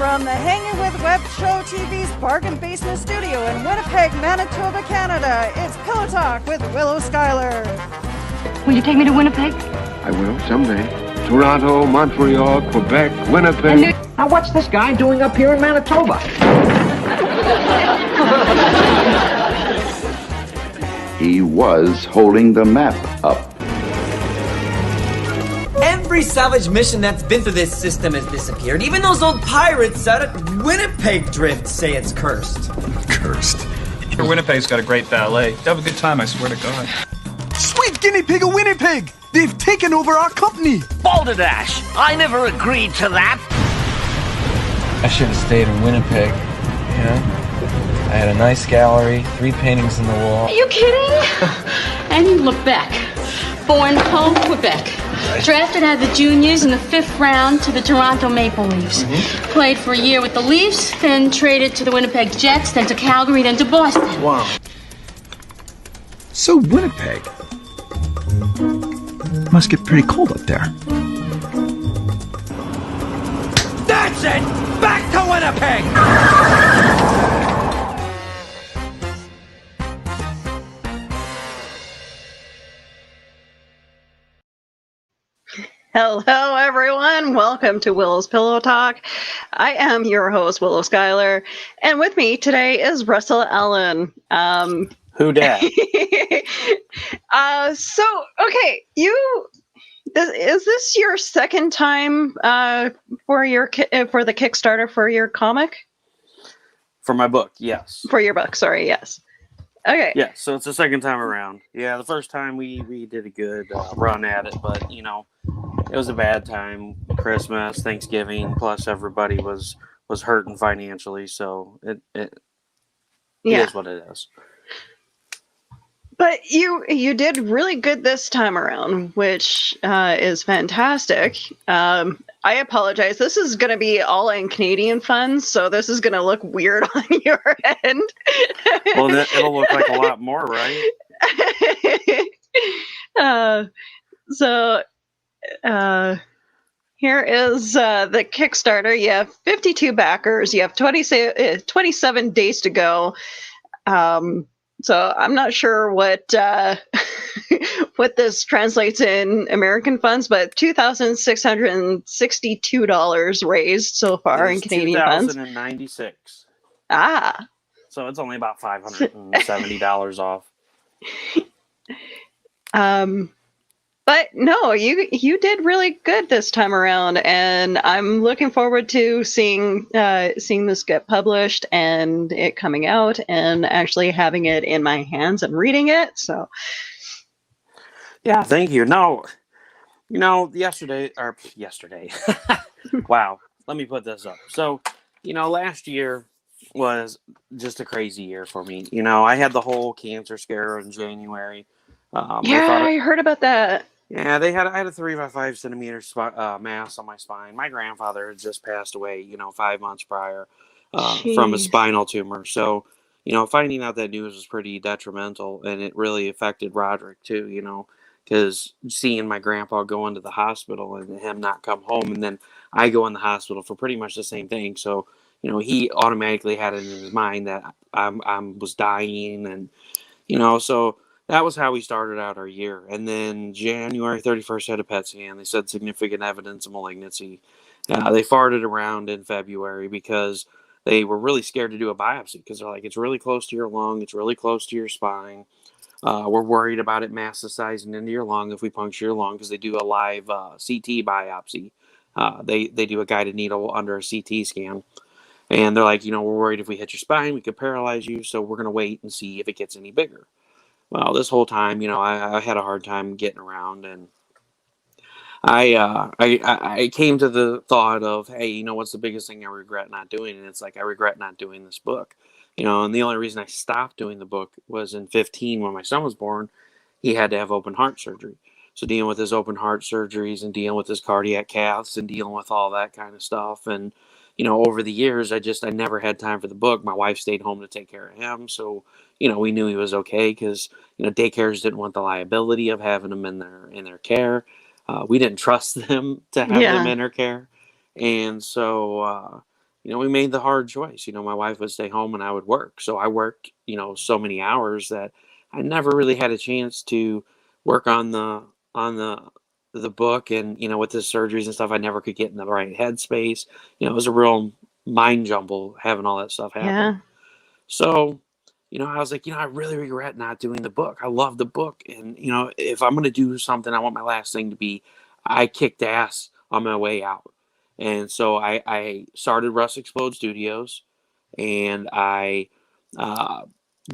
From the Hanging with Web Show TV's Bargain Basement Studio in Winnipeg, Manitoba, Canada, it's Pillow Talk with Willow Schuyler. Will you take me to Winnipeg? I will, someday. Toronto, Montreal, Quebec, Winnipeg. Now what's this guy doing up here in Manitoba? He was holding the map up. Every salvage mission that's been through this system has disappeared. Even those old pirates out at Winnipeg Drift say it's cursed. Cursed. Winnipeg's got a great ballet. Have a good time, I swear to God. Sweet guinea pig of Winnipeg! They've taken over our company! Balderdash! I never agreed to that! I should have stayed in Winnipeg, you know? I had a nice gallery, 3 paintings on the wall. Are you kidding? And you look back. Born home, Quebec. Drafted out of the juniors in the 5th round to the Toronto Maple Leafs. Played for a year with the Leafs, then traded to the Winnipeg Jets, then to Calgary, then to Boston. Wow. So Winnipeg must get pretty cold up there. That's it! Back to Winnipeg! Hello, everyone. Welcome to Willow's Pillow Talk. I am your host, Willow Schuyler, and with me today is Russel Allen. Who dat? Okay, is this your second time for the Kickstarter for your comic? For my book, yes. For your book, sorry, yes. Okay. Yeah, so it's the second time around. Yeah, the first time we did a good run at it, but you know, it was a bad time. Christmas, Thanksgiving, plus everybody was hurting financially, so it is what it is. But you did really good this time around, which is fantastic. I apologize. This is going to be all in Canadian funds, so this is going to look weird on your end. Well, it'll look like a lot more, right? Here is the Kickstarter. You have 52 backers. You have 27 days to go. So I'm not sure what what this translates in American funds, but $2,662 raised so far in Canadian funds. $2,096. Ah. So it's only about $570 off. But no, you did really good this time around, and I'm looking forward to seeing this get published and it coming out and actually having it in my hands and reading it. So, yeah, thank you. No, you know, yesterday. Wow, let me put this up. So, you know, last year was just a crazy year for me. You know, I had the whole cancer scare in January. I heard about that. Yeah, I had a 3 by 5 centimeter mass on my spine. My grandfather had just passed away, 5 months prior from a spinal tumor. So, finding out that news was pretty detrimental, and it really affected Roderick too, because seeing my grandpa go into the hospital and him not come home, and then I go in the hospital for pretty much the same thing. So, he automatically had it in his mind that I was dying, and, so that was how we started out our year. And then January 31st, had a PET scan. They said significant evidence of malignancy. They farted around in February because they were really scared to do a biopsy because they're like, it's really close to your lung. It's really close to your spine. We're worried about it metastasizing into your lung if we puncture your lung, because they do a live CT biopsy. They do a guided needle under a CT scan. And they're like, we're worried if we hit your spine, we could paralyze you. So we're going to wait and see if it gets any bigger. Well, this whole time, I had a hard time getting around, and I came to the thought of, hey, what's the biggest thing I regret not doing? And it's like, I regret not doing this book, and the only reason I stopped doing the book was in 2015 when my son was born. He had to have open heart surgery. So dealing with his open heart surgeries and dealing with his cardiac caths and dealing with all that kind of stuff. And, over the years, I never had time for the book. My wife stayed home to take care of him. So, we knew he was okay because, daycares didn't want the liability of having him in their care. We didn't trust them to have them in their care. And so, we made the hard choice. My wife would stay home and I would work. So I worked, so many hours that I never really had a chance to work on the book. And, with the surgeries and stuff, I never could get in the right headspace. It was a real mind jumble having all that stuff happen. Yeah. So, I was like, I really regret not doing the book. I love the book. And, if I'm going to do something, I want my last thing to be, I kicked ass on my way out. And so I started Russ Explode Studios, and I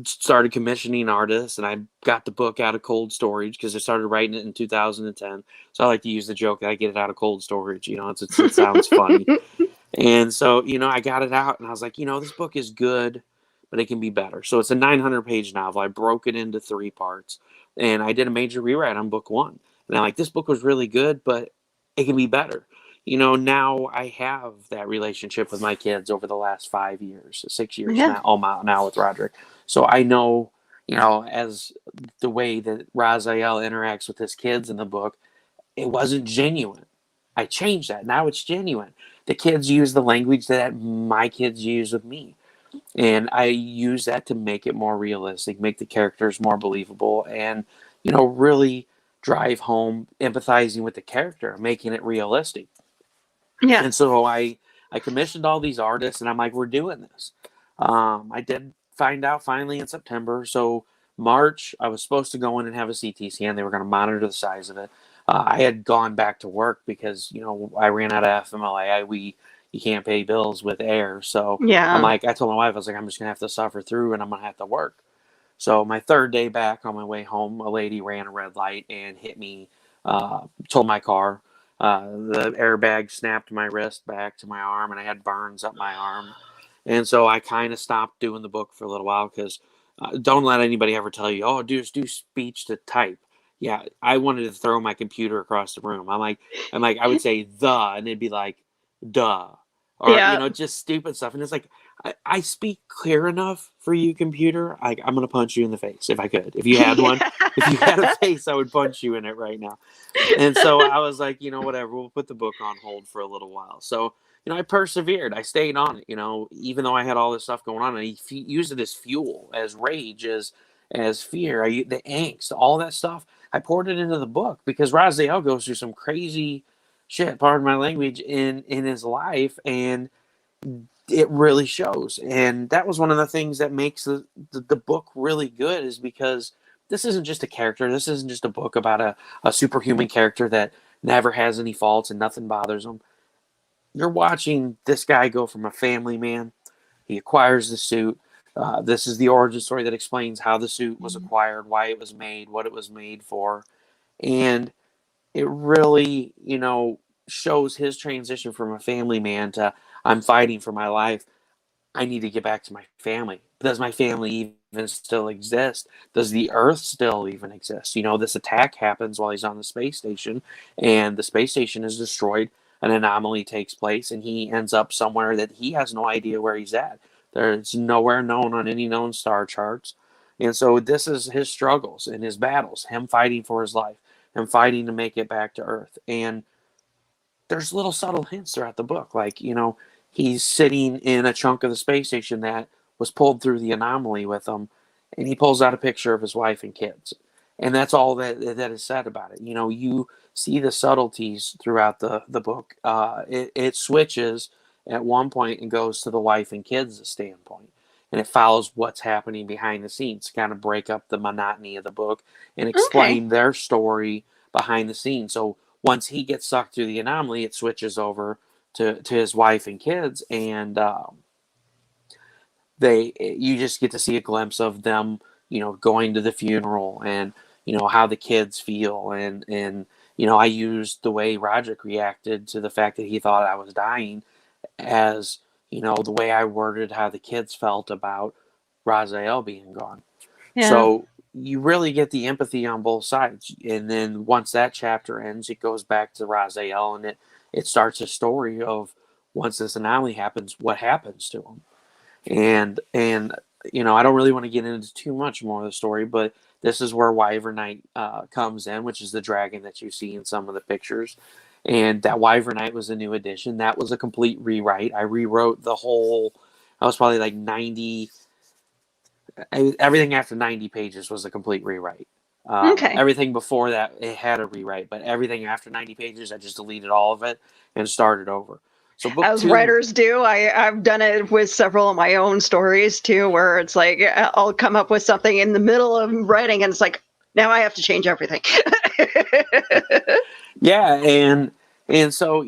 started commissioning artists, and I got the book out of cold storage because I started writing it in 2010. So I like to use the joke that I get it out of cold storage. It sounds funny. And so, I got it out, and I was like, this book is good, but it can be better. So it's a 900-page novel. I broke it into 3 parts, and I did a major rewrite on book 1. And I'm like, this book was really good, but it can be better. Now I have that relationship with my kids over the last 5 years, 6 years now with Roderick. So I know, as the way that Raziel interacts with his kids in the book, it wasn't genuine. I changed that. Now it's genuine. The kids use the language that my kids use with me. And I use that to make it more realistic, make the characters more believable, and, really drive home empathizing with the character, making it realistic. Yeah. And so I commissioned all these artists, and I'm like, we're doing this. I did find out finally in September. So March, I was supposed to go in and have a CT scan. They were going to monitor the size of it. I had gone back to work because, I ran out of FMLA. You can't pay bills with air. So Yeah. I told my wife, I was like, I'm just going to have to suffer through, and I'm going to have to work. So my 3rd day back on my way home, a lady ran a red light and hit me, told my car. The airbag snapped my wrist back to my arm, and I had burns up my arm. And so I kind of stopped doing the book for a little while because don't let anybody ever tell you, oh, do speech to type. Yeah, I wanted to throw my computer across the room. I'm like, I would say the, and it'd be like, duh, or just stupid stuff. And it's like, I speak clear enough for you, computer. I'm gonna punch you in the face if I could. If you had one, if you had a face, I would punch you in it right now. And so I was like, whatever. We'll put the book on hold for a little while. So I persevered. I stayed on it. Even though I had all this stuff going on, and I used it as fuel, as rage, as fear, the angst, all that stuff. I poured it into the book because Raziel goes through some crazy shit, pardon my language, in his life, and it really shows. And that was one of the things that makes the book really good, is because this isn't just a character. This isn't just a book about a superhuman character that never has any faults and nothing bothers him. You're watching this guy go from a family man. He acquires the suit. This is the origin story that explains how the suit was acquired, why it was made, what it was made for. And it really, shows his transition from a family man to, I'm fighting for my life. I need to get back to my family. Does my family even still exist? Does the Earth still even exist? This attack happens while he's on the space station, and the space station is destroyed. An anomaly takes place, and he ends up somewhere that he has no idea where he's at. There's nowhere known on any known star charts. And so this is his struggles and his battles, him fighting for his life, him fighting to make it back to Earth. And there's little subtle hints throughout the book. Like, he's sitting in a chunk of the space station that was pulled through the anomaly with him, and he pulls out a picture of his wife and kids. And that's all that is said about it. You see the subtleties throughout the book. It switches at one point and goes to the wife and kids' standpoint. And it follows what's happening behind the scenes to kind of break up the monotony of the book and explain their story behind the scenes. So once he gets sucked through the anomaly, it switches over to his wife and kids, and you just get to see a glimpse of them, going to the funeral, and how the kids feel, and I used the way Roderick reacted to the fact that he thought I was dying as the way I worded how the kids felt about Raziel being gone. Yeah. So you really get the empathy on both sides. And then once that chapter ends, it goes back to Raziel, and it starts a story of, once this anomaly happens, what happens to him. And I don't really want to get into too much more of the story, but this is where Wyvernite comes in, which is the dragon that you see in some of the pictures. And that Wyvernite was a new addition. That was a complete rewrite. I rewrote the whole. I was probably like 90. Everything after 90 pages was a complete rewrite. Okay. Everything before that, it had a rewrite, but everything after 90 pages, I just deleted all of it and started over. So book As 2, writers do, I've done it with several of my own stories too, where it's like I'll come up with something in the middle of writing, and it's like now I have to change everything. yeah, and so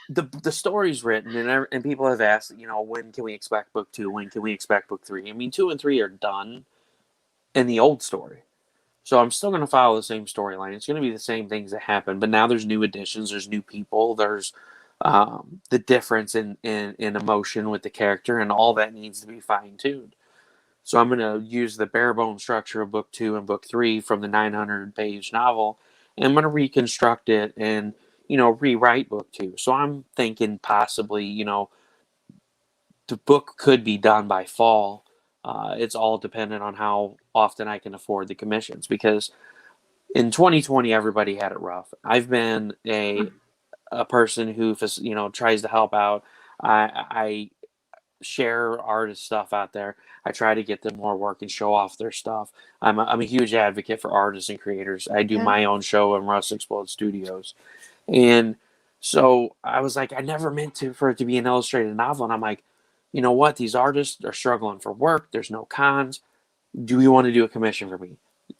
the story's written, and people have asked, when can we expect book 2? When can we expect book 3? I mean, 2 and 3 are done in the old story. So I'm still going to follow the same storyline. It's going to be the same things that happen, but now there's new additions, there's new people, there's the difference in emotion with the character, and all that needs to be fine-tuned. So I'm going to use the bare bone structure of book 2 and book 3 from the 900-page novel, and I'm going to reconstruct it and, rewrite book 2. So I'm thinking possibly, the book could be done by fall. It's all dependent on how often I can afford the commissions, because in 2020 everybody had it rough. I've been a person who tries to help out. I share artist stuff out there. I try to get them more work and show off their stuff. I'm a huge advocate for artists and creators. I do my own show in Russel Explode Studios, and so I was like, I never meant for it to be an illustrated novel, and I'm like, you know what? These artists are struggling for work. There's no cons. Do you want to do a commission for me?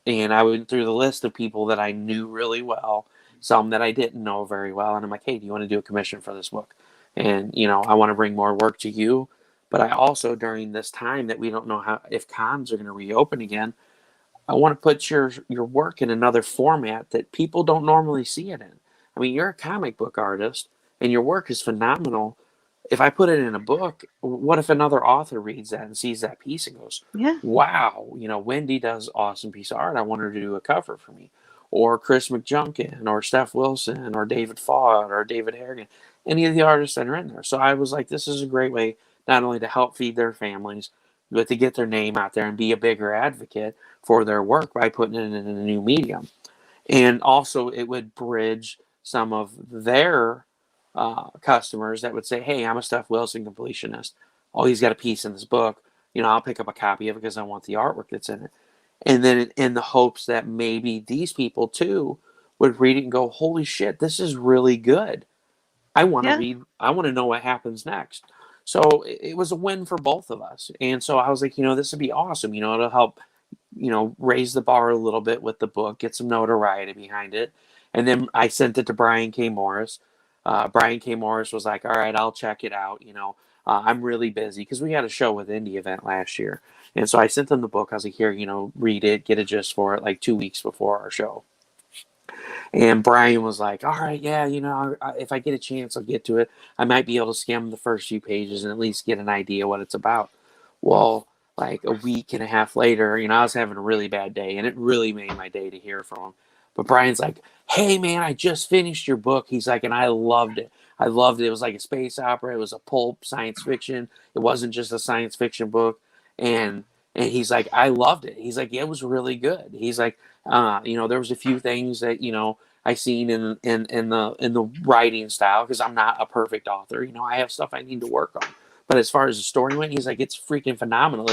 And I went through the list of people that I knew really well, some that I didn't know very well. And I'm like, hey, do you want to do a commission for this book? And, I want to bring more work to you. But I also, during this time that we don't know if cons are going to reopen again, I want to put your work in another format that people don't normally see it in. I mean, you're a comic book artist and your work is phenomenal. If I put it in a book, what if another author reads that and sees that piece and goes, wow, Wendy does awesome piece of art. I want her to do a cover for me. Or Chris McJunkin, or Steph Wilson, or David Fawd, or David Harrigan, any of the artists that are in there. So I was like, this is a great way not only to help feed their families, but to get their name out there and be a bigger advocate for their work by putting it in a new medium. And also it would bridge some of their customers that would say, hey, I'm a Steph Wilson completionist. Oh, he's got a piece in this book. I'll pick up a copy of it because I want the artwork that's in it. And then in the hopes that maybe these people too would read it and go, holy shit, this is really good. I want to read. I want to know what happens next. So it was a win for both of us. And so I was like, this would be awesome. It'll help, raise the bar a little bit with the book, get some notoriety behind it. And then I sent it to Brian K. Morris. Brian K. Morris was like, all right, I'll check it out. I'm really busy because we had a show with Indie Event last year. And so I sent him the book. I was like, here, read it, get a gist for it, like 2 weeks before our show. And Brian was like, all right, yeah, if I get a chance, I'll get to it. I might be able to skim the first few pages and at least get an idea what it's about. Well, like a week and a half later, I was having a really bad day, and it really made my day to hear from him. But Brian's like, hey, man, I just finished your book. He's like, and I loved it. I loved it. It was like a space opera. It was a pulp science fiction. It wasn't just a science fiction book. And he's like, I loved it. He's like, it was really good. He's like, there was a few things that, I seen in the writing style, because I'm not a perfect author. I have stuff I need to work on. But as far as the story went, he's like, it's freaking phenomenal.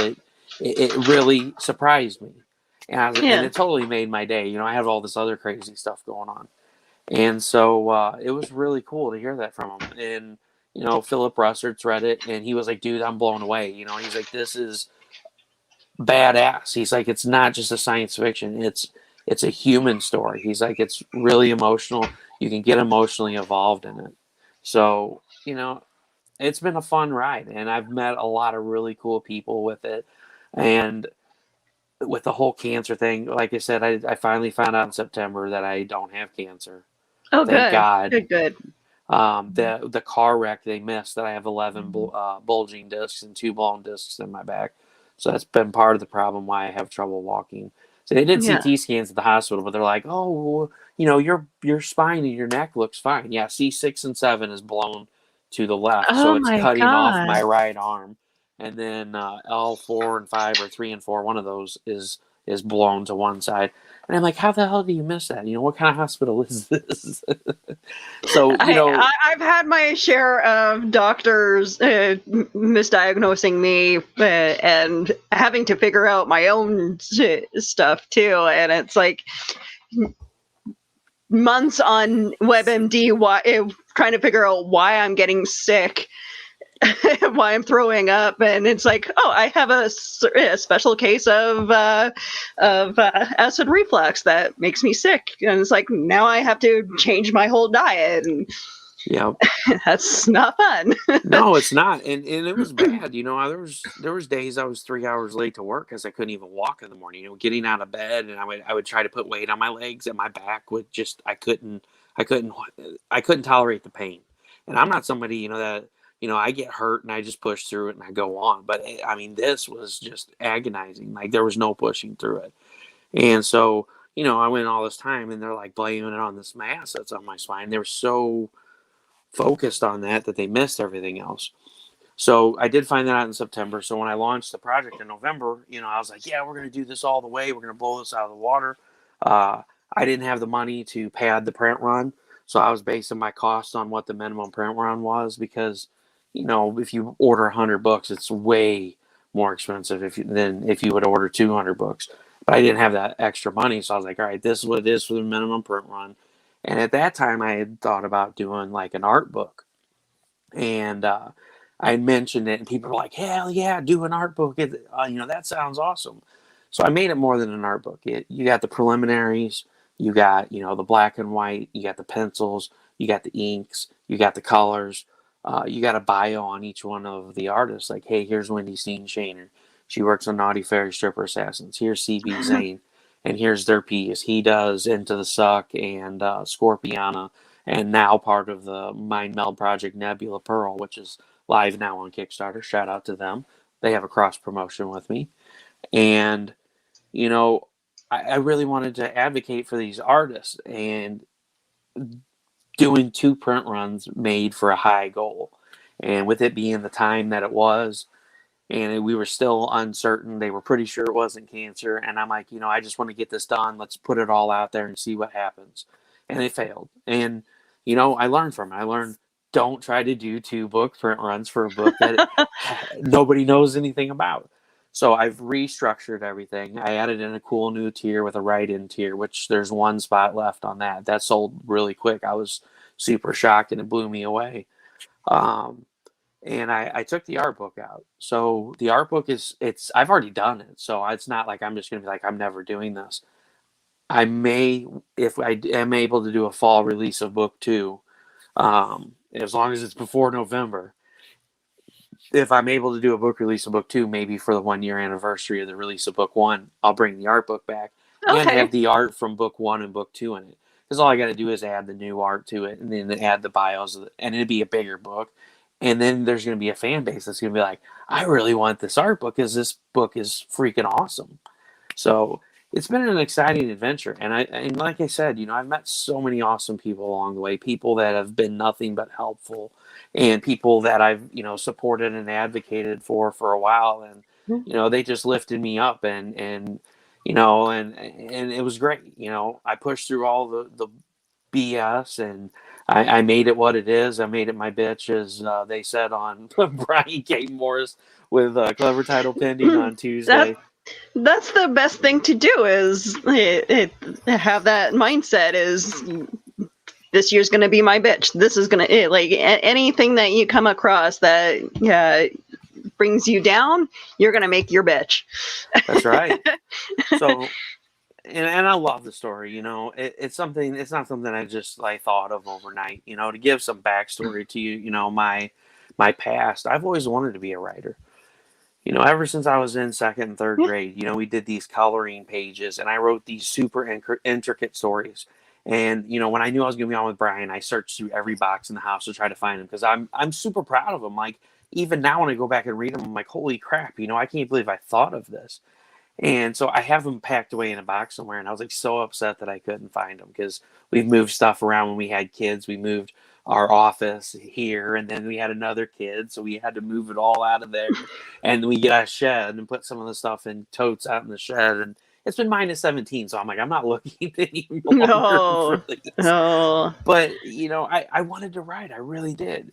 It really surprised me. And it totally made my day. I have all this other crazy stuff going on. And so it was really cool to hear that from him. And, Philip Russert's read it, and he was like, dude, I'm blown away. He's like, this is badass. He's like, it's not just a science fiction. It's a human story. He's like, it's really emotional. You can get emotionally involved in it. So, it's been a fun ride, and I've met a lot of really cool people with it. And with the whole cancer thing, like I said, I finally found out in September that I don't have cancer. Oh, Thank good. God. Good. The car wreck they missed, that I have 11 bulging discs and 2 blown discs in my back. So that's been part of the problem why I have trouble walking. So they did CT scans at the hospital, but they're like, oh, your spine and your neck looks fine. Yeah, C6 and 7 is blown to the left, so it's cutting off my right arm. And then L4 and 5, or 3 and 4, one of those is is blown to one side. And I'm like, how the hell do you miss that? What kind of hospital is this? So, I've had my share of doctors misdiagnosing me and having to figure out my own stuff too. And it's like months on WebMD trying to figure out why I'm getting sick. Why I'm throwing up, and it's like, oh, I have a special case of acid reflux that makes me sick, and it's like now I have to change my whole diet, and that's not fun. No, it's not, and it was bad. There was days I was 3 hours late to work because I couldn't even walk in the morning. Getting out of bed, and I would try to put weight on my legs, and my back would just I couldn't tolerate the pain, and I'm not somebody that. I get hurt and I just push through it and I go on. But this was just agonizing. Like there was no pushing through it. And so, I went all this time and they're like blaming it on this mass that's on my spine. They were so focused on that they missed everything else. So I did find that out in September. So when I launched the project in November, I was like, yeah, we're going to do this all the way. We're going to blow this out of the water. I didn't have the money to pad the print run. So I was basing my costs on what the minimum print run was because if you order 100 books, it's way more expensive than if you would order 200 books. But I didn't have that extra money, so I was like, all right, this is what it is for the minimum print run. And at that time, I had thought about doing like an art book. And I mentioned it, and people were like, hell yeah, do an art book. That sounds awesome. So I made it more than an art book. You got the preliminaries, you got, the black and white, you got the pencils, you got the inks, you got the colors. You got a bio on each one of the artists. Like, hey, here's Wendy Steen Shaner. She works on Naughty Fairy Stripper Assassins. Here's CB Zane. And here's their piece. He does Into the Suck and Scorpiana. And now part of the Mind Meld project Nebula Pearl, which is live now on Kickstarter. Shout out to them. They have a cross promotion with me. And, I really wanted to advocate for these artists. And doing 2 print runs made for a high goal. And with it being the time that it was, and we were still uncertain, they were pretty sure it wasn't cancer. And I'm like, I just want to get this done. Let's put it all out there and see what happens. And it failed. And, I learned from it. I learned don't try to do 2 book print runs for a book that nobody knows anything about. So I've restructured everything. I added in a cool new tier with a write-in tier, which there's 1 spot left on that. That sold really quick. I was super shocked and it blew me away. And I took the art book out. So the art book I've already done it. So it's not like I'm just going to be like, I'm never doing this. I may, if I am able to do a fall release of book 2, as long as it's before November. If I'm able to do a book release of book 2, maybe for the 1-year anniversary of the release of book 1, I'll bring the art book back and have the art from book 1 and book 2 in it. Because all I got to do is add the new art to it and then add the bios, and it'd be a bigger book. And then there's going to be a fan base that's going to be like, I really want this art book because this book is freaking awesome. So it's been an exciting adventure. And like I said, I've met so many awesome people along the way, people that have been nothing but helpful, and people that I've, supported and advocated for a while. And, they just lifted me up and it was great. I pushed through all the BS and I made it what it is. I made it my bitch, as they said on Brian K. Morris with Clever Title Pending on Tuesday. That's the best thing to do is have that mindset is this year's going to be my bitch. This is going to, like, anything that you come across that brings you down, you're going to make your bitch. That's right. So, and I love the story, it's not something I just thought of overnight, to give some backstory to you, my past. I've always wanted to be a writer. Ever since I was in 2nd and 3rd grade, we did these coloring pages and I wrote these super intricate stories. And, when I knew I was going to be on with Brian, I searched through every box in the house to try to find them because I'm super proud of them. Like, even now when I go back and read them, I'm like, holy crap, I can't believe I thought of this. And so I have them packed away in a box somewhere. And I was so upset that I couldn't find them because we've moved stuff around when we had kids. We moved our office here, and then we had another kid, so we had to move it all out of there. And we get a shed and put some of the stuff in totes out in the shed, and it's been minus 17, so I'm like, I'm not looking any longer No. for this. No. But you know, I wanted to write. I really did.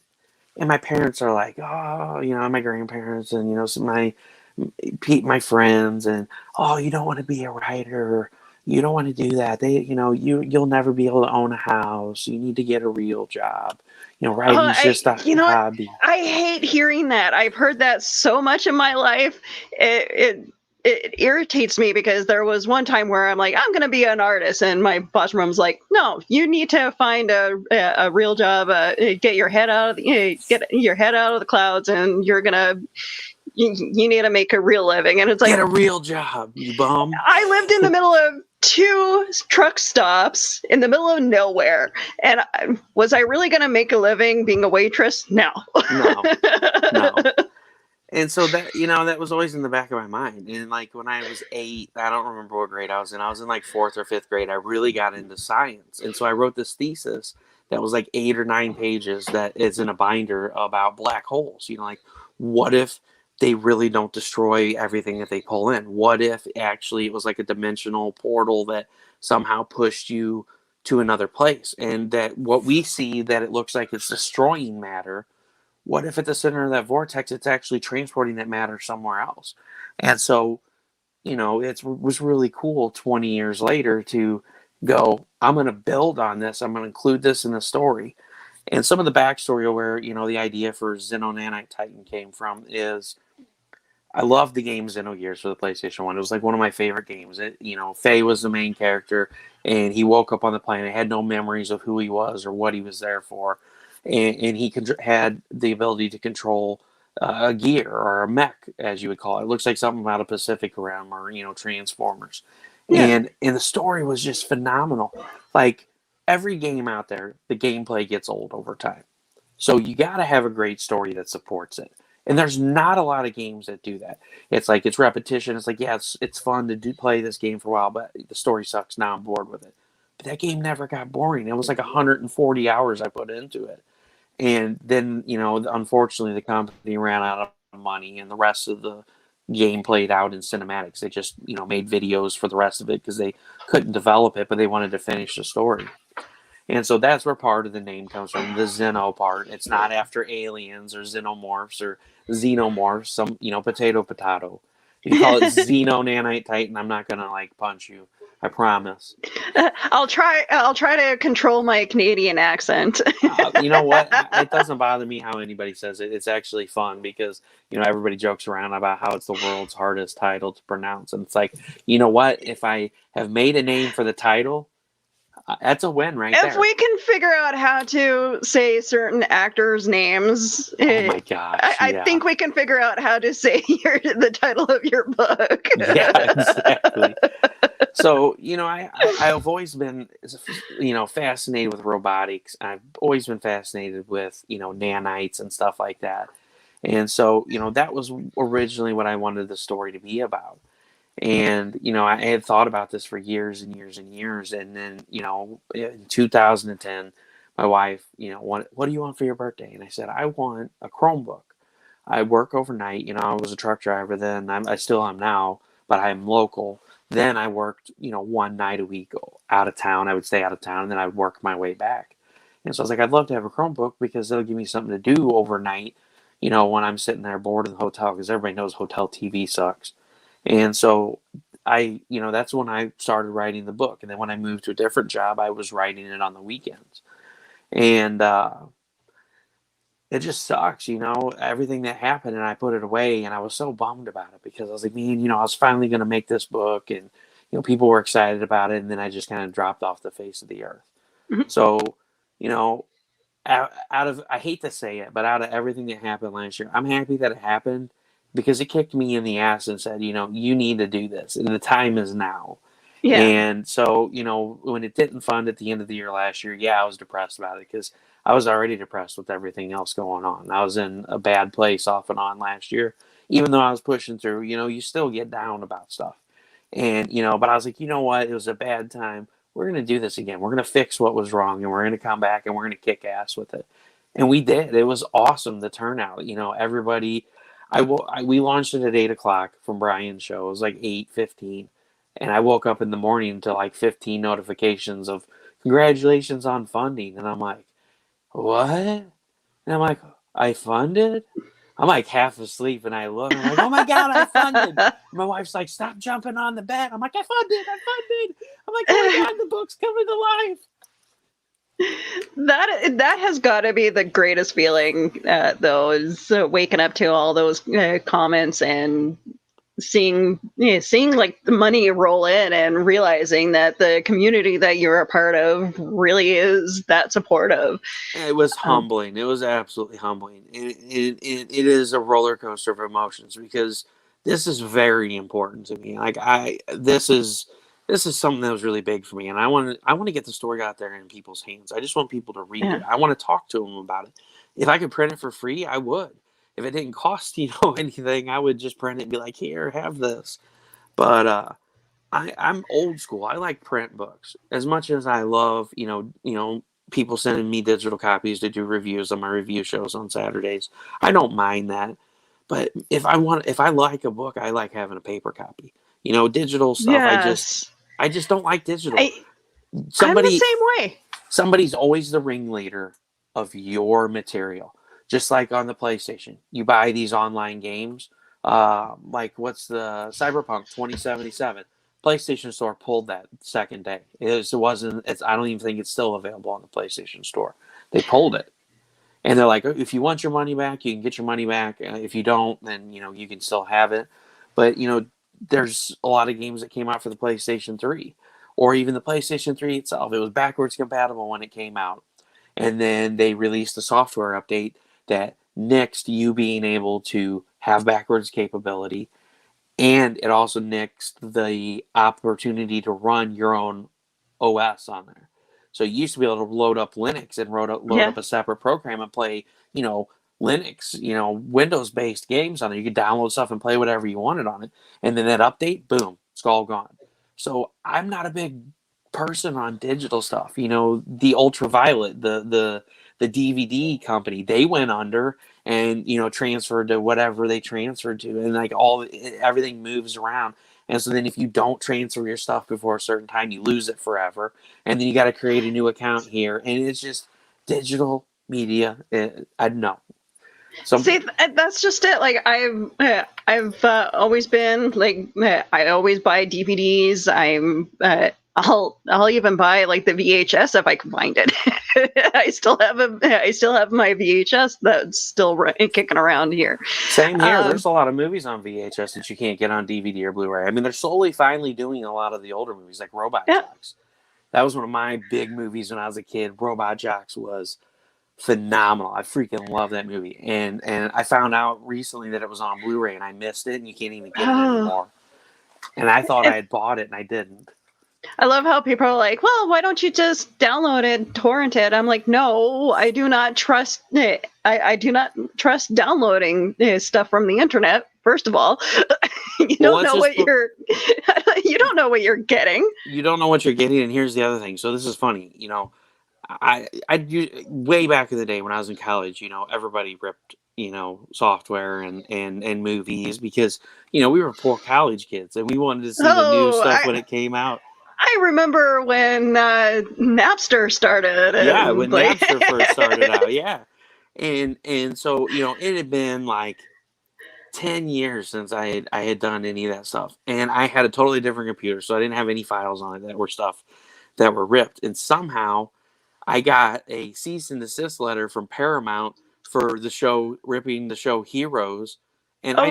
And my parents are like, oh, you know, my grandparents and, you know, my friends and, oh, you don't want to be a writer. You don't want to do that. You know, you'll never be able to own a house. You need to get a real job. You know, writing's just a hobby. I hate hearing that. I've heard that so much in my life. It irritates me because there was one time where I'm like, I'm going to be an artist. And my boss mom's like, no, you need to find a real job, get your head out of the clouds, and you need to make a real living. And it's like, get a real job, you bum. I lived in the middle of 2 truck stops in the middle of nowhere. And was I really going to make a living being a waitress? No. No. And so that, you know, that was always in the back of my mind. And like when I was 8, I don't remember what grade I was in. I was in like 4th or 5th grade. I really got into science. And so I wrote this thesis that was like 8 or 9 pages that is in a binder about black holes. You know, like what if they really don't destroy everything that they pull in? What if actually it was like a dimensional portal that somehow pushed you to another place? And that what we see that it looks like it's destroying matter, what if at the center of that vortex, it's actually transporting that matter somewhere else? And so, you know, it was really cool 20 years later to go, I'm going to build on this. I'm going to include this in the story. And some of the backstory where, you know, the idea for Xenonanite Titan came from is I love the game Xenogears for the PlayStation 1. It was like one of my favorite games. You know, Faye was the main character, and he woke up on the planet, had no memories of who he was or what he was there for. And he had the ability to control a gear or a mech, as you would call it. It looks like something out of Pacific Rim or, you know, Transformers. Yeah. And the story was just phenomenal. Like, every game out there, the gameplay gets old over time. So you got to have a great story that supports it. And there's not a lot of games that do that. It's like, it's repetition. It's like, yeah, it's fun to play this game for a while, but the story sucks. Now I'm bored with it. But that game never got boring. It was like 140 hours I put into it. And then, you know, unfortunately, the company ran out of money, and the rest of the game played out in cinematics. They just, you know, made videos for the rest of it because they couldn't develop it, but they wanted to finish the story. And so that's where part of the name comes from, the Xeno part. It's not after aliens or xenomorphs or xenomorphs, some, you know, potato. If you call it Xenonanite Titan, I'm not going to, like, punch you. I promise. I'll try to control my Canadian accent. You know what? It doesn't bother me how anybody says it. It's actually fun because, you know, everybody jokes around about how it's the world's hardest title to pronounce. And it's like, you know what? If I have made a name for the title, that's a win right there. If we can figure out how to say certain actors' names, oh my gosh, I think we can figure out how to say the title of your book. Yeah, exactly. So, you know, I've always been, you know, fascinated with robotics. I've always been fascinated with, you know, nanites and stuff like that. And so, you know, that was originally what I wanted the story to be about. And, you know, I had thought about this for years and years and years. And then, you know, in 2010, my wife, you know, what do you want for your birthday? And I said, I want a Chromebook. I work overnight. You know, I was a truck driver then. I still am now, but I'm local. Then I worked, you know, one night a week out of town. I would stay out of town, and then I'd work my way back. And so I was like, I'd love to have a Chromebook because it'll give me something to do overnight, you know, when I'm sitting there bored in the hotel, because everybody knows hotel TV sucks. And so you know, that's when I started writing the book. And then when I moved to a different job, I was writing it on the weekends. And it just sucks, you know, everything that happened, and I put it away, and I was so bummed about it because I was like, man, you know, I was finally going to make this book, and, you know, people were excited about it, and then I just kind of dropped off the face of the earth. Mm-hmm. So, you know, I hate to say it, but out of everything that happened last year, I'm happy that it happened because it kicked me in the ass and said, you know, you need to do this, and the time is now. Yeah. And so, you know, when it didn't fund at the end of the year last year, yeah, I was depressed about it because I was already depressed with everything else going on. I was in a bad place off and on last year. Even though I was pushing through, you know, you still get down about stuff. And, you know, but I was like, you know what? It was a bad time. We're going to do this again. We're going to fix what was wrong, and we're going to come back, and we're going to kick ass with it. And we did. It was awesome, the turnout. You know, everybody, we launched it at 8 o'clock from Brian's show. It was like 8:15. And I woke up in the morning to like 15 notifications of congratulations on funding. And I'm like, what? And I'm like, I funded? I'm like half asleep and I look, I'm like, oh my God, I funded. My wife's like, stop jumping on the bed. I'm like, I funded. I'm like, oh my God, the book's coming to life. That has got to be the greatest feeling, though, is waking up to all those comments and seeing like the money roll in and realizing that the community that you're a part of really is that supportive. It was humbling. It was absolutely humbling. It is a roller coaster of emotions because this is very important to me. Like this is something that was really big for me, and I want to get the story out there in people's hands. I just want people to read it. I want to talk to them about it. If I could print it for free, I would. If it didn't cost anything, I would just print it and be like, here, have this. But I'm old school. I like print books as much as I love people sending me digital copies to do reviews on my review shows on Saturdays. I don't mind that. But if I like a book, I like having a paper copy. Digital stuff, yes. I just don't like digital. I'm the same way. Somebody's always the ringleader of your material. Just like on the PlayStation. You buy these online games, like what's the Cyberpunk 2077. PlayStation Store pulled that second day. I don't even think it's still available on the PlayStation Store. They pulled it. And they're like, if you want your money back, you can get your money back. If you don't, then, you can still have it. But, there's a lot of games that came out for the PlayStation 3 or even the PlayStation 3 itself. It was backwards compatible when it came out. And then they released a software update that nixed you being able to have backwards capability. And it also nixed the opportunity to run your own OS on there. So you used to be able to load up Linux and load up a separate program and play, Linux, Windows-based games on there. You could download stuff and play whatever you wanted on it. And then that update, boom, it's all gone. So I'm not a big person on digital stuff. The Ultraviolet, the DVD company, they went under and transferred to whatever they transferred to, and like everything moves around. And so then if you don't transfer your stuff before a certain time, you lose it forever, and then you got to create a new account here, and it's just digital media. I know. So see, that's just it. Like I've always been like I always buy DVDs. I'll even buy like the VHS if I can find it. I still have my VHS that's still kicking around here. Same here. There's a lot of movies on VHS that you can't get on DVD or Blu-ray. I mean, they're slowly finally doing a lot of the older movies like Robot Jocks. That was one of my big movies when I was a kid. Robot Jocks was phenomenal. I freaking love that movie. And I found out recently that it was on Blu-ray and I missed it, and you can't even get it anymore. And I thought I had bought it and I didn't. I love how people are like, well, why don't you just download it, torrent it? I'm like, no, I do not trust it. I do not trust downloading stuff from the internet. First of all, you don't know what you're getting. You don't know what you're getting, and here's the other thing. So this is funny. I way back in the day when I was in college, everybody ripped software and movies because we were poor college kids and we wanted to see the new stuff when it came out. I remember when Napster started. Yeah, when Napster first started out, yeah. And so, it had been like 10 years since I had done any of that stuff. And I had a totally different computer, so I didn't have any files on it that were stuff that were ripped. And somehow I got a cease and desist letter from Paramount for the show, ripping the show Heroes. And I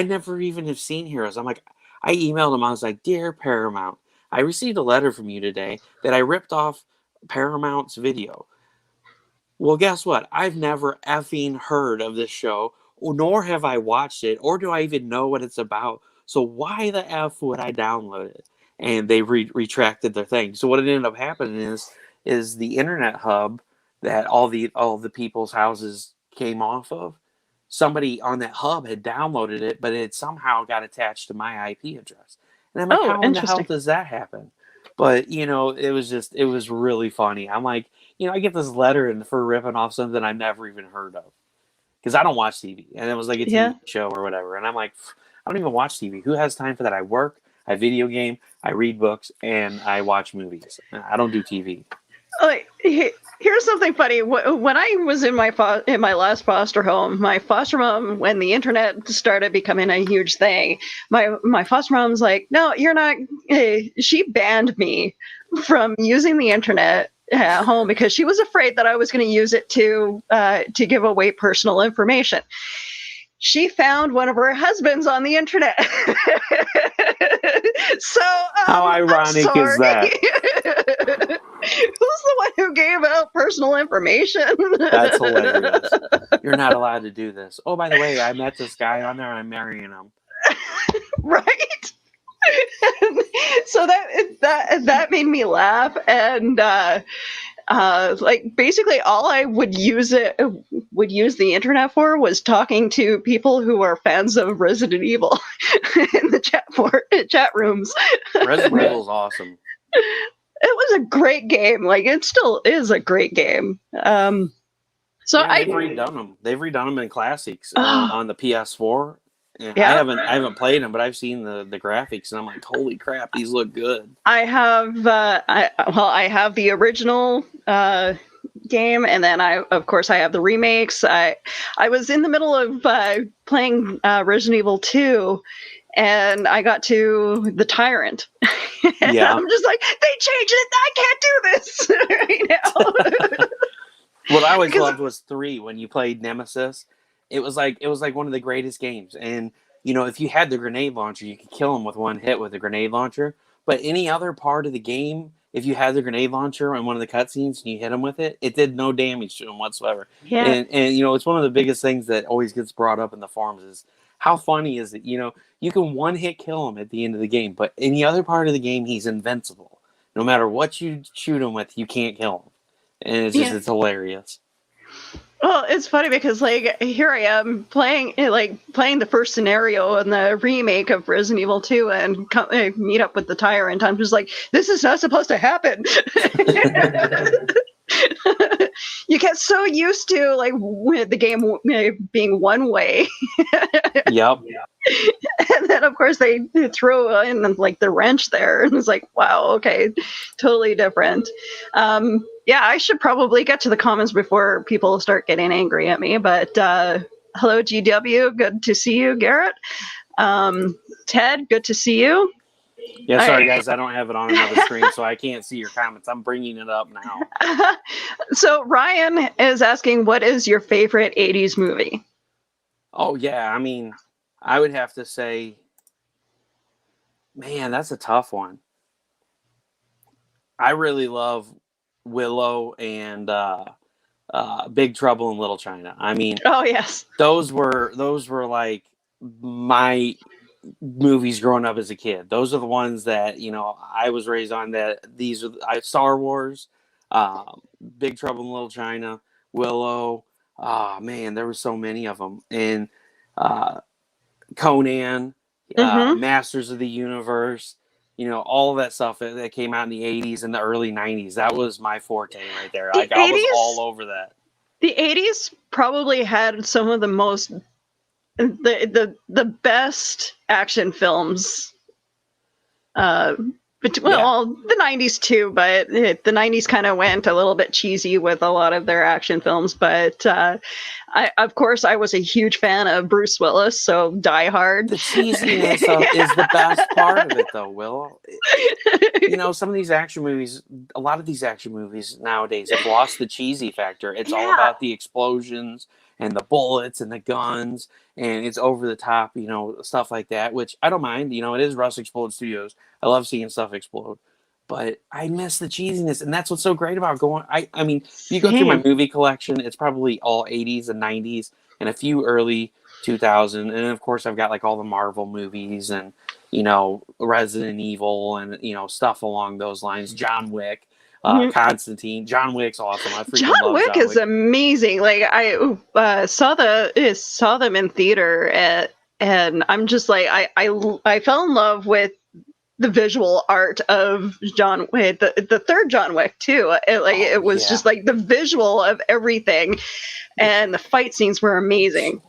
never even have seen Heroes. I'm like, I emailed them. I was like, dear Paramount, I received a letter from you today that I ripped off Paramount's video. Well, guess what? I've never effing heard of this show, nor have I watched it, or do I even know what it's about. So why the F would I download it? And they retracted their thing. So what ended up happening is the internet hub that all the people's houses came off of, somebody on that hub had downloaded it, but it somehow got attached to my IP address. And I'm like, how in the hell does that happen? But, it was really funny. I'm like, I get this letter for ripping off something I've never even heard of. Because I don't watch TV. And it was like a TV show or whatever. And I'm like, I don't even watch TV. Who has time for that? I work. I video game, I read books, and I watch movies. I don't do TV. Like, here's something funny. When I was in my last foster home, my foster mom, when the internet started becoming a huge thing, my foster mom's like, "No, you're not." She banned me from using the internet at home because she was afraid that I was going to use it to give away personal information. She found one of her husbands on the internet. So how ironic is that? Who's the one who gave out personal information? That's hilarious. You're not allowed to do this. Oh, by the way, I met this guy on there and I'm marrying him. Right? So that made me laugh, and like basically all I would use the internet for was talking to people who are fans of Resident Evil in the chat rooms. Resident Evil is awesome. It was a great game. Like, it still is a great game. They've redone them. They've redone them in classics on the PS4. Yeah. I haven't played them, but I've seen the graphics, and I'm like, holy crap, these look good. I have the original game, and then I have the remakes. I was in the middle of playing Resident Evil 2, and I got to the Tyrant. And yeah. I'm just like, they changed it. I can't do this right now. What I always loved was 3 when you played Nemesis. It was like one of the greatest games. And if you had the grenade launcher, you could kill him with one hit with the grenade launcher. But any other part of the game, if you had the grenade launcher in one of the cutscenes and you hit him with it, it did no damage to him whatsoever. Yeah. And it's one of the biggest things that always gets brought up in the forums is how funny is it? You can one hit kill him at the end of the game, but any other part of the game, he's invincible. No matter what you shoot him with, you can't kill him. And it's hilarious. Well, it's funny because here I am playing the first scenario in the remake of Resident Evil 2 and meet up with the Tyrant. I'm just like, this is not supposed to happen. You get so used to with the game being one way. Yep. And then of course they throw in the wrench there, and it's like, wow, okay, totally different. Yeah, I should probably get to the comments before people start getting angry at me. But hello, GW, good to see you. Garrett, Ted, good to see you. Yeah, sorry guys, I don't have it on another screen, so I can't see your comments. I'm bringing it up now. So Ryan is asking, what is your favorite 80s movie? Oh yeah, I mean, I would have to say, man, that's a tough one. I really love Willow and Big Trouble in Little China. I mean, oh yes, those were like my movies growing up as a kid. Those are the ones that I was raised on. Star Wars, Big Trouble in Little China, Willow. Oh man, there were so many of them, and Conan, Masters of the Universe. All of that stuff that came out in the 80s and the early 90s. That was my forte right there. I was all over that. The 80s probably had some of the most the best action films. The 90s too, but the 90s kind of went a little bit cheesy with a lot of their action films. But of course, I was a huge fan of Bruce Willis, so Die Hard. The cheesiness is the best part of it, though, Willow. Some of these action movies, a lot of these action movies nowadays have lost the cheesy factor. It's all about the explosions and the bullets and the guns, and it's over the top, stuff like that, which I don't mind. It is Russel Explode Studios. I love seeing stuff explode, but I miss the cheesiness, and that's what's so great about going. I mean, if you go through my movie collection, it's probably all 80s and 90s and a few early 2000s, and of course I've got all the Marvel movies and Resident Evil and stuff along those lines. John Wick. Constantine. John Wick's awesome. John Wick is amazing. I saw them in theater, and I'm just like, I fell in love with the visual art of John Wick, the third John Wick too. It was just the visual of everything, and the fight scenes were amazing.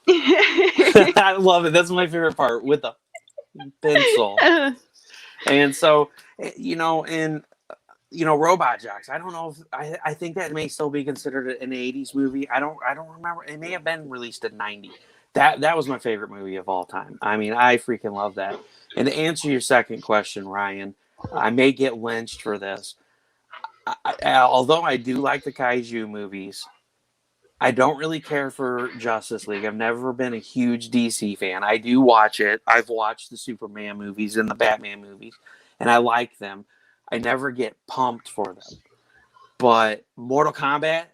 I love it. That's my favorite part. With the pencil. And so, Robot Jocks. I don't know if I think that may still be considered an '80s movie. I don't remember. It may have been released in '90. That was my favorite movie of all time. I mean, I freaking love that. And to answer your second question, Ryan, I may get lynched for this. Although I do like the kaiju movies, I don't really care for Justice League. I've never been a huge DC fan. I do watch it. I've watched the Superman movies and the Batman movies, and I like them. I never get pumped for them. But Mortal Kombat,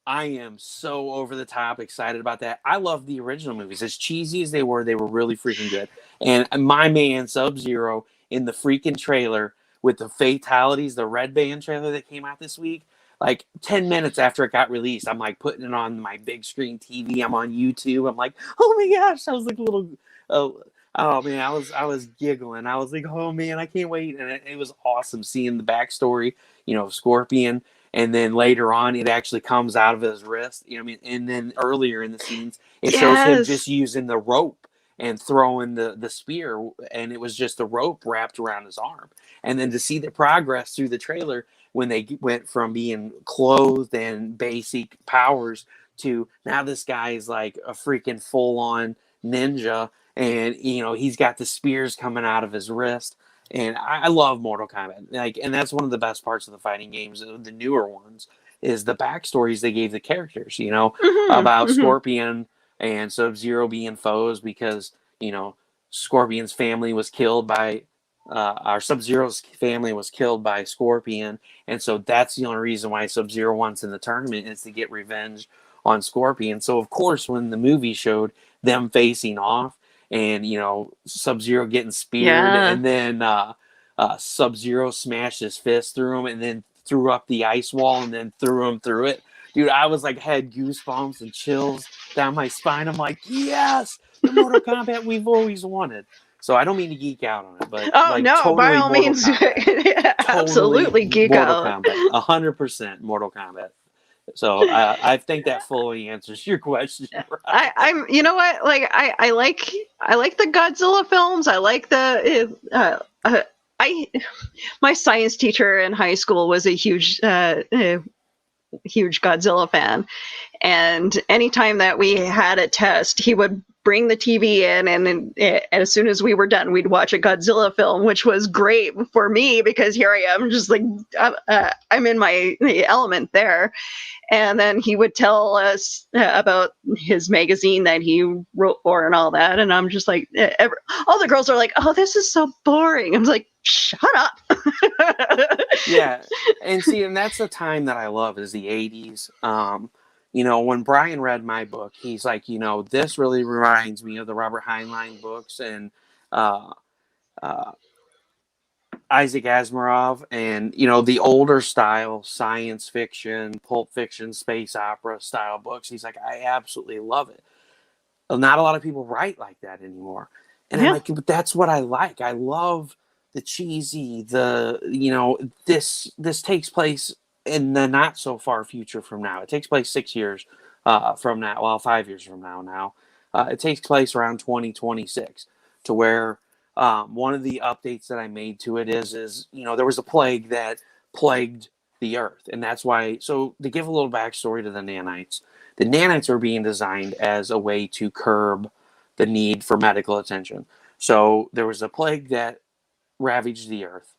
I am so over the top excited about that. I love the original movies. As cheesy as they were really freaking good. And my man, Sub-Zero, in the freaking trailer with the fatalities, the Red Band trailer that came out this week, like 10 minutes after it got released, I'm like putting it on my big screen TV. I'm on YouTube. I'm like, oh my gosh, I was like a little... Oh man, I was giggling. I was like, oh man, I can't wait. And it was awesome seeing the backstory, of Scorpion. And then later on, it actually comes out of his wrist. You know what I mean? And then earlier in the scenes, it shows him just using the rope and throwing the spear. And it was just the rope wrapped around his arm. And then to see the progress through the trailer when they went from being clothed and basic powers to now this guy is like a freaking full-on ninja. And, he's got the spears coming out of his wrist. And I love Mortal Kombat. And that's one of the best parts of the fighting games, the newer ones, is the backstories they gave the characters, about Scorpion and Sub-Zero being foes because, Scorpion's family was killed by, our Sub-Zero's family was killed by Scorpion. And so that's the only reason why Sub-Zero wants in the tournament is to get revenge on Scorpion. So, of course, when the movie showed them facing off, and Sub-Zero getting speared, and then Sub-Zero smashed his fist through him, and then threw up the ice wall, and then threw him through it. Dude, I was like, had goosebumps and chills down my spine. I'm like, yes, the Mortal Kombat we've always wanted. So I don't mean to geek out on it, but totally by all Mortal means, Totally absolutely geek Mortal out. Kombat, 100% Mortal Kombat. So I think that fully answers your question. Right? I'm, you know what? Like I like the Godzilla films. I like my science teacher in high school was a huge Godzilla fan, and anytime that we had a test, he would bring the TV in, and then as soon as we were done, we'd watch a Godzilla film, which was great for me because here I am, just like I'm in my element there. And then he would tell us about his magazine that he wrote for and all that, and I'm just like, all the girls are like, "Oh, this is so boring." I'm like, "Shut up." Yeah, and that's the time that I love is the '80s. When Brian read my book, he's like, this really reminds me of the Robert Heinlein books and Isaac Asimov and, the older style science fiction, pulp fiction, space opera style books. He's like, I absolutely love it. Well, not a lot of people write like that anymore. And I'm like, but that's what I like. I love the cheesy, this takes place in the not so far future from now. It takes place 6 years from now. Well, 5 years from now. It takes place around 2026 to where one of the updates that I made to it is there was a plague that plagued the earth. And that's why, so to give a little backstory to the nanites are being designed as a way to curb the need for medical attention. So there was a plague that ravaged the earth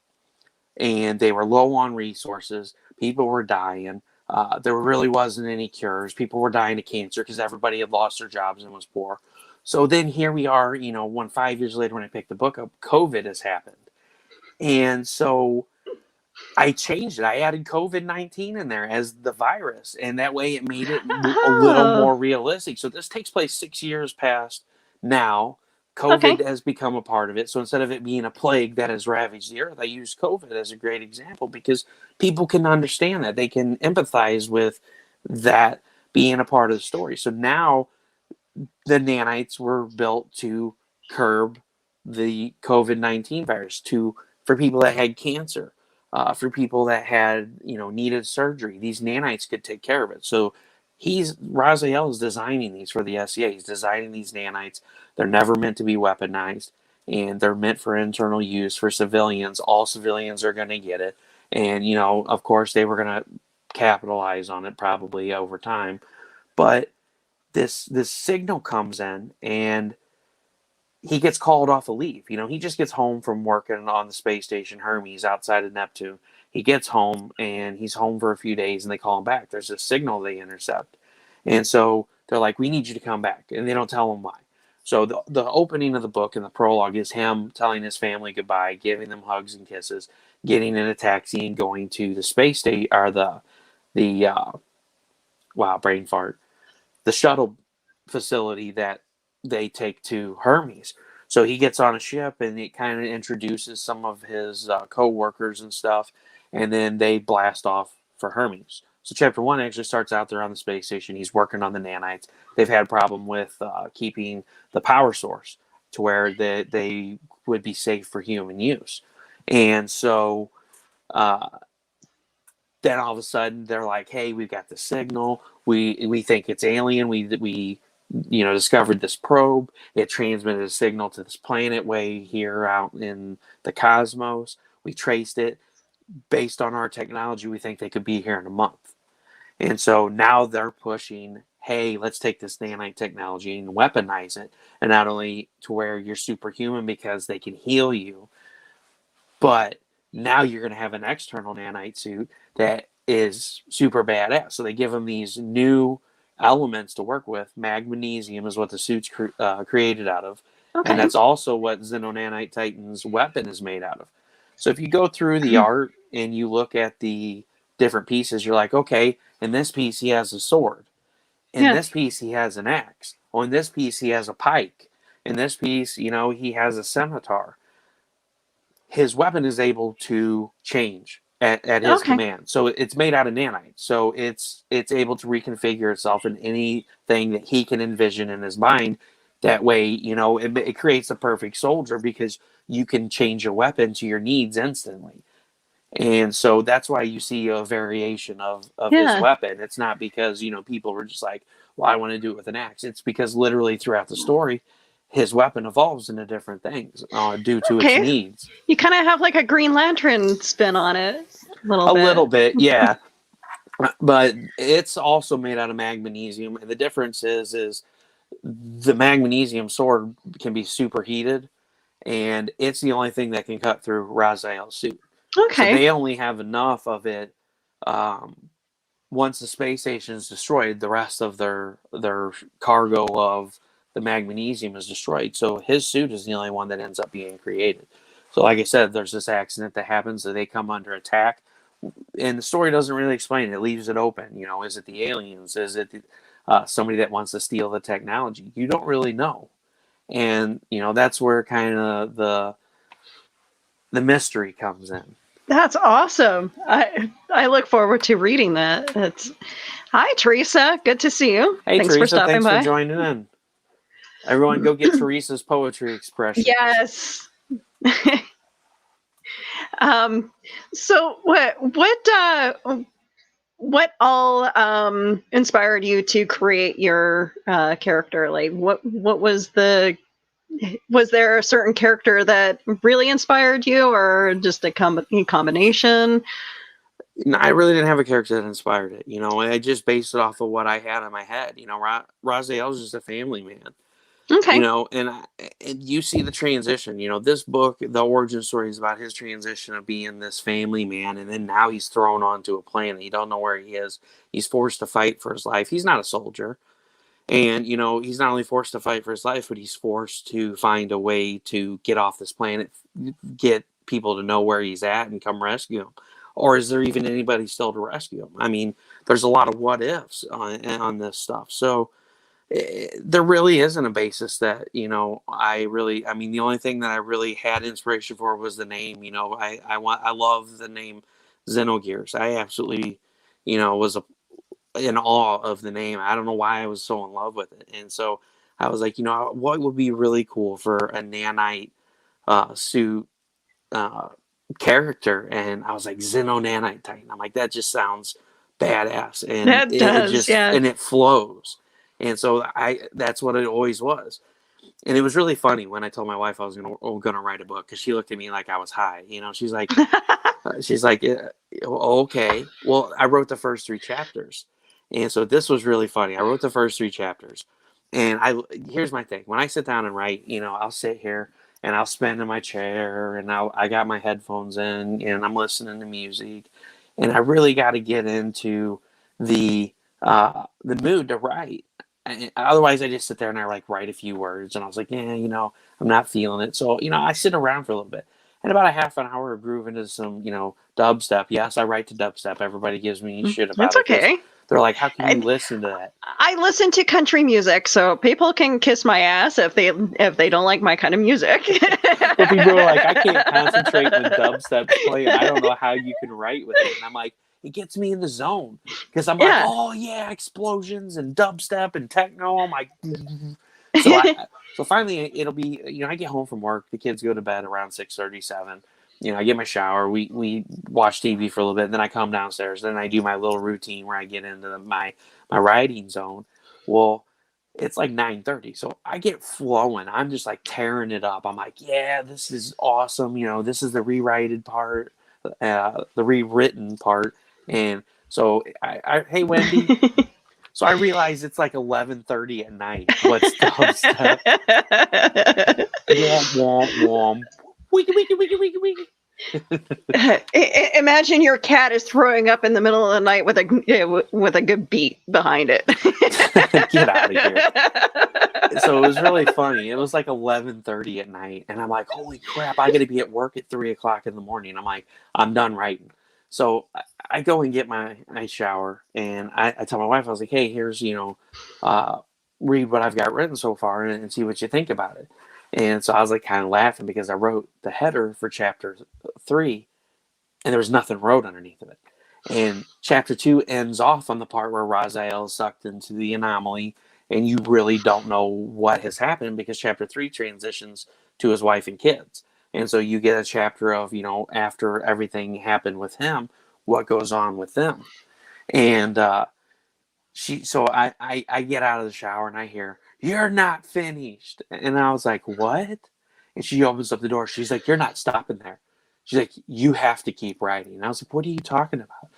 and they were low on resources. People were dying. There really wasn't any cures. People were dying of cancer because everybody had lost their jobs and was poor. So then here we are, 5 years later when I picked the book up, COVID has happened. And so I changed it. I added COVID-19 in there as the virus. And that way it made it a little more realistic. So this takes place 6 years past now. COVID has become a part of it. So instead of it being a plague that has ravaged the earth, I use COVID as a great example because people can understand that. They can empathize with that being a part of the story. So now the nanites were built to curb the COVID-19 virus for people that had cancer, for people that had, needed surgery. These nanites could take care of it. So Raziel is designing these for the SCA. He's designing these nanites. They're never meant to be weaponized. and they're meant for internal use for civilians. All civilians are going to get it. And, of course, they were going to capitalize on it probably over time. But this signal comes in, and he gets called off a leave. He just gets home from working on the space station Hermes outside of Neptune. He gets home, and he's home for a few days, and they call him back. There's a signal they intercept. And so they're like, we need you to come back. And they don't tell him why. So the opening of the book and the prologue is him telling his family goodbye, giving them hugs and kisses, getting in a taxi and going to the space station, or wow, brain fart, the shuttle facility that they take to Hermes. So he gets on a ship, and it kind of introduces some of his co-workers and stuff, and then they blast off for Hermes. So chapter 1 actually starts out there on the space station. He's working on the nanites. They've had a problem with keeping the power source to where they would be safe for human use. And so then all of a sudden they're like, hey, we've got the signal. We think it's alien. We discovered this probe. It transmitted a signal to this planet way here out in the cosmos. We traced it. Based on our technology, we think they could be here in a month. And so now they're pushing, hey, let's take this nanite technology and weaponize it. And not only to where you're superhuman because they can heal you, but now you're going to have an external nanite suit that is super badass. So they give them these new elements to work with. Magnesium is what the suit's created out of. Okay. And that's also what Xenonanite Titan's weapon is made out of. So if you go through the art and you look at the different pieces, you're like, okay, in this piece he has a sword. In this piece he has an axe. Oh, in this piece he has a pike. In this piece, he has a scimitar. His weapon is able to change at his command. So it's made out of nanite. So it's able to reconfigure itself in anything that he can envision in his mind. That way, it creates a perfect soldier because you can change your weapon to your needs instantly. And so that's why you see a variation of his weapon. It's not because, people were just like, well, I want to do it with an axe. It's because literally throughout the story, his weapon evolves into different things due to its needs. You kind of have like a Green Lantern spin on it. A little bit, yeah. But it's also made out of magnesium. And the difference is the magnesium sword can be superheated. And it's the only thing that can cut through Raziel's suit. Okay. So they only have enough of it. Once the space station is destroyed, the rest of their cargo of the magnesium is destroyed. So his suit is the only one that ends up being created. So like I said, there's this accident that happens that they come under attack. And the story doesn't really explain it. It leaves it open. Is it the aliens? Is it somebody that wants to steal the technology? You don't really know. And, that's where kind of the mystery comes in. That's awesome. I look forward to reading that. Hi, Teresa. Good to see you. Hey, thanks Teresa, for stopping thanks by. for joining in. Everyone go get Teresa's poetry expression. Yes. So what all inspired you to create your character? Like what was there a certain character that really inspired you, or just a combination? No, I really didn't have a character that inspired it. I just based it off of what I had in my head. Raziel's just a family man. Okay. And you see the transition. This book, the origin story is about his transition of being this family man, and then now he's thrown onto a planet. You don't know where he is. He's forced to fight for his life. He's not a soldier. And, he's not only forced to fight for his life, but he's forced to find a way to get off this planet, get people to know where he's at and come rescue him. Or is there even anybody still to rescue him? I mean, there's a lot of what ifs on this stuff. So there really isn't a basis that, the only thing that I really had inspiration for was the name. I love the name Xenogears. I absolutely, was in awe of the name. I don't know why I was so in love with it. And so I was like, what would be really cool for a nanite suit character? And I was like, Xenonanite Titan. I'm like, that just sounds badass. And that does, and it flows. And so that's what it always was. And it was really funny when I told my wife I was gonna write a book, because she looked at me like I was high. She's like, okay. Well, I wrote the first 3 chapters, and so this was really funny. I wrote the first 3 chapters, and here's my thing. When I sit down and write, I'll sit here and I'll spin in my chair, and I got my headphones in, and I'm listening to music, and I really got to get into the mood to write. Otherwise, I just sit there and I write a few words, and I was like, yeah, I'm not feeling it. So, I sit around for a little bit, and about a half an hour of groove into some, dubstep. Yes, I write to dubstep. Everybody gives me shit about it. It's okay. They're like, how can you listen to that? I listen to country music, so people can kiss my ass if they don't like my kind of music. But people are like, I can't concentrate when dubstep's playing. I don't know how you can write with it. And I'm like, it gets me in the zone, because I'm like, oh yeah, explosions and dubstep and techno. I'm like, so finally it'll be, I get home from work. The kids go to bed around 6:37. I get my shower. We watch TV for a little bit. And then I come downstairs. Then I do my little routine where I get into my writing zone. Well, it's like 9:30. So I get flowing. I'm just like tearing it up. I'm like, yeah, this is awesome. This is the rewritten part. And so hey, Wendy. So I realize it's like 11:30 at night. What's dubstep? Imagine your cat is throwing up in the middle of the night with a good beat behind it. Get out of here. So it was really funny. It was like 11:30 at night, and I'm like, holy crap, I got to be at work at 3:00 in the morning. I'm like, I'm done writing. So I go and get my shower, and I tell my wife, I was like, hey, here's, read what I've got written so far and see what you think about it. And so I was like kind of laughing, because I wrote the header for chapter 3, and there was nothing wrote underneath of it. And chapter 2 ends off on the part where Russel is sucked into the anomaly, and you really don't know what has happened, because chapter 3 transitions to his wife and kids. And so you get a chapter of, after everything happened with him, what goes on with them. And so I get out of the shower and I hear, you're not finished. And I was like, what? And she opens up the door. She's like, you're not stopping there. She's like, you have to keep writing. And I was like, what are you talking about?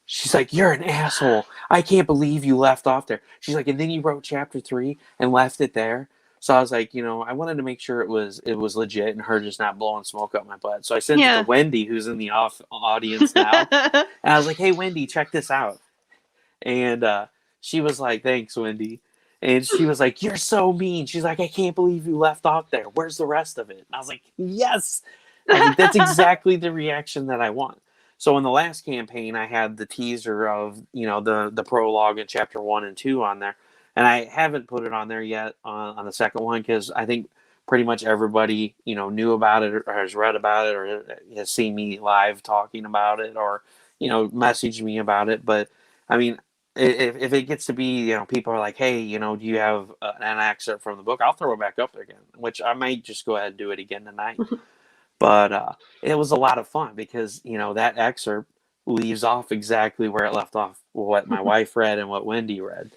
She's like, you're an asshole. I can't believe you left off there. She's like, and then you wrote chapter 3 and left it there. So I was like, I wanted to make sure it was legit and her just not blowing smoke up my butt. So I sent it to Wendy, who's in the audience now. And I was like, hey, Wendy, check this out. And she was like, thanks, Wendy. And she was like, you're so mean. She's like, I can't believe you left off there. Where's the rest of it? And I was like, yes. I was like, that's exactly the reaction that I want. So in the last campaign, I had the teaser of, the prologue in chapter 1 and 2 on there. And I haven't put it on there yet on the second one, because I think pretty much everybody, knew about it or has read about it or has seen me live talking about it or, messaged me about it. But, I mean, if it gets to be, people are like, hey, do you have an excerpt from the book? I'll throw it back up again, which I might just go ahead and do it again tonight. But it was a lot of fun because, that excerpt leaves off exactly where it left off, what my wife read and what Wendy read.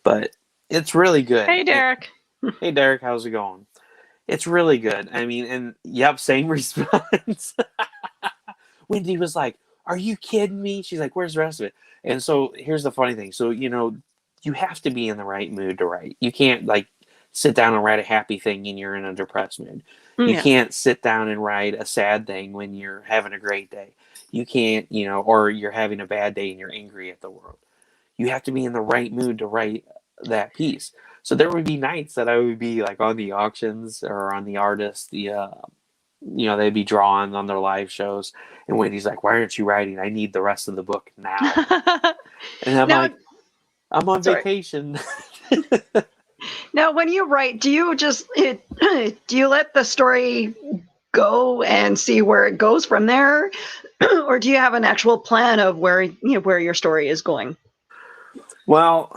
But it's really good. Hey, Derek. Hey, Derek, how's it going? It's really good. I mean, and yep, same response. Wendy was like, are you kidding me? She's like, where's the rest of it? And so here's the funny thing. So, you have to be in the right mood to write. You can't sit down and write a happy thing and you're in a depressed mood. You can't sit down and write a sad thing when you're having a great day. You can't, or you're having a bad day and you're angry at the world. You have to be in the right mood to write that piece. So there would be nights that I would be on the auctions or on the artist, they'd be drawing on their live shows. And Wendy's like, why aren't you writing? I need the rest of the book now. And I'm like, I'm on vacation. Now, when you write, do you do you let the story go and see where it goes from there? Or do you have an actual plan of where your story is going? Well,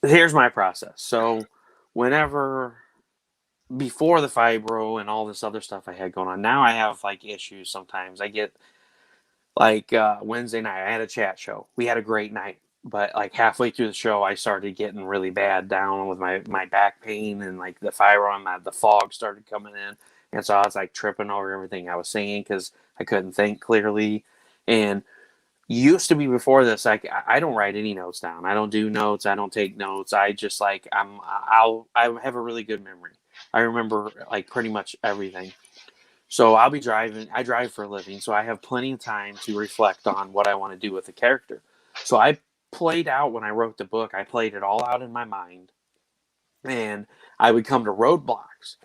here's my process. So before the fibro and all this other stuff I had going on, now I have issues sometimes. I get Wednesday night, I had a chat show. We had a great night. but like halfway through the show, I started getting really bad down with my back pain and like the thyroid, the fog started coming in. And so I was like tripping over everything I was saying because I couldn't think clearly. And used to be before this, like I don't write any notes down. I don't do notes. I don't take notes. I just like I have a really good memory. I remember like pretty much everything. So I'll be driving. I drive for a living, so I have plenty of time to reflect on what I want to do with the character. So I played out when I wrote the book. I played it all out in my mind, and I would come to roadblocks.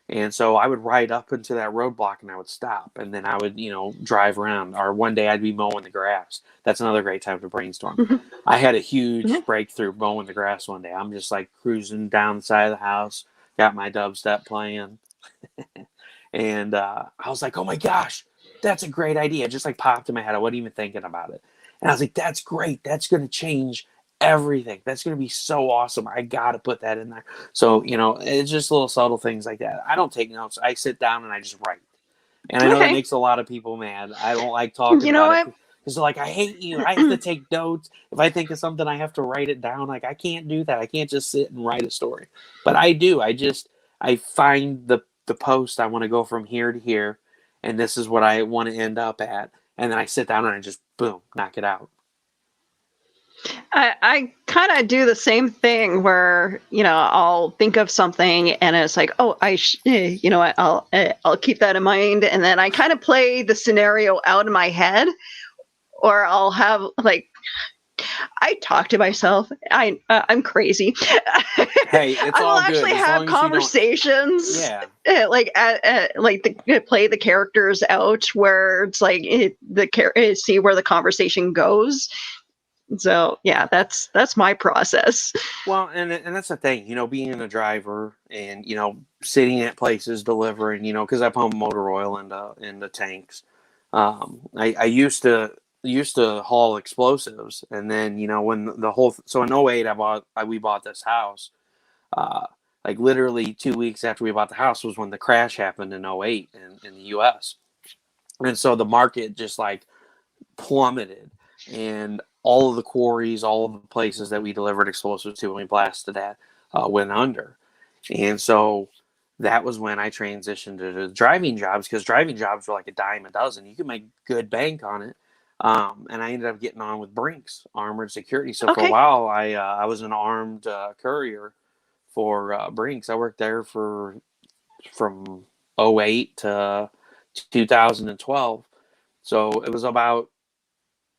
And so I would ride up into that roadblock and I would stop. And then I would, drive around. Or one day I'd be mowing the grass. That's another great time to brainstorm. I had a huge breakthrough mowing the grass one day. I'm just like cruising down the side of the house, got my dubstep playing. And I was like, oh my gosh, that's a great idea. It just like popped in my head. I wasn't even thinking about it. And I was like, that's great. That's going to change everything. That's going to be so awesome. I got to put that in there. So, it's just little subtle things like that. I don't take notes. I sit down and I just write. And I know that makes a lot of people mad. I don't like talking about it. Because they're like, I hate you. I have to take notes. If I think of something, I have to write it down. Like, I can't do that. I can't just sit and write a story. But I do. I find the post. I want to go from here to here. And this is what I want to end up at. And then I sit down and I just, boom, knock it out. I kind of do the same thing where, I'll think of something and it's like, oh, I'll keep that in mind. And then I kind of play the scenario out in my head, or I'll have like, I talk to myself. I'm crazy. Hey, it's I will all actually good. have conversations. Yeah. Play the characters out where it's like see where the conversation goes. So yeah, that's my process. Well, and that's the thing, being a driver and sitting at places delivering, because I pump motor oil into tanks. I used to haul explosives, and then when in 08 we bought this house. Like literally 2 weeks after we bought the house was when the crash happened in 08 in the U.S. And so the market just like plummeted, and all of the quarries, all of the places that we delivered explosives to and we blasted at went under. And so that was when I transitioned to the driving jobs, because driving jobs were like a dime a dozen. You could make good bank on it. And I ended up getting on with Brinks Armored Security. So for a while, I was an armed courier for Brinks. I worked there from 08 to 2012. So it was no,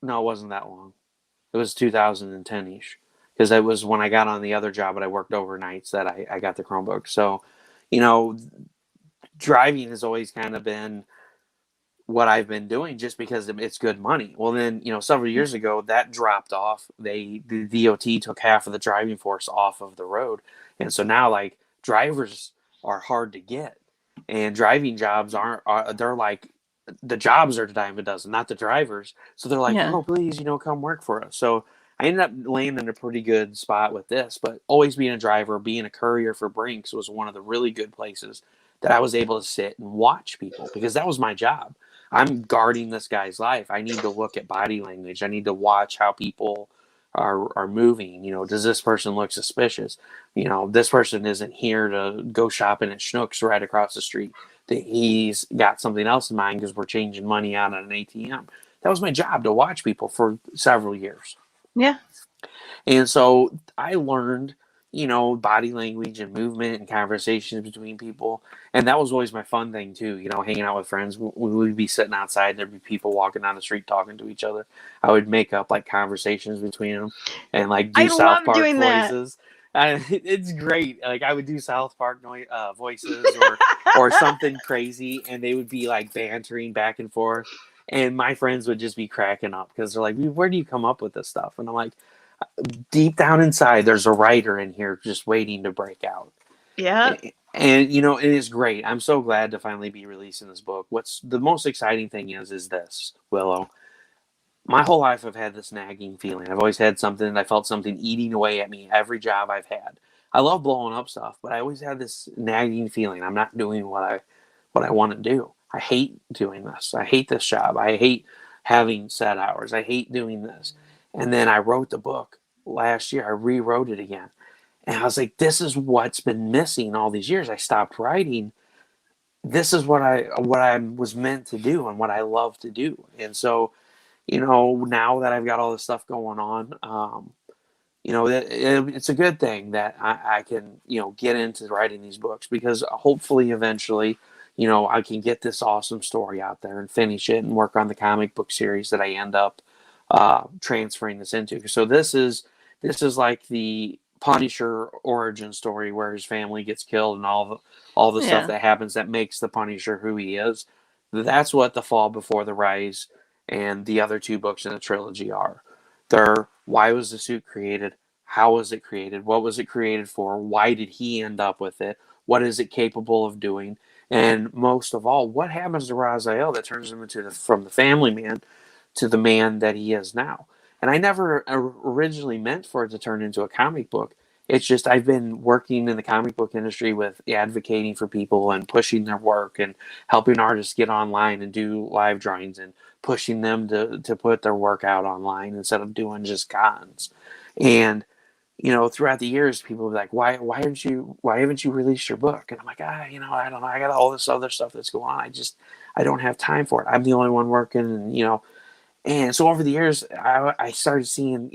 it wasn't that long. It was 2010-ish, because it was when I got on the other job, but I worked overnights, that I got the Chromebook. So, driving has always kind of been what I've been doing just because it's good money. Well, then, several years ago, that dropped off. The DOT took half of the driving force off of the road. And so now, like, drivers are hard to get. And driving jobs they're like, the jobs are a dime a dozen, not the drivers. So they're like, oh, please, come work for us. So I ended up landing in a pretty good spot with this. But always being a driver, being a courier for Brinks was one of the really good places that I was able to sit and watch people, because that was my job. I'm guarding this guy's life. I need to look at body language. I need to watch how people are moving. Does this person look suspicious? This person isn't here to go shopping at Schnucks right across the street. That he's got something else in mind because we're changing money out at an ATM. That was my job, to watch people for several years. Yeah. And so I learned, body language and movement and conversations between people. And that was always my fun thing too, hanging out with friends. We would be sitting outside and there'd be people walking down the street talking to each other. I would make up like conversations between them and like do South Park voices. It's great. Like I would do South Park voices or something crazy, and they would be like bantering back and forth. And my friends would just be cracking up because they're like, where do you come up with this stuff? And I'm like, deep down inside, there's a writer in here just waiting to break out. Yeah. And it is great. I'm so glad to finally be releasing this book. What's the most exciting thing is this, Willow. My whole life I've had this nagging feeling. I've always had something, I felt something eating away at me every job I've had. I love blowing up stuff, but I always had this nagging feeling. I'm not doing what I want to do. I hate doing this. I hate this job. I hate having set hours. I hate doing this. And then I wrote the book last year. I rewrote it again. And I was like, this is what's been missing all these years. I stopped writing. This is what I was meant to do and what I love to do. And so, now that I've got all this stuff going on, it's a good thing that I can, get into writing these books, because hopefully eventually, I can get this awesome story out there and finish it and work on the comic book series that I end up transferring this into. So this is like the Punisher origin story, where his family gets killed and all the stuff that happens that makes the Punisher who he is. That's what The Fall Before the Rise and the other two books in the trilogy are. They're, why was the suit created? How was it created? What was it created for? Why did he end up with it? What is it capable of doing? And most of all, what happens to Raziel that turns him into from the family man to the man that he is now? And I never originally meant for it to turn into a comic book. It's just I've been working in the comic book industry with advocating for people and pushing their work and helping artists get online and do live drawings and pushing them to put their work out online instead of doing just cons. And throughout the years, people will be like, why haven't you released your book? And I'm like, I don't know. I got all this other stuff that's going on. I don't have time for it. I'm the only one working, and so over the years, I started seeing,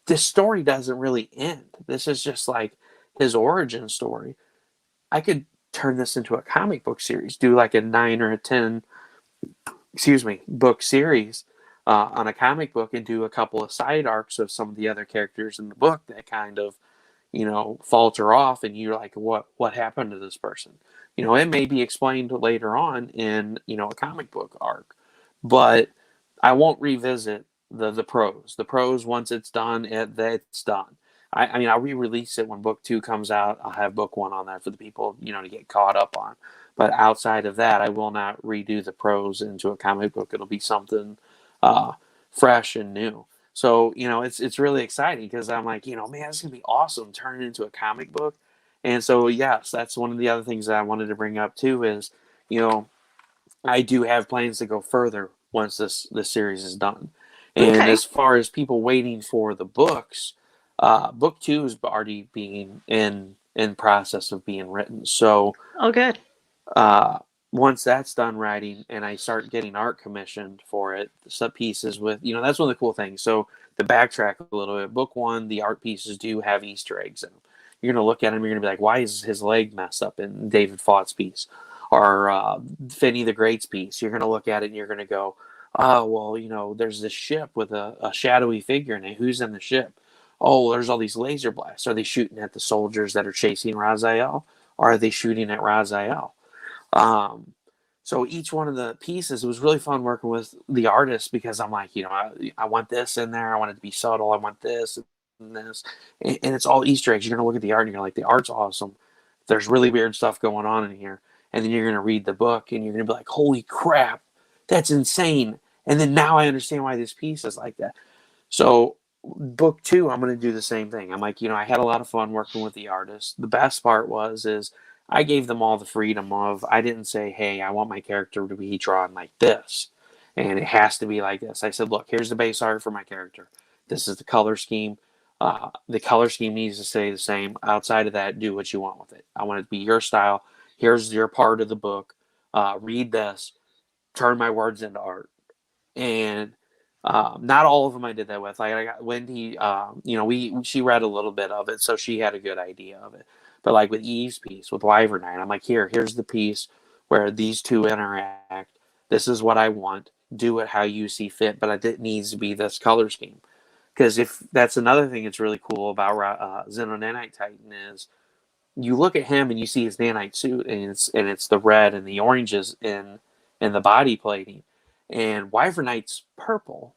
this story doesn't really end. This is just like his origin story. I could turn this into a comic book series, do like a 9 or a 10, book series on a comic book, and do a couple of side arcs of some of the other characters in the book that kind of, falter off, and you're like, what happened to this person? It may be explained later on in, a comic book arc, but I won't revisit the prose. The prose, once it's done, it's done. I'll re-release it when book 2 comes out. I'll have book 1 on that for the people, to get caught up on. But outside of that, I will not redo the prose into a comic book. It'll be something fresh and new. So, it's really exciting, because I'm like, man, it's going to be awesome turning into a comic book. And so, yes, that's one of the other things that I wanted to bring up too is, I do have plans to go further once this series is done. And as far as people waiting for the books, book 2 is already being in process of being written. So, good. Once that's done writing and I start getting art commissioned for it, some pieces with, that's one of the cool things. So to backtrack a little bit, book 1, the art pieces do have Easter eggs in them. You're going to look at them, you're going to be like, why is his leg messed up in David Fogg's piece? Or Finney the Great's piece. You're going to look at it and you're going to go, oh, well, there's this ship with a shadowy figure in it. Who's in the ship? Oh, there's all these laser blasts. Are they shooting at the soldiers that are chasing Raziel? Or are they shooting at Raziel? So each one of the pieces, it was really fun working with the artist, because I'm like, I want this in there. I want it to be subtle. I want this and this. And it's all Easter eggs. You're going to look at the art and you're like, the art's awesome. There's really weird stuff going on in here. And then you're going to read the book and you're going to be like, holy crap, that's insane. And then now I understand why this piece is like that. So book 2, I'm going to do the same thing. I'm like, I had a lot of fun working with the artist. The best part is I gave them all the freedom of, I didn't say, hey, I want my character to be drawn like this, and it has to be like this. I said, look, here's the base art for my character. This is the color scheme. The color scheme needs to stay the same. Outside of that, do what you want with it. I want it to be your style. Here's your part of the book. Read this. Turn my words into art. And not all of them I did that with. Like I got Wendy, she read a little bit of it, so she had a good idea of it. But like with Eve's piece, with Wyvernite, I'm like, here's the piece where these two interact. This is what I want. Do it how you see fit, but it needs to be this color scheme. Because if that's another thing that's really cool about Xenonanite Titan is, you look at him and you see his nanite suit, and it's the red and the oranges in the body plating, and Wyvernite's purple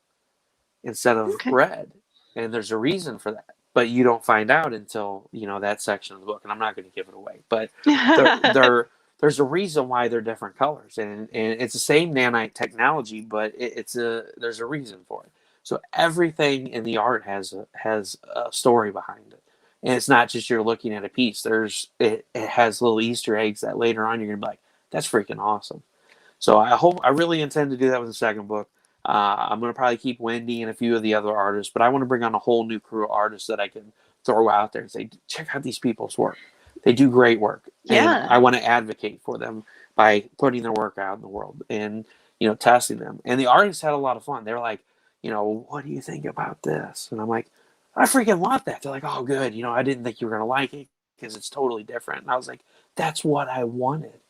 instead of red, and there's a reason for that. But you don't find out until that section of the book, and I'm not going to give it away. But there's a reason why they're different colors, and it's the same nanite technology, but there's a reason for it. So everything in the art has a story behind it, and it's not just you're looking at a piece. It has little Easter eggs that later on you're gonna be like, that's freaking awesome. So I really intend to do that with the second book. I'm going to probably keep Wendy and a few of the other artists, but I want to bring on a whole new crew of artists that I can throw out there and say, check out these people's work. They do great work. Yeah. And I want to advocate for them by putting their work out in the world and, testing them. And the artists had a lot of fun. They were like, what do you think about this? And I'm like, I freaking love that. They're like, oh, good. I didn't think you were going to like it because it's totally different. And I was like, that's what I wanted.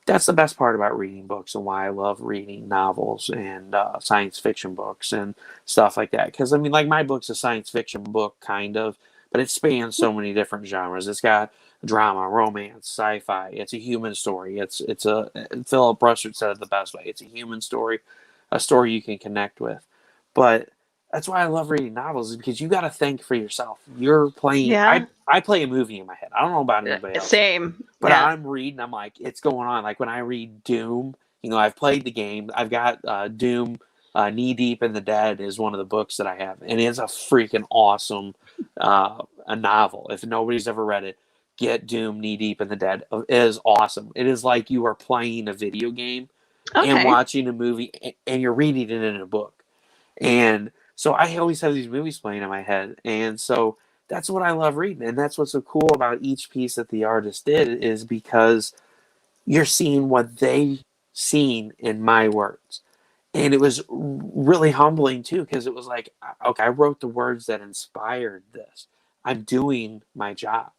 That's the best part about reading books and why I love reading novels and science fiction books and stuff like that. Because, like my book's a science fiction book, kind of, but it spans so many different genres. It's got drama, romance, sci-fi. It's a human story. It's a Philip Russell said it the best way. It's a human story, a story you can connect with. But that's why I love reading novels, is because you got to think for yourself. You're playing. Yeah. I play a movie in my head. I don't know about anybody else. Same. But yeah. I'm reading. I'm like, it's going on. Like when I read Doom, I've played the game. I've got Doom, Knee Deep in the Dead is one of the books that I have, and it's a freaking awesome a novel. If nobody's ever read it, get Doom, Knee Deep in the Dead. It is awesome. It is like you are playing a video game and watching a movie, and you're reading it in a book. And so I always have these movies playing in my head, and so that's what I love reading. And that's what's so cool about each piece that the artist did, is because you're seeing what they seen in my words. And it was really humbling too, because it was like, okay, I wrote the words that inspired this. I'm doing my job.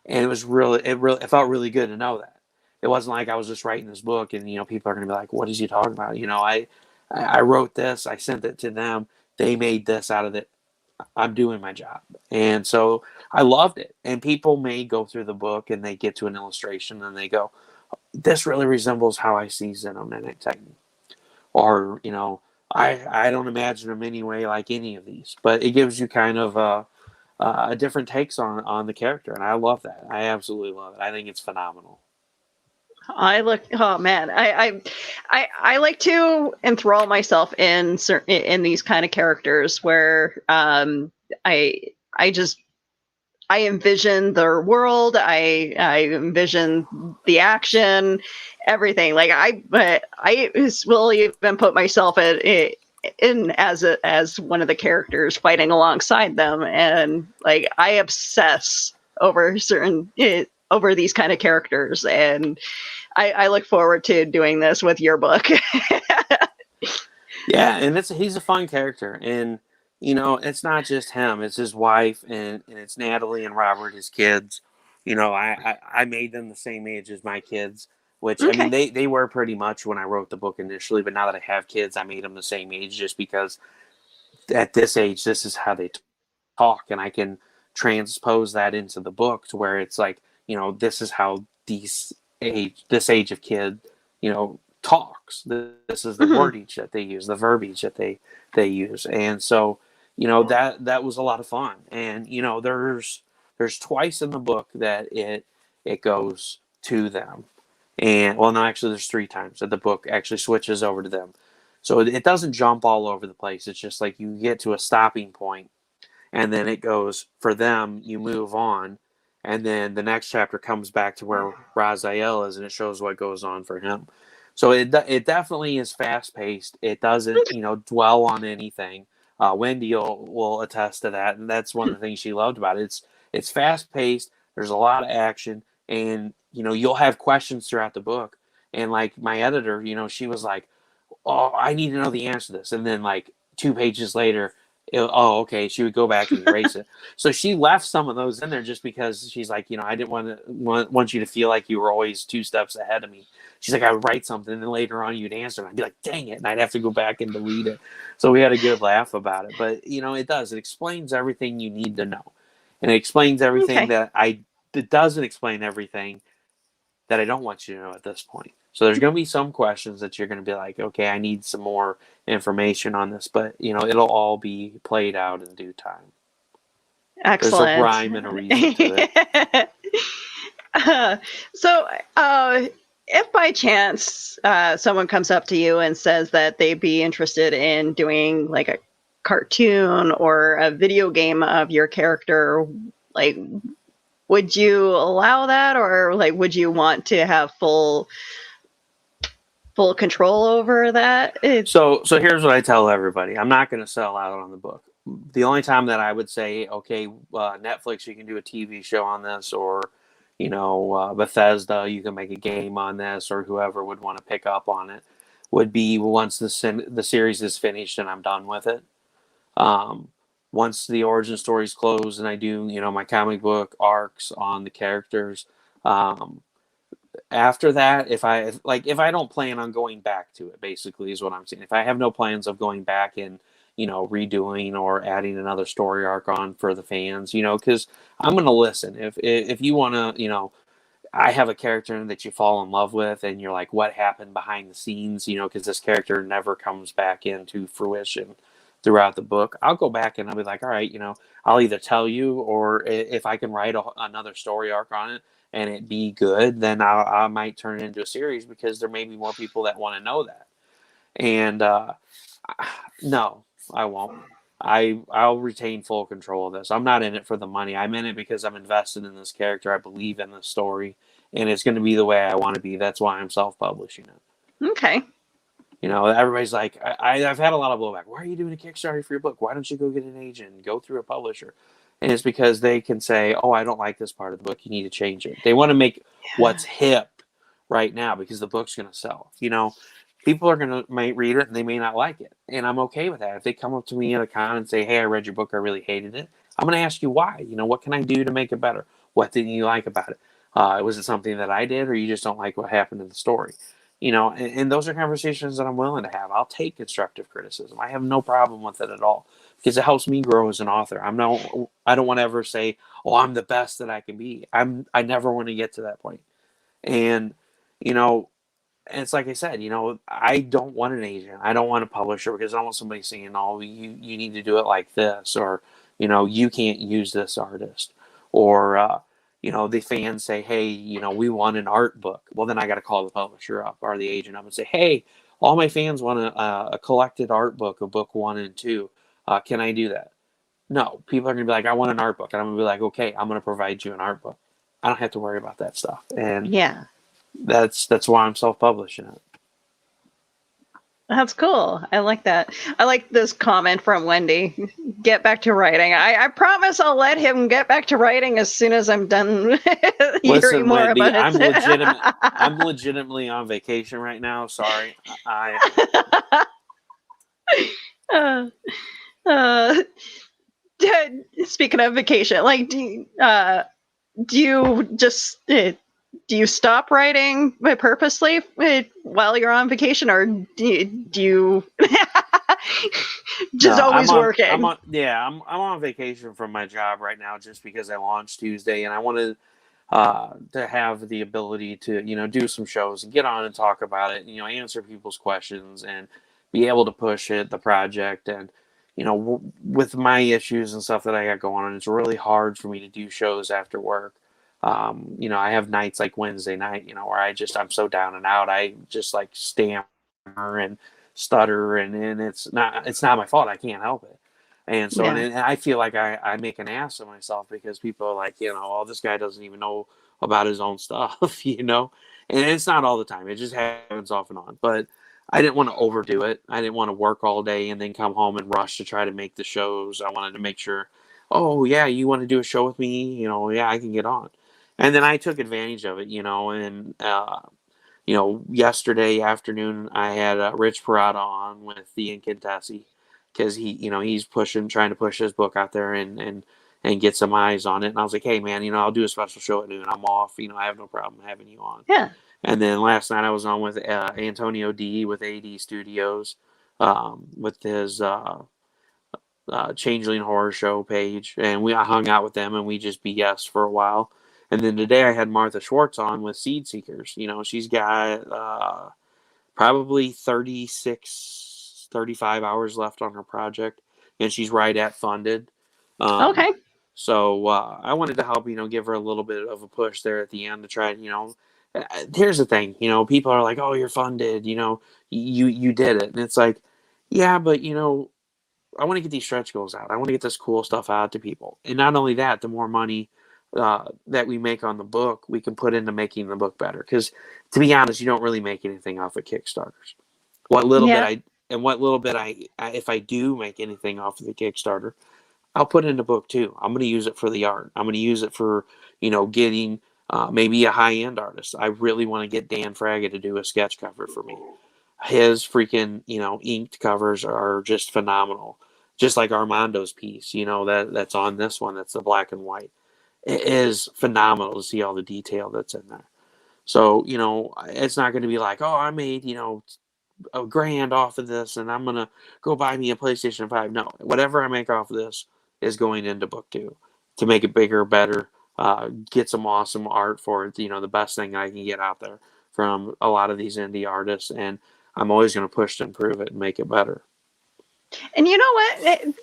And it felt really good to know that. It wasn't like I was just writing this book and, people are going to be like, what is he talking about? I wrote this, I sent it to them. They made this out of it. I'm doing my job. And so I loved it. And people may go through the book and they get to an illustration and they go, this really resembles how I see Xenonanite Titan. Or, I don't imagine them anyway like any of these. But it gives you kind of a different takes on the character. And I love that. I absolutely love it. I think it's phenomenal. Oh man, I like to enthrall myself in these kind of characters where I envision their world, I envision the action, everything. Like I will even put myself in as one of the characters fighting alongside them, and like I obsess over over these kind of characters, and I look forward to doing this with your book. Yeah, and he's a fun character, and it's not just him; it's his wife, and it's Natalie and Robert, his kids. I made them the same age as my kids, which I mean they were pretty much when I wrote the book initially, but now that I have kids, I made them the same age just because at this age, this is how they talk, and I can transpose that into the book to where it's like, this is how this age of kid, talks. This is the wordage that they use, the verbiage that they use. And so, that was a lot of fun. And, there's twice in the book that it goes to them. And well, no, actually there's 3 times that the book actually switches over to them. So it doesn't jump all over the place. It's just like you get to a stopping point and then it goes for them, you move on. And then the next chapter comes back to where Raziel is, and it shows what goes on for him. So it definitely is fast paced. It doesn't, dwell on anything. Wendy will attest to that, and that's one of the things she loved about it. It's fast paced. There's a lot of action, and you'll have questions throughout the book. And like my editor, she was like, "Oh, I need to know the answer to this," and then like 2 pages later. Okay. She would go back and erase it. So she left some of those in there just because she's like, I didn't want you to feel like you were always 2 steps ahead of me. She's like, I would write something and then later on you'd answer and I'd be like, dang it. And I'd have to go back and delete it. So we had a good laugh about it. But, it explains everything you need to know. And it explains everything it doesn't explain everything that I don't want you to know at this point. So there's going to be some questions that you're going to be like, okay, I need some more information on this, but it'll all be played out in due time. Excellent. There's a rhyme and a reason to it. So if by chance someone comes up to you and says that they'd be interested in doing like a cartoon or a video game of your character, like, would you allow that, or like would you want to have full full control over that. So here's what I tell everybody. I'm not going to sell out on the book. The only time that I would say, okay, Netflix, you can do a TV show on this, or Bethesda, you can make a game on this, or whoever would want to pick up on it, would be once the series is finished and I'm done with it. Once the origin story's closed and I do, my comic book arcs on the characters, after that, if I don't plan on going back to it, basically is what I'm saying. If I have no plans of going back and redoing or adding another story arc on for the fans, because I'm gonna listen. If you want to, I have a character that you fall in love with, and you're like, what happened behind the scenes, because this character never comes back into fruition throughout the book. I'll go back and I'll be like, all right, I'll either tell you, or if I can write another story arc on it and it be good, then I might turn it into a series, because there may be more people that want to know that. And no, I won't. I'll retain full control of this. I'm not in it for the money. I'm in it because I'm invested in this character. I believe in the story, and it's going to be the way I want to be. That's why I'm self-publishing it. Okay. Everybody's like, I've had a lot of blowback. Why are you doing a Kickstarter for your book? Why don't you go get an agent and go through a publisher? And it's because they can say, oh, I don't like this part of the book. You need to change it. They want to make what's hip right now, because the book's going to sell. People are going to might read it and they may not like it. And I'm okay with that. If they come up to me at a con and say, hey, I read your book, I really hated it, I'm going to ask you why. What can I do to make it better? What didn't you like about it? Was it something that I did, or you just don't like what happened in the story? And those are conversations that I'm willing to have. I'll take constructive criticism. I have no problem with it at all, because it helps me grow as an author. I don't want to ever say, oh, I'm the best that I can be. I never want to get to that point. And, and it's like I said, I don't want an agent. I don't want a publisher, because I don't want somebody saying, oh, you need to do it like this, or, you can't use this artist, or, the fans say, hey, we want an art book. Well, then I got to call the publisher up or the agent up and say, hey, all my fans want a collected art book of book 1 and 2. Can I do that? No, people are going to be like, I want an art book. And I'm going to be like, okay, I'm going to provide you an art book. I don't have to worry about that stuff. And yeah, that's why I'm self-publishing it. That's cool. I like that. I like this comment from Wendy. Get back to writing. I promise I'll let him get back to writing as soon as I'm done hearing more Wendy, about it. I'm legitimately on vacation right now. Sorry. Speaking of vacation, like, do you stop writing purposely while you're on vacation, or do you just always working? I'm on vacation from my job right now, just because I launched Tuesday, and I wanted to have the ability to do some shows and get on and talk about it, answer people's questions and be able to push the project. And with my issues and stuff that I got going on, it's really hard for me to do shows after work. I have nights like Wednesday night, where I'm so down and out. I just like stammer and stutter, and it's not my fault. I can't help it. And so, and I feel like I make an ass of myself, because people are like, oh, this guy doesn't even know about his own stuff, and it's not all the time. It just happens off and on. But I didn't want to overdo it. I didn't want to work all day and then come home and rush to try to make the shows. I wanted to make sure, oh yeah, you want to do a show with me? Yeah, I can get on. And then I took advantage of it, and, yesterday afternoon I had Rich Parada on with the Incantessi, because he's trying to push his book out there and get some eyes on it. And I was like, hey man, I'll do a special show at noon. I'm off. I have no problem having you on. Yeah. And then last night I was on with Antonio D with AD Studios, with his Changeling Horror Show page, and I hung out with them and we just BS for a while. And then today I had Martha Schwartz on with Seed Seekers. She's got probably 36, 35 hours left on her project, and she's right at funded. Okay. So I wanted to help, give her a little bit of a push there at the end to try, here's the thing, people are like, oh, you're funded, you did it. And it's like, yeah, but, I want to get these stretch goals out. I want to get this cool stuff out to people. And not only that, the more money that we make on the book, we can put into making the book better. Because to be honest, you don't really make anything off of Kickstarters. What little bit if I do make anything off of the Kickstarter, I'll put in the book too. I'm going to use it for the art. I'm going to use it for, getting maybe a high-end artist. I really want to get Dan Fraga to do a sketch cover for me. His freaking, inked covers are just phenomenal. Just like Armando's piece, that's on this one. That's the black and white. It is phenomenal to see all the detail that's in there. So, it's not going to be like, oh, I made, $1,000 off of this and I'm going to go buy me a PlayStation 5. No, whatever I make off of this is going into book 2 to make it bigger, better, get some awesome art for it. The best thing I can get out there from a lot of these indie artists. And I'm always going to push to improve it and make it better. And you know what?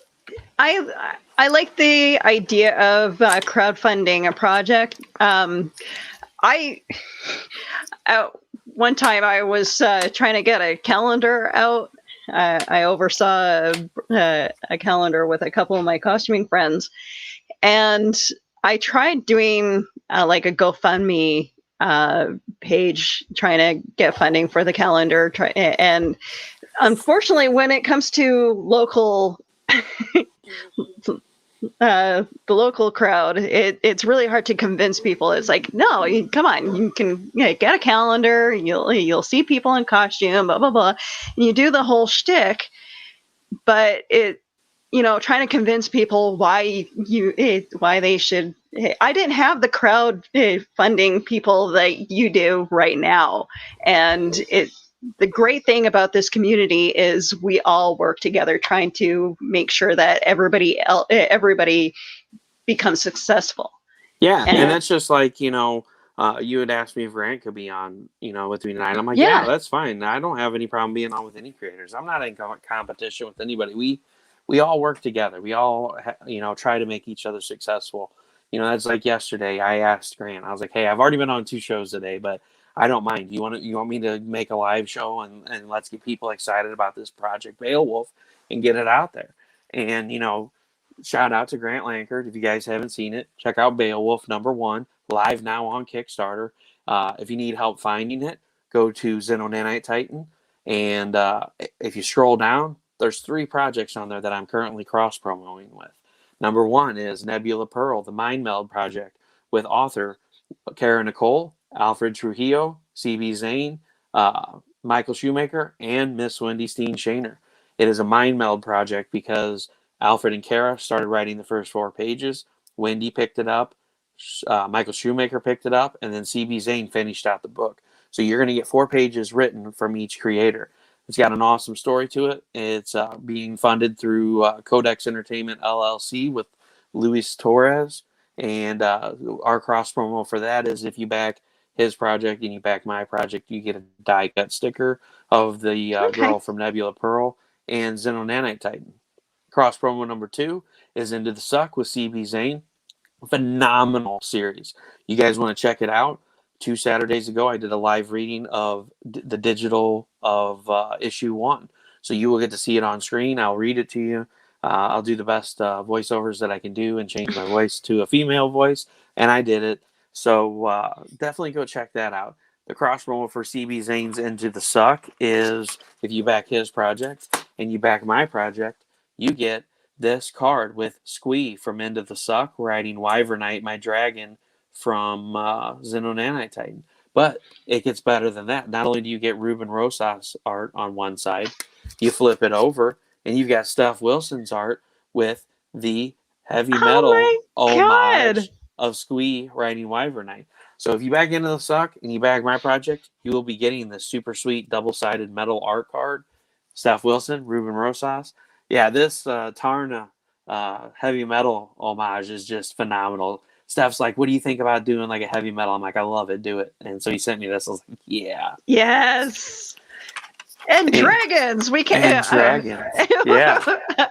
I like the idea of crowdfunding a project. One time I was trying to get a calendar out. I oversaw a calendar with a couple of my costuming friends, and I tried doing like a GoFundMe page, trying to get funding for the calendar. And unfortunately, when it comes to local the local crowd, it's really hard to convince people. It's like, no, come on, you can get a calendar, you'll see people in costume, blah blah blah, and you do the whole shtick. But trying to convince people why they should. I didn't have the crowd funding people that you do right now, and the great thing about this community is we all work together trying to make sure that everybody becomes successful. Yeah, and that's just like, you had asked me if Grant could be on, with me tonight. I'm like, yeah, that's fine. I don't have any problem being on with any creators. I'm not in competition with anybody. We all work together. We all, try to make each other successful. That's like yesterday. I asked Grant. I was like, hey, I've already been on 2 shows today, but I don't mind. You want me to make a live show and let's get people excited about this project Beowulf and get it out there. And, shout out to Grant Lankard. If you guys haven't seen it, check out Beowulf #1, live now on Kickstarter. If you need help finding it, go to Xenonanite Titan. And if you scroll down, there's 3 projects on there that I'm currently cross-promoting with. #1 is Nebula Pearl, the Mind Meld project with author Kara Nicole, Alfred Trujillo, C.B. Zane, Michael Shoemaker, and Miss Wendy Steen Shaner. It is a mind meld project because Alfred and Kara started writing the first 4 pages. Wendy picked it up. Michael Shoemaker picked it up. And then C.B. Zane finished out the book. So you're going to get 4 pages written from each creator. It's got an awesome story to it. It's being funded through Codex Entertainment LLC with Luis Torres. And our cross promo for that is if you back his project and you back my project, you get a die cut sticker of the girl from Nebula Pearl and Xenonanite Titan. Cross promo #2 is Into the Suck with C.B. Zane. Phenomenal series. You guys want to check it out? 2 Saturdays ago, I did a live reading of the digital of issue 1. So you will get to see it on screen. I'll read it to you. I'll do the best voiceovers that I can do and change my voice to a female voice. And I did it. So definitely go check that out. The cross promo for CB Zane's Into the Suck is if you back his project and you back my project, you get this card with Squee from Into the Suck riding Wyvernite, my dragon, from Xenonanite Titan. But it gets better than that. Not only do you get Ruben Rosas art on one side, you flip it over and you've got Steph Wilson's art with the heavy metal homage of Squee riding Wyvernite. So if you back Into the Suck and you back my project, you will be getting this super sweet double-sided metal art card. Steph Wilson, Ruben Rosas. Yeah, this Tarna heavy metal homage is just phenomenal. Steph's like, what do you think about doing like a heavy metal? I'm like, I love it, do it. And so he sent me this. I was like, yeah. Yes. And dragons. We can. And dragons. Yeah.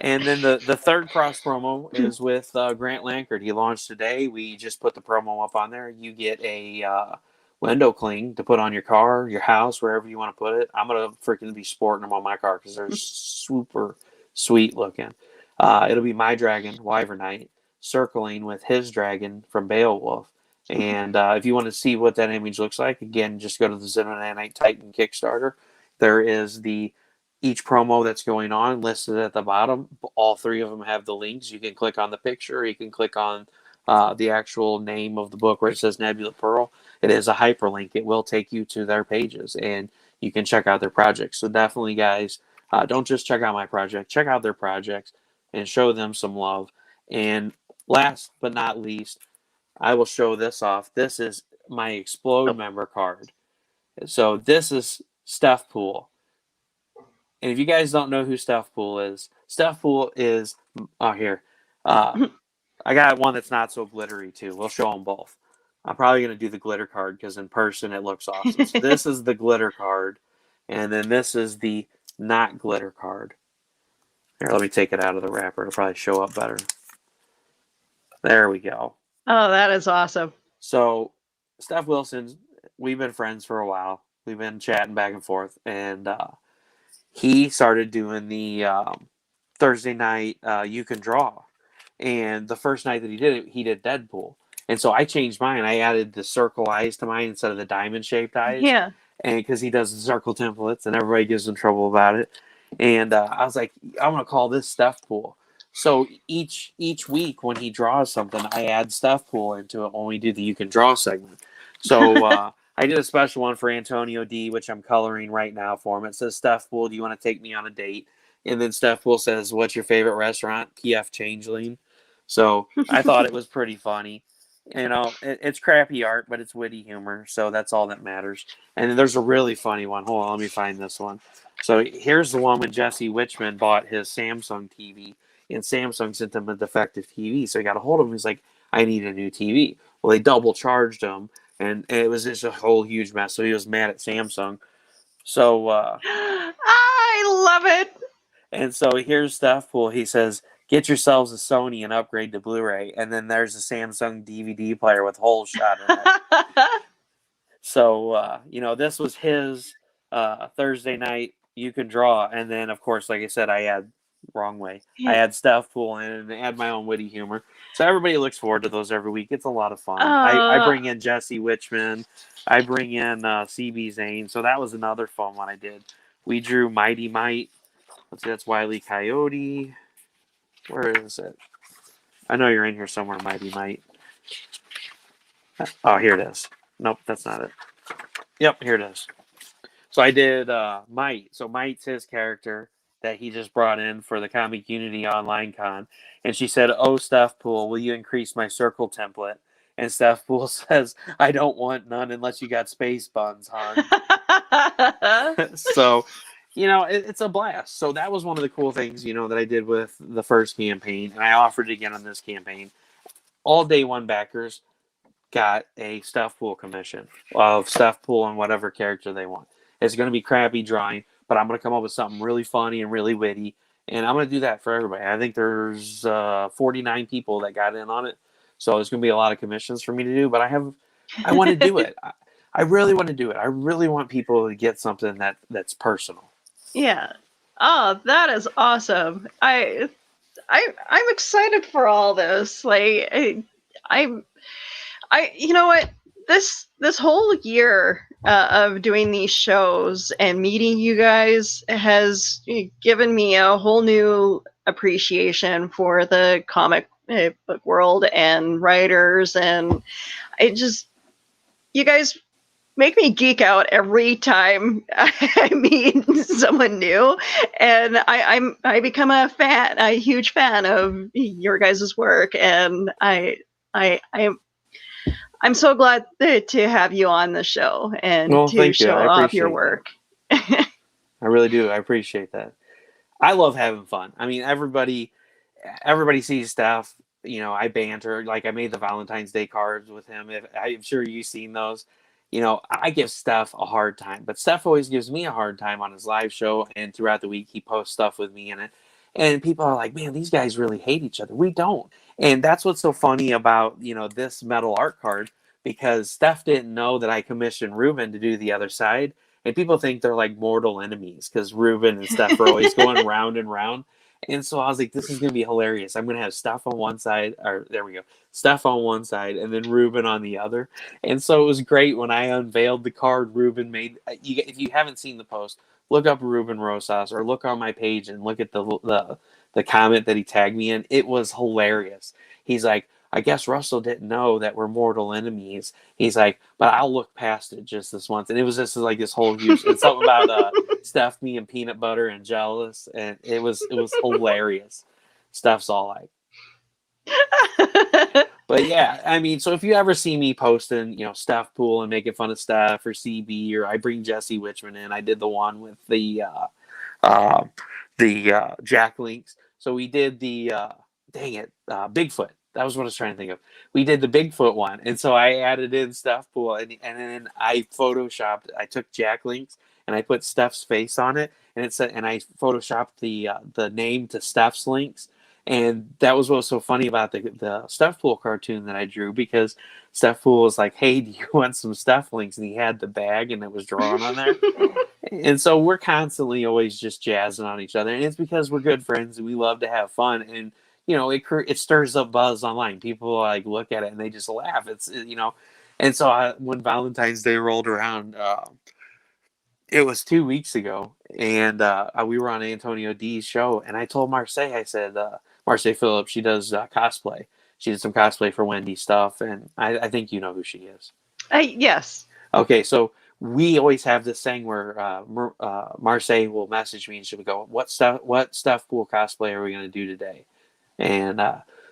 And then the third cross promo is with Grant Lankard. He launched today. We just put the promo up on there. You get a window cling to put on your car, your house, wherever you want to put it. I'm going to freaking be sporting them on my car because they're super sweet looking. It'll be my dragon, Wyvernite, circling with his dragon from Beowulf. And if you want to see what that image looks like, again, just go to the Xenonanite Titan Kickstarter. There is each promo that's going on listed at the bottom. All three of them have the links. You can click on the picture. You can click on the actual name of the book where it says Nebula Pearl. It is a hyperlink. It will take you to their pages, and you can check out their projects. So definitely, guys, don't just check out my project. Check out their projects and show them some love. And last but not least, I will show this off. This is my Explode member card. So this is Steph Pool. And if you guys don't know who Steph Pool is here. I got one that's not so glittery too. We'll show them both. I'm probably going to do the glitter card because in person it looks awesome. So this is the glitter card, and then this is the not glitter card. Here, let me take it out of the wrapper. It'll probably show up better. There we go. Oh, that is awesome. So, Steph Wilson, we've been friends for a while. We've been chatting back and forth, and he started doing the Thursday night You Can Draw. And the first night that he did it, he did Deadpool. And so I changed mine. I added the circle eyes to mine instead of the diamond-shaped eyes. Yeah. And because he does the circle templates, and everybody gives him trouble about it. And I was like, I'm going to call this Steph Pool. So each week when he draws something, I add Steph Pool into it when we do the You Can Draw segment. So I did a special one for Antonio D, which I'm coloring right now for him. It says, Steph Pool, do you want to take me on a date? And then Steph Pool says, what's your favorite restaurant? PF Changeling. So I thought it was pretty funny. You know, it's crappy art, but it's witty humor. So that's all that matters. And then there's a really funny one. Hold on, let me find this one. So here's the one when Jesse Witchman bought his Samsung TV. And Samsung sent him a defective TV. So he got a hold of him. He's like, I need a new TV. Well, they double charged him. And it was just a whole huge mess. So he was mad at Samsung. So I love it. And so here's Steph Pool. He says, get yourselves a Sony and upgrade to Blu-ray. And then there's a Samsung DVD player with holes shot in it. So, this was his Thursday night You Can Draw. And then, of course, like I said, I add I add Steph Pool in and add my own witty humor. So everybody looks forward to those every week. It's a lot of fun. I bring in Jesse Witchman. I bring in CB Zane. So that was another fun one I did. We drew Mighty Might. Let's see, that's Wile E. Coyote. Where is it? I know you're in here somewhere, Mighty Might. Oh, here it is. Nope, that's not it. Yep, here it is. So I did Might. So Might's his character that he just brought in for the Comic Unity Online Con. And she said, oh, Steph Pool, will you increase my circle template? And Steph Pool says, I don't want none unless you got space buns, hon. So... it's a blast. So that was one of the cool things, that I did with the first campaign. And I offered it again on this campaign. All day one backers got a Steph Pool commission of Steph Pool and whatever character they want. It's going to be crappy drawing, but I'm going to come up with something really funny and really witty. And I'm going to do that for everybody. I think there's 49 people that got in on it. So there's going to be a lot of commissions for me to do. But I want to do it. I really want to do it. I really want people to get something that's personal. Yeah. Oh, that is awesome. I'm excited for all this. Like, you know what? This whole year of doing these shows and meeting you guys has given me a whole new appreciation for the comic book world and writers, and you guys make me geek out every time I meet someone new, and I become a huge fan of your guys' work, and I'm so glad to have you on the show and to show off your work. I really do. I appreciate that. I love having fun. I mean, everybody sees Steph. I banter. Like I made the Valentine's Day cards with him. I'm sure you've seen those. I give Steph a hard time, but Steph always gives me a hard time on his live show, and throughout the week he posts stuff with me in it. And people are like, man, these guys really hate each other. We don't. And that's what's so funny about, this metal art card, because Steph didn't know that I commissioned Ruben to do the other side. And people think they're like mortal enemies because Ruben and Steph are always going round and round. And so I was like, this is going to be hilarious. I'm going to have Steph on one side, or there we go, Steph on one side, and then Ruben on the other. And so it was great when I unveiled the card Ruben made. If you haven't seen the post, look up Ruben Rosas or look on my page and look at the comment that he tagged me in. It was hilarious. He's like, I guess Russell didn't know that we're mortal enemies. He's like, but I'll look past it just this once. And it was just like this whole huge, it's something about Steph, me, and peanut butter and jealous. And it was hilarious. Steph's all like, but yeah, I mean, so if you ever see me posting, Steph Pool and making fun of Steph or CB, or I bring Jesse Witchman in, I did the one with the Jack Links. So we did the, Bigfoot. That was what I was trying to think of. We did the Bigfoot one. And so I added in Steph Pool, and then I photoshopped, I took Jack Links and I put Steph's face on it. And I photoshopped the name to Steph's Links. And that was what was so funny about the Steph Pool cartoon that I drew, because Steph Pool was like, hey, do you want some Steph Links? And he had the bag and it was drawn on there. And so we're constantly always just jazzing on each other. And it's because we're good friends and we love to have fun. And, it stirs up buzz online. People like look at it and they just laugh. And so when Valentine's Day rolled around, it was 2 weeks ago, and we were on Antonio D's show, and I told Marseille, I said, Marseille Phillips, she does cosplay. She did some cosplay for Wendy stuff, and I think you know who she is. Yes. Okay, so we always have this thing where Marseille will message me, and she'll go, what Steph Pool cosplay are we going to do today? And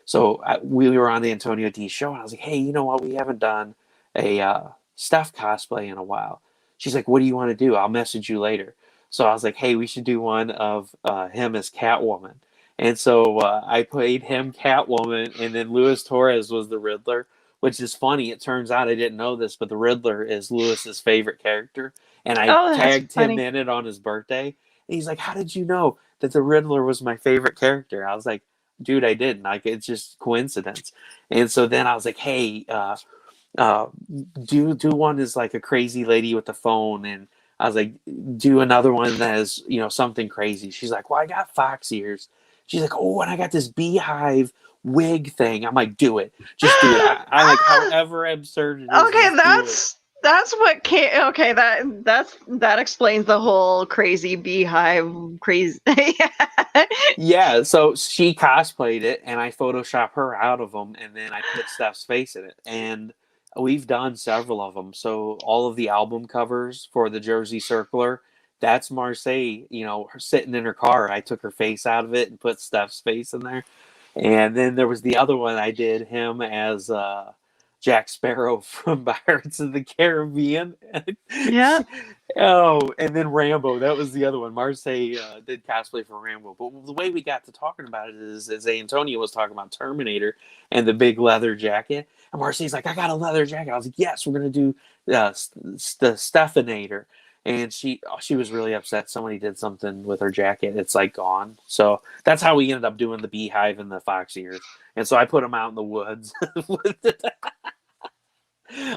so we were on the Antonio D show, and I was like, hey, you know what? We haven't done a Steph cosplay in a while. She's like, what do you want to do? I'll message you later. So I was like, hey, we should do one of him as Catwoman. And so I played him Catwoman, and then Luis Torres was the Riddler, which is funny. It turns out I didn't know this, but the Riddler is Luis's favorite character. And I tagged him in it on his birthday. And he's like, how did you know that the Riddler was my favorite character? I was like, dude, I didn't. Like, it's just coincidence. And so then I was like, hey, do one is like a crazy lady with the phone. And I was like, do another one that is, something crazy. She's like, well, I got fox ears. She's like, oh, and I got this beehive wig thing. I'm like, do it. Just do it. I like, however absurd it is. Okay, that's what that explains the whole crazy beehive crazy. Yeah, so she cosplayed it, and I Photoshop her out of them, and then I put Steph's face in it. And we've done several of them. So all of the album covers for the Jersey Circler, that's Marseille, her sitting in her car. I took her face out of it and put Steph's face in there. And then there was the other one. I did him as Jack Sparrow from Pirates of the Caribbean. Yeah. Oh, and then Rambo. That was the other one. Marseille did cosplay for Rambo. But the way we got to talking about it is, as Antonio was talking about Terminator and the big leather jacket. And Marseille's like, I got a leather jacket. I was like, yes, we're going to do the Stephanator. And she was really upset. Somebody did something with her jacket. It's like gone. So that's how we ended up doing the beehive and the fox ears. And so I put them out in the woods.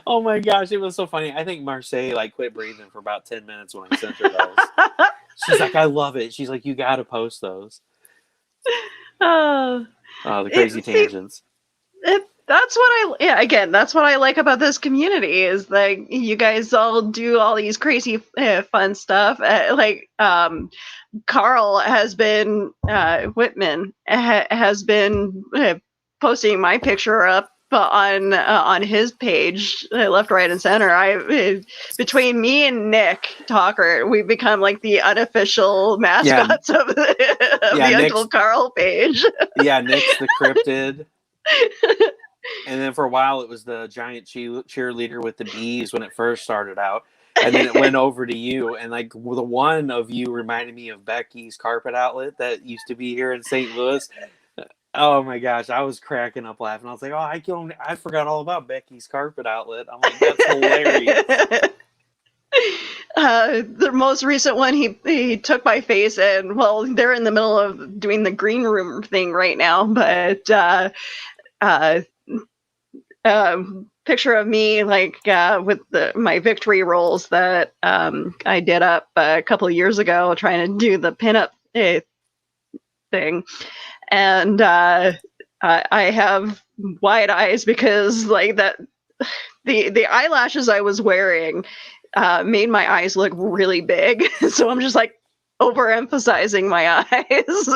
Oh my gosh, it was so funny. I think Marseille quit breathing for about 10 minutes when I sent her those. She's like, I love it. She's like, you got to post those. The crazy tangents. That's what I like about this community is like you guys all do all these crazy fun stuff. Carl has been Whitman has been posting my picture up on his page, left, right, and center. Between me and Nick Talker, we've become like the unofficial mascots of the Uncle Carl page. Yeah, Nick's the cryptid. And then for a while, it was the giant cheerleader with the bees when it first started out. And then it went over to you. And the one of you reminded me of Becky's Carpet Outlet that used to be here in St. Louis. Oh my gosh, I was cracking up laughing. I was like, oh, I forgot all about Becky's Carpet Outlet. I'm like, that's hilarious. The most recent one, he took my face, and well, they're in the middle of doing the green room thing right now, but picture of me with my victory rolls that I did up a couple of years ago trying to do the pinup thing, and I have wide eyes because like that the eyelashes I was wearing made my eyes look really big, so I'm just like overemphasizing my eyes.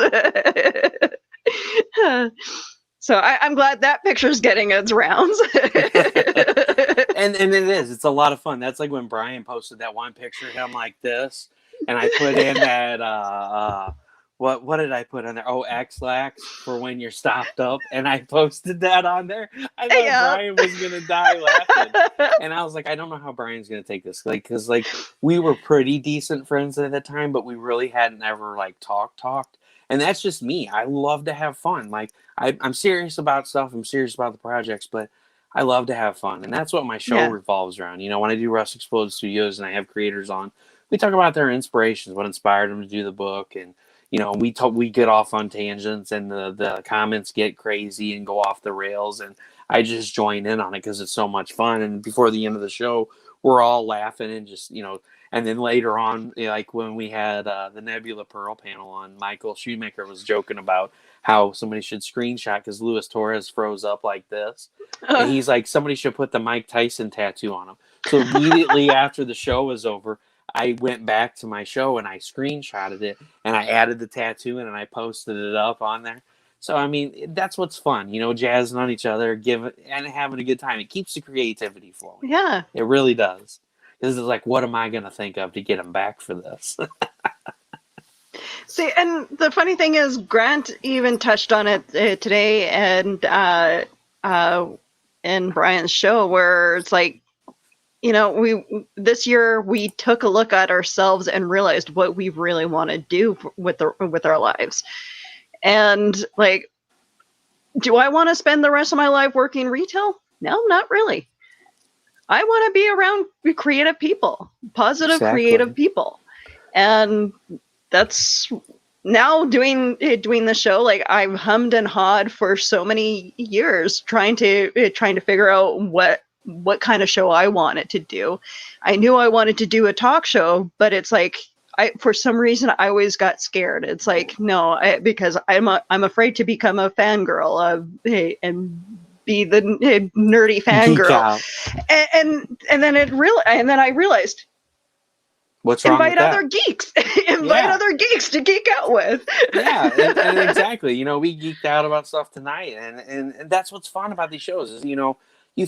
So I'm glad that picture's getting its rounds. and it is. It's a lot of fun. That's like when Brian posted that one picture of him like this, and I put in that what did I put on there? Oh, X-Lax for when you're stopped up, and I posted that on there. I thought Brian was gonna die laughing, and I was like, I don't know how Brian's gonna take this, like, because like we were pretty decent friends at the time, but we really hadn't ever like talked. And that's just me. I love to have fun. Like I'm serious about stuff. I'm serious about the projects, but I love to have fun, and that's what my show revolves around. You know, when I do Russ Explode Studios and I have creators on, we talk about their inspirations, what inspired them to do the book, and you know, we get off on tangents, and the comments get crazy and go off the rails, and I just join in on it because it's so much fun. And before the end of the show, we're all laughing and just, you know. And then later on, like when we had the Nebula Pearl panel on, Michael Shoemaker was joking about how somebody should screenshot because Luis Torres froze up like this. And he's like, somebody should put the Mike Tyson tattoo on him. So immediately after the show was over, I went back to my show and I screenshotted it and I added the tattoo in and I posted it up on there. So, I mean, that's what's fun, you know, jazzing on each other, and having a good time. It keeps the creativity flowing. Yeah. It really does. This is like, what am I going to think of to get him back for this? See, and the funny thing is, Grant even touched on it today, and in Brian's show, where it's like, you know, this year we took a look at ourselves and realized what we really want to do with our lives, and like, do I want to spend the rest of my life working retail? No, not really. I want to be around creative people, positive, creative people. And that's now doing the show. Like I've hummed and hawed for so many years trying to figure out what kind of show I wanted to do. I knew I wanted to do a talk show, but it's like, for some reason I always got scared. It's like, no, because I'm afraid to become a fangirl and be the nerdy fangirl, and then I realized, what's wrong with that? Other geeks, other geeks to geek out with. and exactly. You know, we geeked out about stuff tonight, and that's what's fun about these shows is, you know, you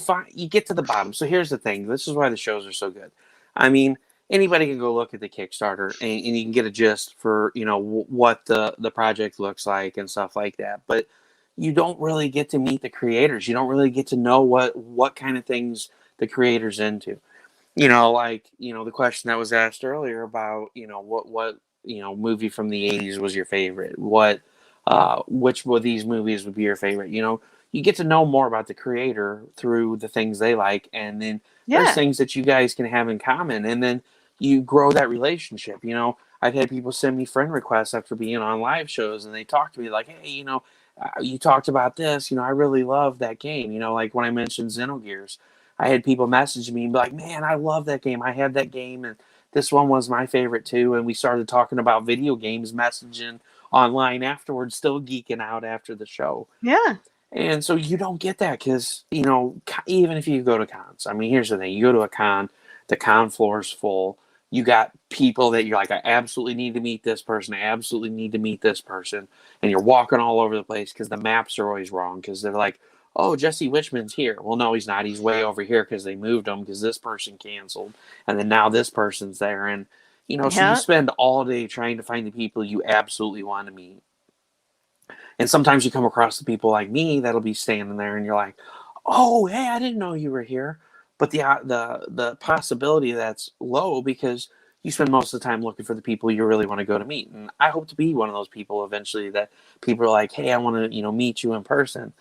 get to the bottom. So here's the thing. This is why the shows are so good. I mean, anybody can go look at the Kickstarter and you can get a gist for, you know, what the project looks like and stuff like that, but you don't really get to meet the creators. You don't really get to know what kind of things the creator's into. You know, like, you know, the question that was asked earlier about, you know, what you know, movie from the 80s was your favorite? Which of these movies would be your favorite? You know, you get to know more about the creator through the things they like, and then there's things that you guys can have in common, and then you grow that relationship. You know, I've had people send me friend requests after being on live shows, and they talk to me like, hey, you know, you talked about this, you know, I really love that game. You know, like when I mentioned Xenogears, I had people message me and be like, man, I love that game. I had that game, and this one was my favorite too. And we started talking about video games, messaging online afterwards, still geeking out after the show. Yeah. And so you don't get that because, you know, even if you go to cons, I mean, here's the thing. You go to a con, the con floor is full. You got people that you're like, I absolutely need to meet this person. I absolutely need to meet this person. And you're walking all over the place because the maps are always wrong because they're like, oh, Jesse Witchman's here. Well, no, he's not. He's way over here because they moved him because this person canceled. And then now this person's there. And, you know, so you spend all day trying to find the people you absolutely want to meet. And sometimes you come across the people like me that'll be standing there and you're like, oh, hey, I didn't know you were here. But the possibility that's low because you spend most of the time looking for the people you really want to go to meet. And I hope to be one of those people eventually that people are like, hey, I want to, you know, meet you in person.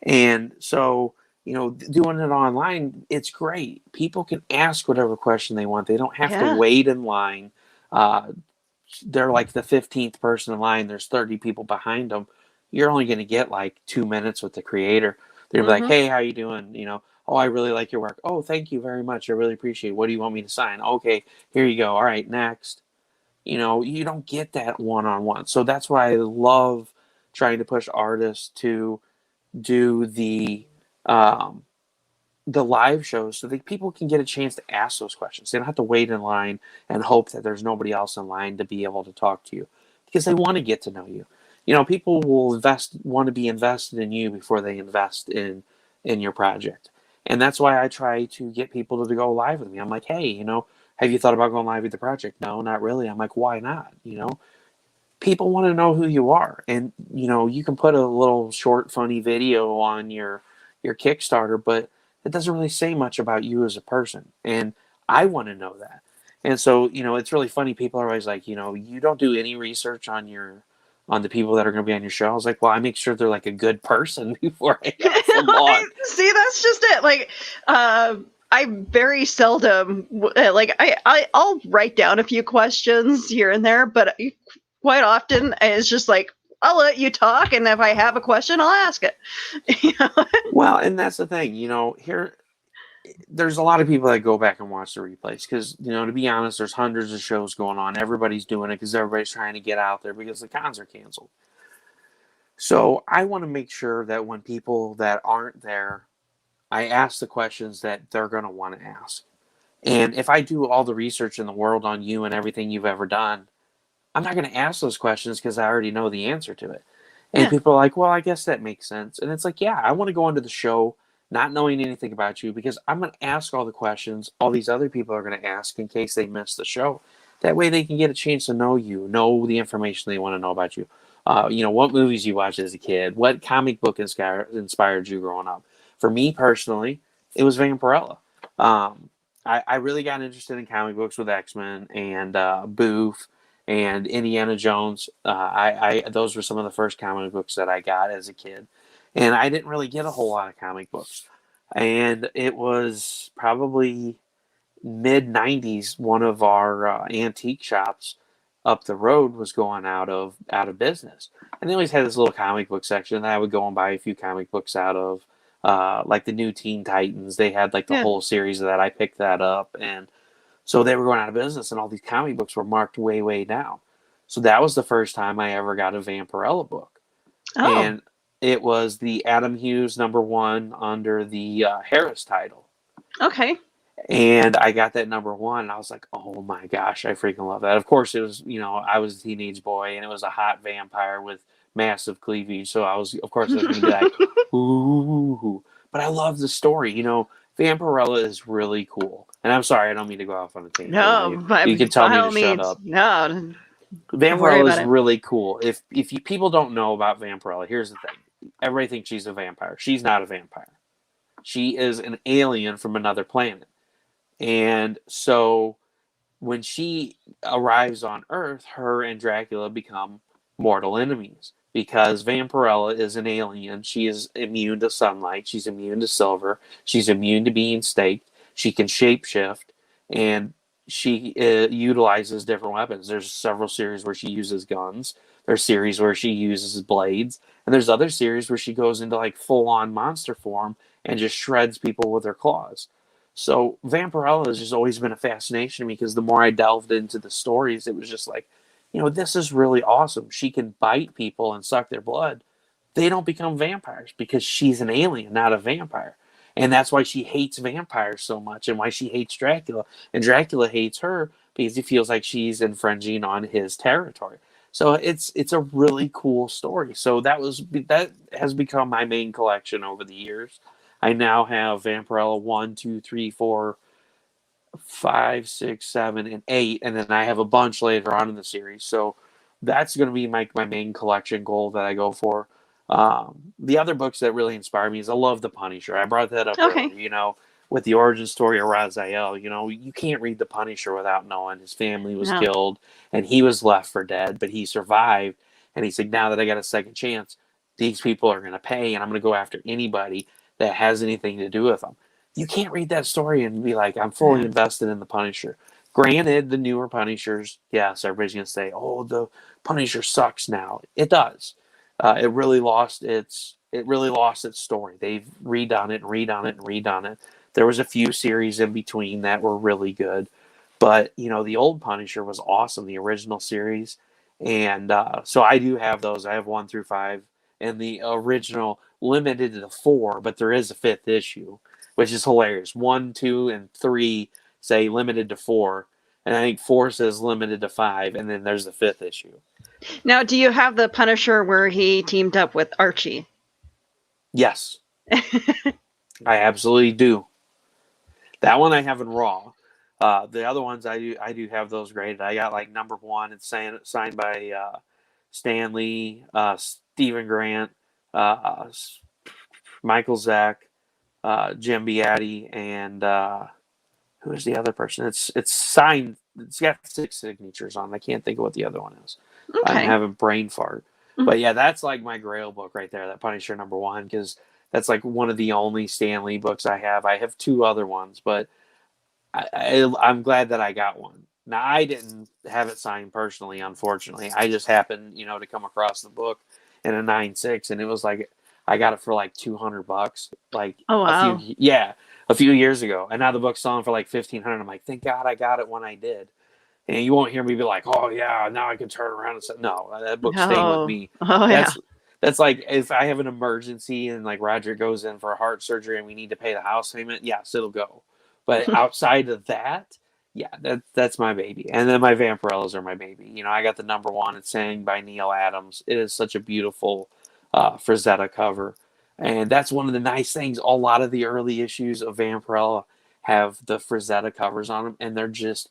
And so, you know, doing it online, it's great. People can ask whatever question they want. They don't have to wait in line. They're like the 15th person in line. There's 30 people behind them. You're only going to get like 2 minutes with the creator. They're like, hey, how you doing? You know, oh, I really like your work. Oh, thank you very much. I really appreciate it. What do you want me to sign? Okay, here you go. All right, next. You know, you don't get that one-on-one. So that's why I love trying to push artists to do the live shows so that people can get a chance to ask those questions. They don't have to wait in line and hope that there's nobody else in line to be able to talk to you, because they want to get to know you. You know, people will want to be invested in you before they invest in your project. And that's why I try to get people to go live with me. I'm like, hey, you know, have you thought about going live with the project? No, not really. I'm like, why not? You know, people want to know who you are. And, you know, you can put a little short, funny video on your Kickstarter, but it doesn't really say much about you as a person. And I want to know that. And so, you know, it's really funny. People are always like, you know, you don't do any research on the people that are going to be on your show. I was like, well, I make sure they're like a good person before I have them on. See, that's just it. Like, I very seldom, like, I'll write down a few questions here and there, but quite often it's just like, I'll let you talk, and if I have a question, I'll ask it. Well, and that's the thing, you know, there's a lot of people that go back and watch the replays because, you know, to be honest, there's hundreds of shows going on. Everybody's doing it because everybody's trying to get out there because the cons are canceled. So I want to make sure that when people that aren't there, I ask the questions that they're going to want to ask. And if I do all the research in the world on you and everything you've ever done, I'm not going to ask those questions because I already know the answer to it. And people are like, well, I guess that makes sense. And it's like, yeah, I want to go into the show not knowing anything about you because I'm going to ask all the questions all these other people are going to ask in case they miss the show. That way they can get a chance to know you, know the information they want to know about you. You know, what movies you watched as a kid, what comic book inspired you growing up. For me personally, it was Vampirella. I really got interested in comic books with X-Men and Boof and Indiana Jones. Those were some of the first comic books that I got as a kid. And I didn't really get a whole lot of comic books. And it was probably mid-90s, one of our antique shops up the road was going out of business. And they always had this little comic book section that I would go and buy a few comic books out of. Like the new Teen Titans. They had like the whole series of that. I picked that up. And so they were going out of business, and all these comic books were marked way, way down. So that was the first time I ever got a Vampirella book. Oh. And it was the Adam Hughes #1 under the Harris title. Okay. And I got that #1, and I was like, oh my gosh, I freaking love that. Of course, it was, you know, I was a teenage boy, and it was a hot vampire with massive cleavage. So I was going to be like, ooh. But I love the story. You know, Vampirella is really cool. And I'm sorry, I don't mean to go off on a tangent. No, you can tell me to shut up. No. Vampirella is really cool. If people don't know about Vampirella, here's the thing. Everybody thinks she's a vampire. She's not a vampire. She is an alien from another planet. And so when she arrives on Earth, her and Dracula become mortal enemies because Vampirella is an alien. She is immune to sunlight. She's immune to silver. She's immune to being staked. She can shapeshift, and she utilizes different weapons. There's several series where she uses guns. There's series where she uses blades. And there's other series where she goes into like full-on monster form and just shreds people with her claws. So Vampirella has just always been a fascination to me because the more I delved into the stories, it was just like, you know, this is really awesome. She can bite people and suck their blood. They don't become vampires because she's an alien, not a vampire. And that's why she hates vampires so much and why she hates Dracula. And Dracula hates her because he feels like she's infringing on his territory. So it's a really cool story. So that has become my main collection over the years. I now have Vampirella 1, 2, 3, 4, 5, 6, 7, and 8, and then I have a bunch later on in the series. So that's going to be my main collection goal that I go for. The other books that really inspire me is I love The Punisher. I brought that up earlier, you know, with the origin story of Raziel. You know, you can't read The Punisher without knowing his family was killed and he was left for dead, but he survived. And he said, now that I got a second chance, these people are going to pay, and I'm going to go after anybody that has anything to do with them. You can't read that story and be like, I'm fully invested in the Punisher. Granted, the newer Punishers, yes, everybody's going to say, oh, the Punisher sucks now. It does. It really lost its story. They've redone it. There was a few series in between that were really good. But, you know, the old Punisher was awesome, the original series. And so I do have those. I have 1 through 5, and the original limited to 4, but there is a 5th issue, which is hilarious. 1, 2, and 3 say limited to 4, and I think 4 says limited to 5, and then there's the 5th issue. Now, do you have the Punisher where he teamed up with Archie? Yes. I absolutely do. That one I have in Raw. The other ones I do have those graded. I got like number 1. It's signed by Stan Lee, Stephen Grant, Michael Zack, Jim Beatty, and who's the other person? It's signed. It's got 6 signatures on it. I can't think of what the other one is. Okay. I'm having brain fart. But yeah, that's like my Grail book right there, that Punisher number 1, because that's like one of the only Stan Lee books I have. I have 2 other ones, but I'm glad that I got one. Now, I didn't have it signed personally, unfortunately. I just happened, to come across the book in a 9.6, and it was like I got it for like $200, like wow. a few years ago, and now the book's selling for like $1,500. I'm like, thank God I got it when I did. And you won't hear me be like, oh yeah, now I can turn around and say, no, that book's staying with me. That's like if I have an emergency and like Roger goes in for a heart surgery and we need to pay the house payment, yes, it'll go. But outside of that, yeah, that's my baby. And then my Vampirellas are my baby. I got the number 1. It's signed by Neil Adams. It is such a beautiful Frazetta cover. And that's one of the nice things. A lot of the early issues of Vampirella have the Frazetta covers on them, and they're just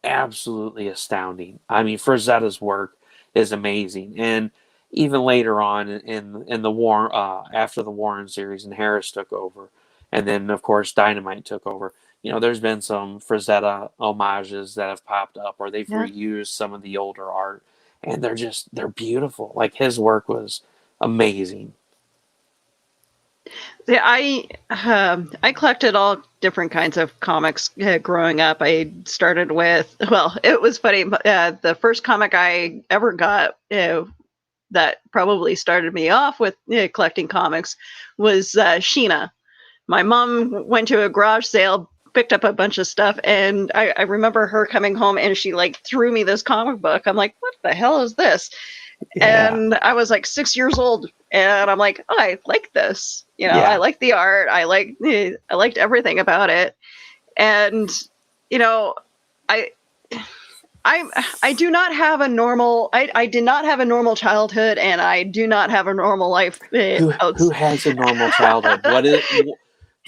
absolutely astounding. I mean, Frazetta's work is amazing. And even later on in the war, after the Warren series and Harris took over, and then of course Dynamite took over, there's been some Frazetta homages that have popped up, or they've reused some of the older art, and they're beautiful. Like, his work was amazing. Yeah, I collected all different kinds of comics growing up. I started with, it was funny. The first comic I ever got that probably started me off with collecting comics was Sheena. My mom went to a garage sale, picked up a bunch of stuff, and I remember her coming home and she like threw me this comic book. I'm like, what the hell is this? Yeah. And I was like 6 years old, and I'm like, oh, I like this. I like the art. I liked everything about it. And I do not have a normal. I did not have a normal childhood, and I do not have a normal life. Who has a normal childhood? What is?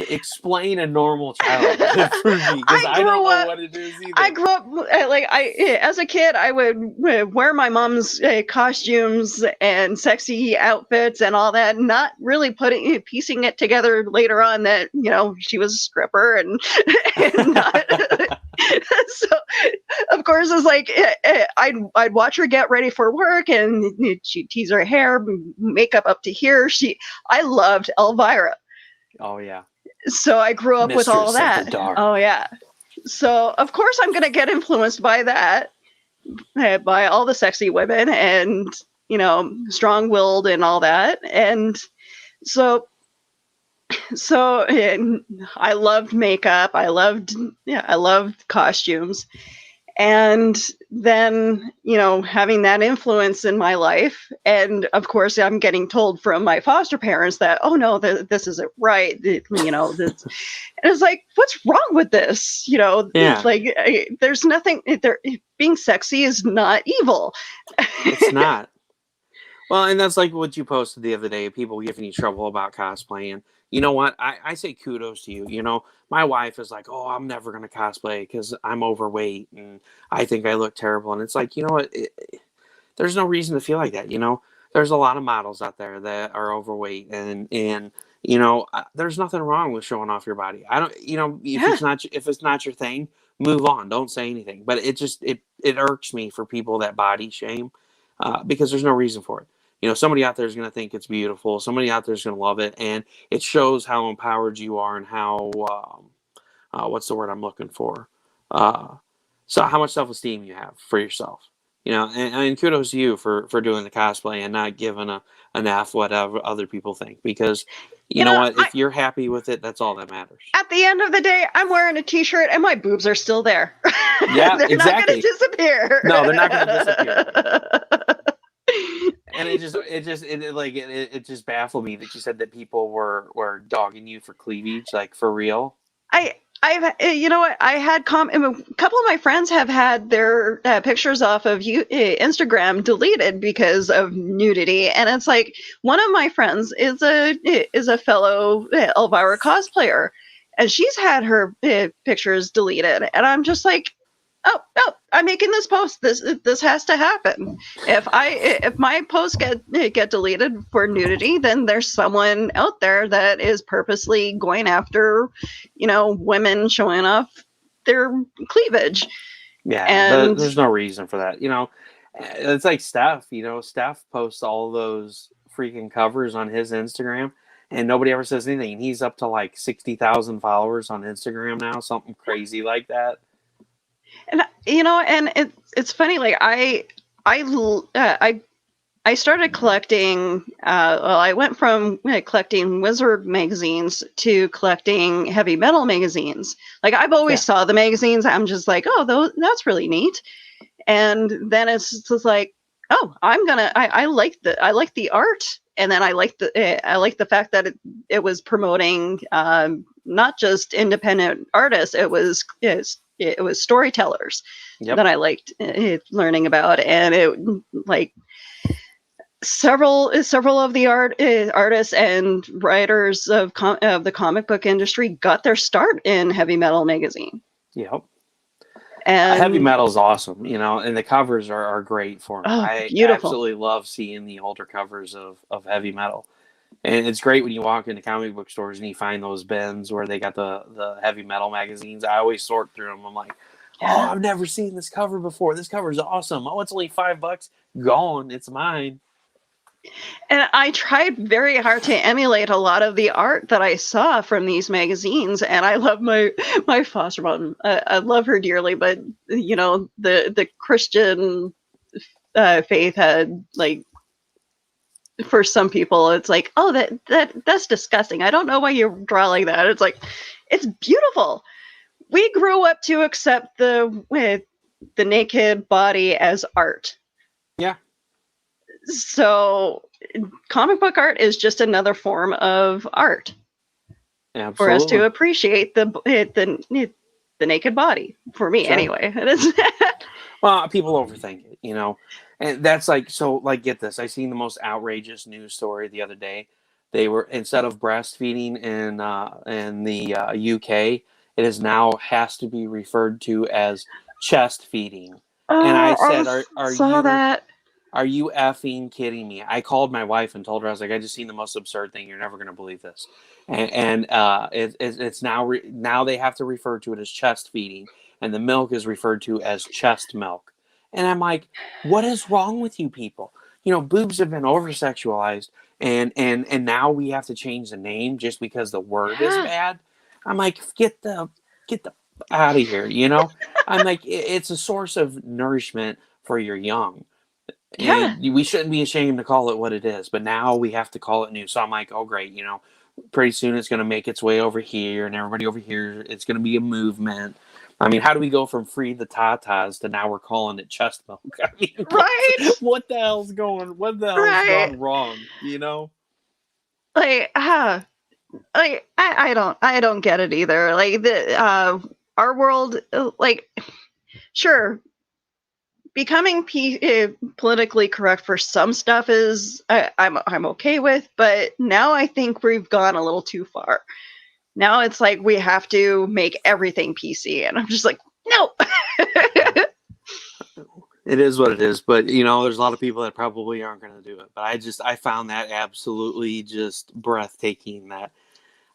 Explain a normal childhood for me, because I don't know what it is either. I grew up as a kid, I would wear my mom's costumes and sexy outfits and all that, not really piecing it together later on that she was a stripper and so of course it's like I'd watch her get ready for work, and she'd tease her hair, makeup up to here. I loved Elvira. Oh yeah. So I grew up with all that. Oh yeah. So of course I'm going to get influenced by that, by all the sexy women and, strong-willed and all that. And so and I loved makeup. I loved costumes. And then, having that influence in my life. And of course, I'm getting told from my foster parents that, oh no, this isn't right. This, and it's like, what's wrong with this? It's like, there's nothing there. Being sexy is not evil. It's not. Well, and that's like what you posted the other day, people giving you trouble about cosplaying. You know what? I say kudos to you. My wife is like, oh, I'm never going to cosplay because I'm overweight and I think I look terrible. And it's like, you know what? There's no reason to feel like that. There's a lot of models out there that are overweight and there's nothing wrong with showing off your body. I don't, if it's not your thing, move on. Don't say anything. But it irks me for people that body shame because there's no reason for it. Somebody out there is going to think it's beautiful. Somebody out there is going to love it. And it shows how empowered you are and how, what's the word I'm looking for? So how much self-esteem you have for yourself. And kudos to you for doing the cosplay and not giving an F whatever other people think. Because, you know what? If you're happy with it, that's all that matters. At the end of the day, I'm wearing a t-shirt and my boobs are still there. Yeah, they're exactly. not going to disappear. No, they're not going to disappear. it just baffled me that you said that people were dogging you for cleavage, like for real. You know what? I had a couple of my friends have had their pictures off of Instagram deleted because of nudity, and it's like one of my friends is a fellow Elvira cosplayer, and she's had her pictures deleted, and I'm just like, oh no, I'm making this post. This has to happen. If my posts get deleted for nudity, then there's someone out there that is purposely going after, women showing off their cleavage. Yeah, and there's no reason for that. It's like Steph. Steph posts all those freaking covers on his Instagram, and nobody ever says anything. He's up to like 60,000 followers on Instagram now, something crazy like that. And and it's funny. Like I started collecting. I went from collecting Wizard magazines to collecting heavy metal magazines. Like I've always saw the magazines. I'm just like, oh, that's really neat. And then it's just like, oh, I like the art, and then I like the fact that it was promoting not just independent artists. It was storytellers that I liked learning about, and it like several of the artists and writers of the comic book industry got their start in Heavy Metal magazine. Yep. And Heavy Metal is awesome, and the covers are great for me. I absolutely love seeing the older covers of Heavy Metal. And it's great when you walk into comic book stores and you find those bins where they got the Heavy Metal magazines. I always sort through them. I'm like, oh, I've never seen this cover before. This cover is awesome. Oh, it's only $5. Gone. It's mine. And I tried very hard to emulate a lot of the art that I saw from these magazines. And I love my foster mom. I love her dearly, but the Christian faith had like, for some people, it's like, oh, that's disgusting. I don't know why you draw like that. It's like, it's beautiful. We grew up to accept the naked body as art. Yeah. So comic book art is just another form of art. Absolutely. For us to appreciate the naked body. For me, anyway. Well, people overthink it, And that's get this. I seen the most outrageous news story the other day. They were, instead of breastfeeding in the UK, it is now has to be referred to as chest feeding. And I said, are you effing kidding me? I called my wife and told her, I was like, I just seen the most absurd thing. You're never going to believe this. And it's now they have to refer to it as chest feeding, and the milk is referred to as chest milk. And I'm like, what is wrong with you people? Boobs have been over-sexualized, and now we have to change the name just because the word is bad. I'm like, get the out of here, I'm like, it's a source of nourishment for your young. Yeah. And we shouldn't be ashamed to call it what it is, but now we have to call it new. So I'm like, oh, great, pretty soon it's going to make its way over here, and everybody over here, it's going to be a movement. I mean, how do we go from free the tatas to now we're calling it chest milk? I mean, right? What the hell's gone wrong? Like, I don't get it either. Like our world, like, sure, becoming politically correct for some stuff is I'm okay with, but now I think we've gone a little too far. Now it's like we have to make everything PC, and I'm just like, no. It is what it is, but there's a lot of people that probably aren't going to do it. But I found that absolutely just breathtaking. That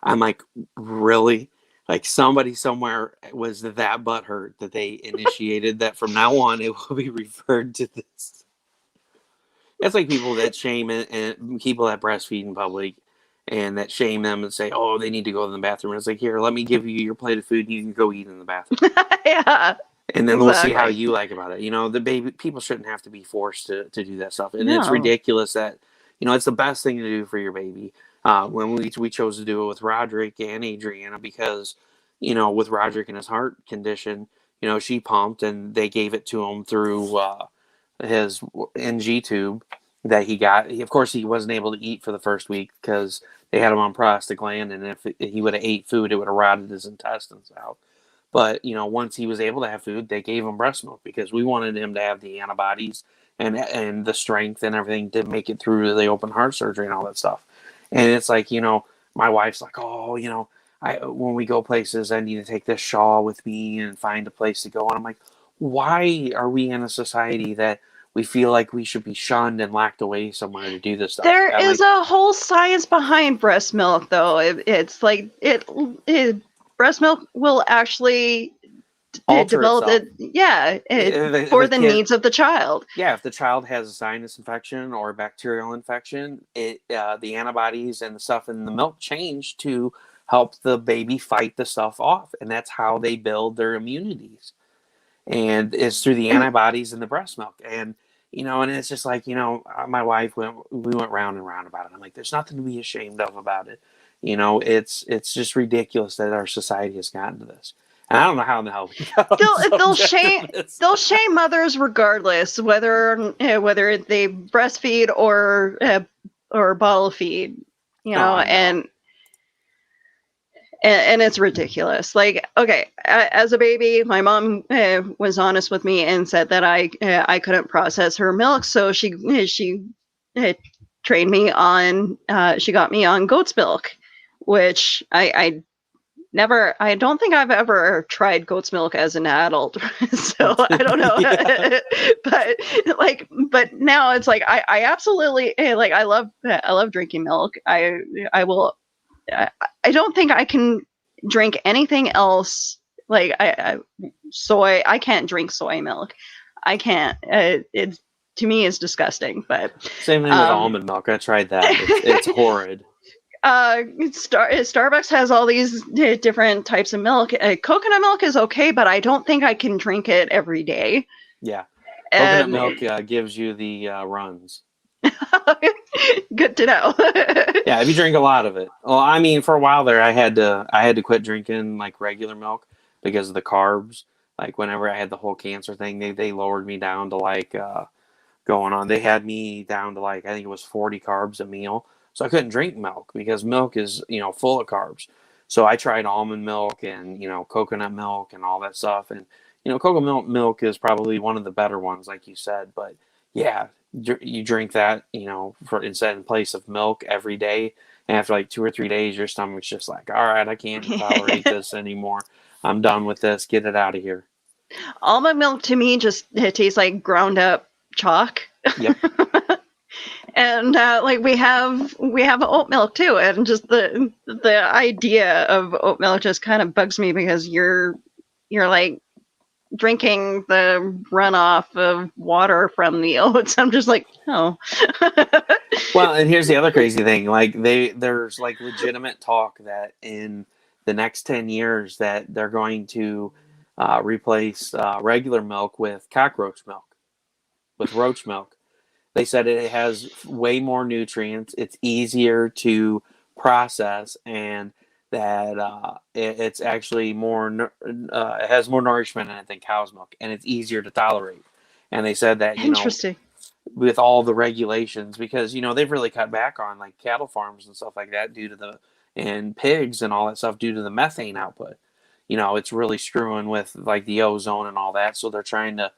I'm like, really? Like somebody somewhere was that butthurt that they initiated that from now on it will be referred to this. It's like people that shame and people that breastfeed in public and that shame them and say, oh, they need to go to the bathroom. And it's like, here, let me give you your plate of food and you can go eat in the bathroom. Yeah. And then we'll see how you like about it. The baby people shouldn't have to be forced to do that stuff. And it's ridiculous that, it's the best thing to do for your baby. When we chose to do it with Roderick and Adriana because, with Roderick and his heart condition, she pumped and they gave it to him through his NG tube. that he got. Of course, he wasn't able to eat for the first week because they had him on prostaglandin, and if he would have ate food, it would have rotted his intestines out. But, once he was able to have food, they gave him breast milk because we wanted him to have the antibodies and the strength and everything to make it through the open heart surgery and all that stuff. And it's like, my wife's like, oh, when we go places, I need to take this shawl with me and find a place to go. And I'm like, why are we in a society that we feel like we should be shunned and locked away somewhere to do this stuff? There is a whole science behind breast milk, though. It's like breast milk will actually develop it, for the needs of the child. Yeah, if the child has a sinus infection or a bacterial infection, the antibodies and the stuff in the milk change to help the baby fight the stuff off, and that's how they build their immunities. And it's through the antibodies in the breast milk. And and it's just like, my wife we went round and round about it. I'm like, there's nothing to be ashamed of about it. It's just ridiculous that our society has gotten to this. And I don't know how in the hell they'll shame mothers regardless, whether they breastfeed or bottle feed, and it's ridiculous. Like, okay, as a baby, my mom was honest with me and said that I couldn't process her milk, so she trained me on. She got me on goat's milk, which I don't think I've ever tried goat's milk as an adult, so I don't know. but now it's like I absolutely like I love drinking milk. I don't think I can drink anything else. Like soy, I can't drink soy milk. I can't. It to me is disgusting. But same thing with almond milk. I tried that. It's horrid. Starbucks has all these different types of milk. Coconut milk is okay, but I don't think I can drink it every day. Yeah, coconut milk gives you the runs. Good to know. Yeah, if you drink a lot of it. Well, I mean, for a while there, I had to quit drinking like regular milk because of the carbs. Like whenever I had the whole cancer thing, they lowered me down to like going on. They had me down to like I think it was 40 carbs a meal. So I couldn't drink milk because milk is, full of carbs. So I tried almond milk and, coconut milk and all that stuff. And, coconut milk is probably one of the better ones, like you said. But yeah, you drink that, in place of milk every day. And after like 2 or 3 days, your stomach's just like, all right, I can't tolerate this anymore. I'm done with this. Get it out of here. Almond milk to me it tastes like ground up chalk. Yep. And we have oat milk too, and just the idea of oat milk just kind of bugs me because you're like drinking the runoff of water from the oats. I'm just like, oh. Well, and here's the other crazy thing: like there's like legitimate talk that in the next 10 years that they're going to replace regular milk with cockroach milk, with roach milk. They said it has way more nutrients. It's easier to process, and that it's actually it has more nourishment in it than cow's milk, and it's easier to tolerate. And they said that interesting with all the regulations, because they've really cut back on like cattle farms and stuff like that and pigs and all that stuff due to the methane output. It's really screwing with like the ozone and all that. So they're trying to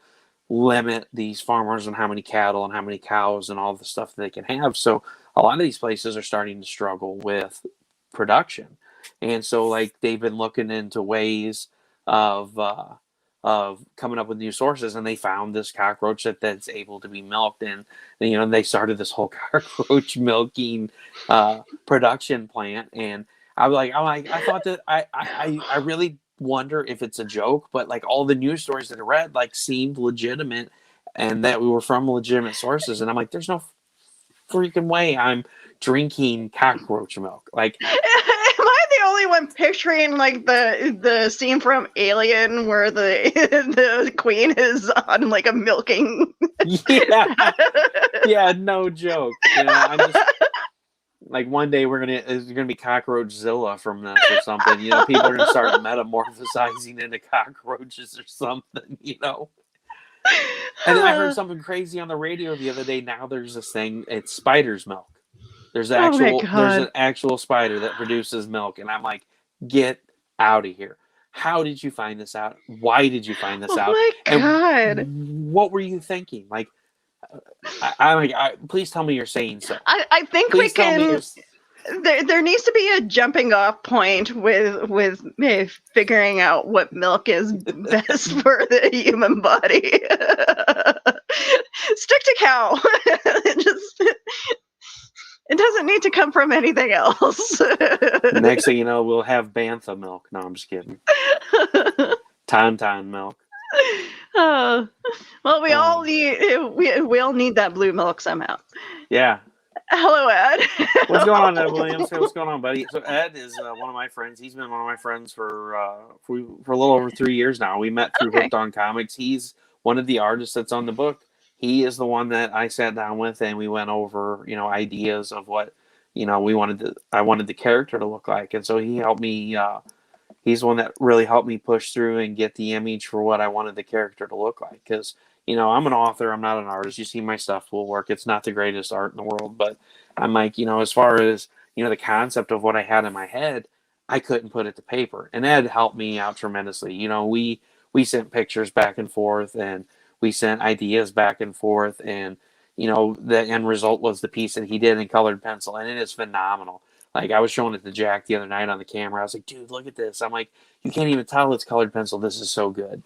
limit these farmers on how many cattle and how many cows and all the stuff that they can have. So a lot of these places are starting to struggle with production. And so like they've been looking into ways of coming up with new sources, and they found this cockroach that's able to be milked, and they started this whole cockroach milking production plant. And I thought that I really wonder if it's a joke, but like all the news stories that I read like seemed legitimate and that we were from legitimate sources, and I'm like, there's no freaking way I'm drinking cockroach milk. Like, am I the only one picturing like the scene from Alien where the queen is on like a milking? Yeah, no joke. I'm just like, one day there's gonna be Cockroachzilla from this or something. People are gonna start metamorphosizing into cockroaches or something. And then I heard something crazy on the radio the other day. Now there's this thing. It's spider's milk. There's an actual spider that produces milk, and I'm like, get out of here. How did you find this out? Why did you find this out? Oh my God. And what were you thinking? Like, please tell me you're saying so. I think please we can. There needs to be a jumping off point with figuring out what milk is best for the human body. Stick to cow. It doesn't need to come from anything else. Next thing you know, we'll have bantha milk. No, I'm just kidding. Tauntaun milk. Well, we all need that blue milk somehow. Yeah. Hello, Ed. What's going on, Ed Williams? Hey, what's going on, buddy? So Ed is one of my friends. He's been one of my friends for a little over 3 years now. We met through Hooked on Comics. He's one of the artists that's on the book. He is the one that I sat down with, and we went over, ideas of what, I wanted the character to look like. And so he helped me, he's the one that really helped me push through and get the image for what I wanted the character to look like. Because, I'm an author, I'm not an artist. You see my stuff will work. It's not the greatest art in the world, but I'm like, as far as, the concept of what I had in my head, I couldn't put it to paper. And Ed helped me out tremendously. We sent pictures back and forth, and we sent ideas back and forth, and the end result was the piece that he did in colored pencil, and it is phenomenal. Like, I was showing it to Jack the other night on the camera. I was like, dude, look at this. I'm like, you can't even tell it's colored pencil. This is so good.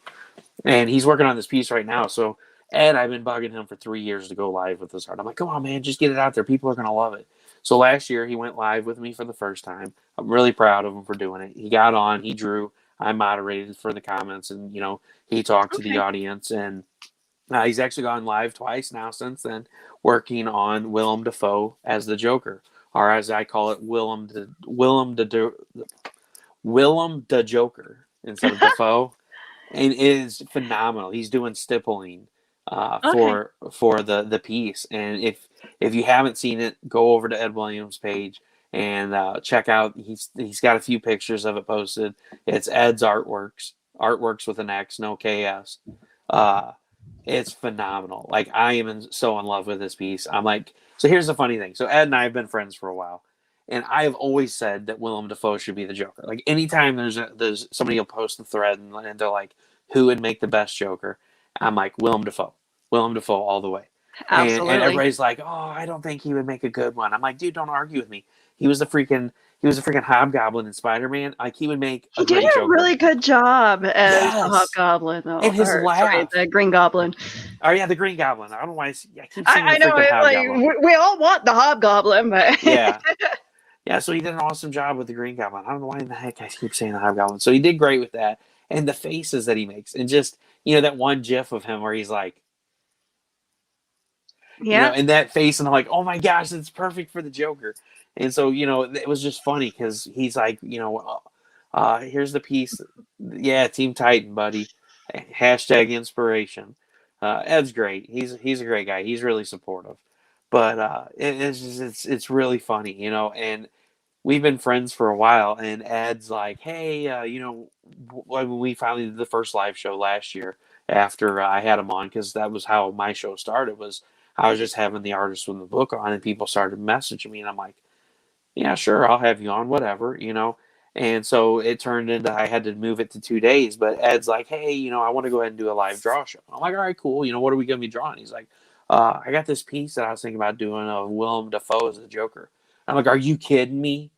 And he's working on this piece right now. So Ed, I've been bugging him for 3 years to go live with this art. I'm like, come on, man, just get it out there. People are going to love it. So last year he went live with me for the first time. I'm really proud of him for doing it. He got on, he drew, I moderated for the comments, and, he talked to the audience, and he's actually gone live twice now since then, working on Willem Dafoe as the Joker, or as I call it, Willem the Joker instead of Dafoe, and it is phenomenal. He's doing stippling for the piece, and if you haven't seen it, go over to Ed Williams' page and check out. He's got a few pictures of it posted. It's Ed's Artworks with an X, no KS. It's phenomenal. Like, I am so in love with this piece. I'm like, so here's the funny thing. So Ed and I have been friends for a while, and I have always said that Willem Dafoe should be the Joker. Like, anytime there's somebody will post the thread and they're like, who would make the best Joker? I'm like, Willem Dafoe all the way. Absolutely. And everybody's like, oh, I don't think he would make a good one. I'm like, dude, don't argue with me. He was the freaking Hobgoblin in Spider-Man. Like, he would make a great Joker. He did a really good job as the Hobgoblin, though. And his laugh. Sorry, the Green Goblin. Oh yeah, the Green Goblin. I don't know why I keep saying I know. Like, we all want the Hobgoblin, but yeah. So he did an awesome job with the Green Goblin. I don't know why in the heck I keep saying the Hobgoblin. So he did great with that, and the faces that he makes, and just that one GIF of him where he's like, and that face, and I'm like, oh my gosh, it's perfect for the Joker. And so, it was just funny because he's like, here's the piece. Yeah, Team Titan, buddy. Hashtag inspiration. Ed's great. He's a great guy. He's really supportive. But it's really funny, and we've been friends for a while. And Ed's like, hey, when we finally did the first live show last year after I had him on, because that was how my show started, was I was just having the artists from the book on, and people started messaging me, and I'm like, yeah, sure, I'll have you on, whatever, And so it turned into I had to move it to 2 days. But Ed's like, hey, I want to go ahead and do a live draw show. I'm like, all right, cool. What are we going to be drawing? He's like, I got this piece that I was thinking about doing of Willem Dafoe as the Joker. I'm like, are you kidding me?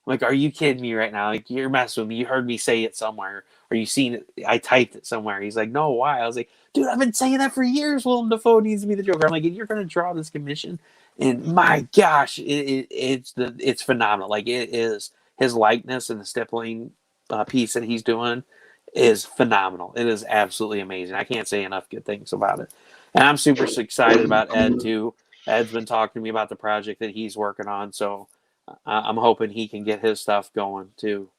I'm like, are you kidding me right now? Like, you're messing with me. You heard me say it somewhere. Or you seen it. I typed it somewhere. He's like, no, why? I was like, dude, I've been saying that for years. Willem Dafoe needs to be the Joker. I'm like, and you're going to draw this commission? And my gosh, it's phenomenal. Like, it is. His likeness and the stippling piece that he's doing is phenomenal. It is absolutely amazing. I can't say enough good things about it. And I'm super excited about Ed, too. Ed's been talking to me about the project that he's working on, so I'm hoping he can get his stuff going, too.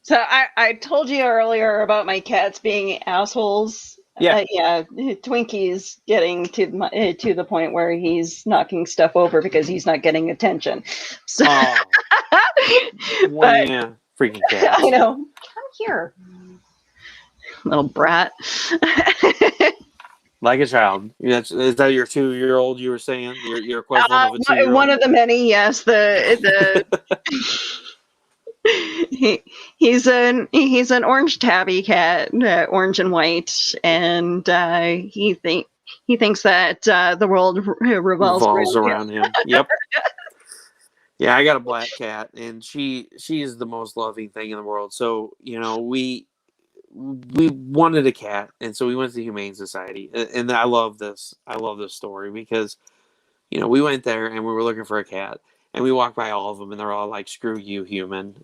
So I told you earlier about my cats being assholes. Yeah. Twinkie's getting to the point where he's knocking stuff over because he's not getting attention. So, freaking cats. I know. Come here. little brat. Like a child. Is that your 2-year-old you were saying? Your equivalent of a 2-year-old? One of the many, yes. The he's an orange tabby cat, orange and white, and he thinks that the world revolves around him. Yep. Yeah, I got a black cat, and she is the most loving thing in the world. So we wanted a cat, and so we went to the Humane Society, and I love this. I love this story because we went there and we were looking for a cat, and we walked by all of them, and they're all like, "Screw you, human,"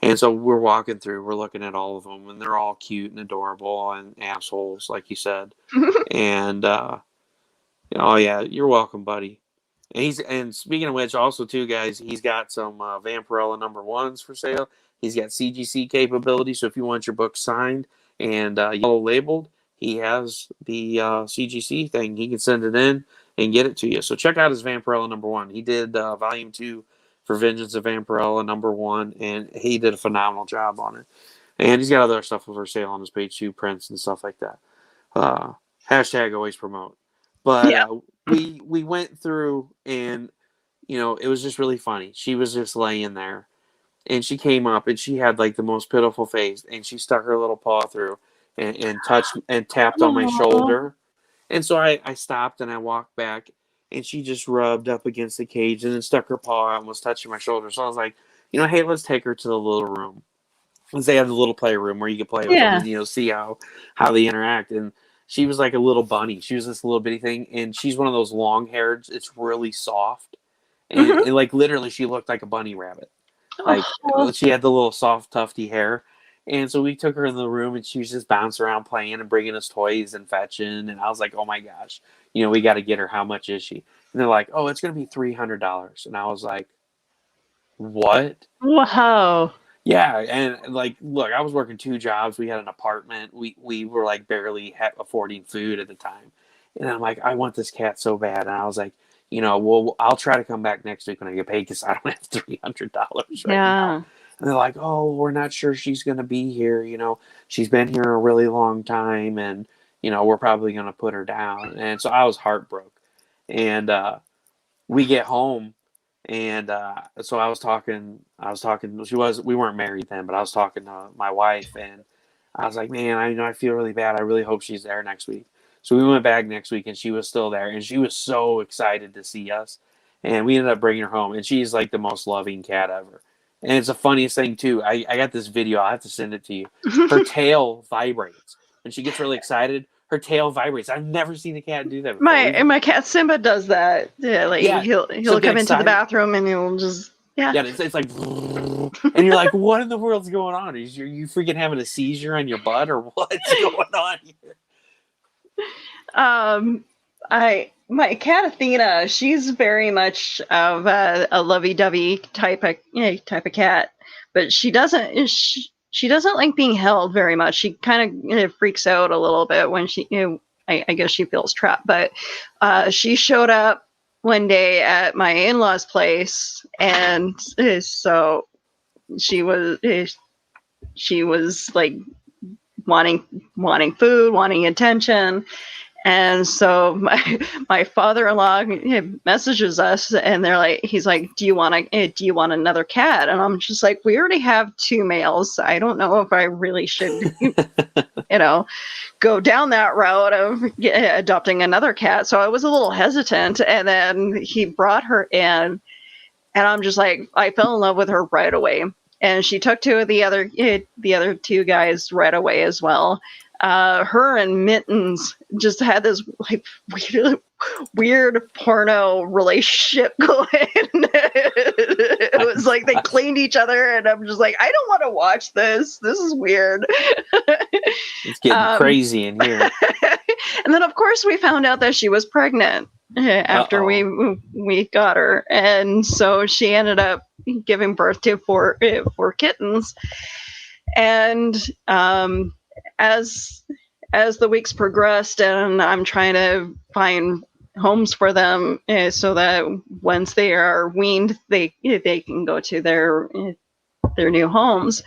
And so we're walking through, we're looking at all of them, and they're all cute and adorable and assholes, like you said. And oh yeah, you're welcome, buddy. And speaking of which, also too, guys, he's got some Vampirella #1s for sale. He's got CGC capability, so if you want your book signed and yellow labeled, he has the CGC thing. He can send it in and get it to you. So check out his Vampirella #1. He did Volume 2 for Vengeance of Vampirella #1, and he did a phenomenal job on it. And he's got other stuff for sale on his page too, prints and stuff like that. Hashtag always promote. But yeah. We went through, and it was just really funny. She was just laying there, and she came up, and she had like the most pitiful face, and she stuck her little paw through and touched and tapped on my shoulder. And so I stopped and I walked back, and she just rubbed up against the cage and then stuck her paw out and was touching my shoulder. So I was like, hey, let's take her to the little room. Because they have the little playroom where you can play with them and see how they interact. And she was like a little bunny. She was this little bitty thing, and she's one of those long-haired. It's really soft, and like literally, she looked like a bunny rabbit. Like she had the little soft, tufty hair. And so we took her in the room, and she was just bouncing around playing and bringing us toys and fetching. And I was like, oh my gosh, we got to get her. How much is she? And they're like, oh, it's going to be $300. And I was like, what? Wow. Yeah, and like, look, I was working 2 jobs. We had an apartment. We were like barely affording food at the time. And I'm like, I want this cat so bad. And I was like, well, I'll try to come back next week when I get paid because I don't have $300 right now. And they're like, oh, we're not sure she's going to be here. She's been here a really long time, and we're probably going to put her down. And so I was heartbroken. And we get home. And so I was talking, we weren't married then, but I was talking to my wife, and I was like, man, I feel really bad. I really hope she's there next week. So we went back next week, and she was still there, and she was so excited to see us. And we ended up bringing her home, and she's like the most loving cat ever. And it's the funniest thing too. I got this video. I have to send it to you. Her tail vibrates when she gets really excited. Her tail vibrates. I've never seen a cat do that before. My cat Simba does that. Yeah, he'll come into the bathroom and he'll just it's like, and you're like, what in the world's going on? Are you freaking having a seizure on your butt, or what's going on here? My cat Athena, she's very much of a lovey-dovey type of cat, but she doesn't like being held very much. She kind of freaks out a little bit when she, I guess she feels trapped. But she showed up one day at my in-laws' place, and so she was like wanting food, wanting attention. And so my father-in-law messages us, and he's like, do you want another cat? And I'm just like, we already have 2 males. I don't know if I really should, go down that route of adopting another cat. So I was a little hesitant, and then he brought her in, and I'm just like, I fell in love with her right away. And she took 2 of the other 2 guys right away as well. Her and Mittens just had this like weird porno relationship going. It was like they cleaned each other, and I'm just like, I don't want to watch this. This is weird. It's getting crazy in here. And then, of course, we found out that she was pregnant after we got her, and so she ended up giving birth to 4 kittens. And as the weeks progressed, and I'm trying to find homes for them so that once they are weaned, they can go to their new homes.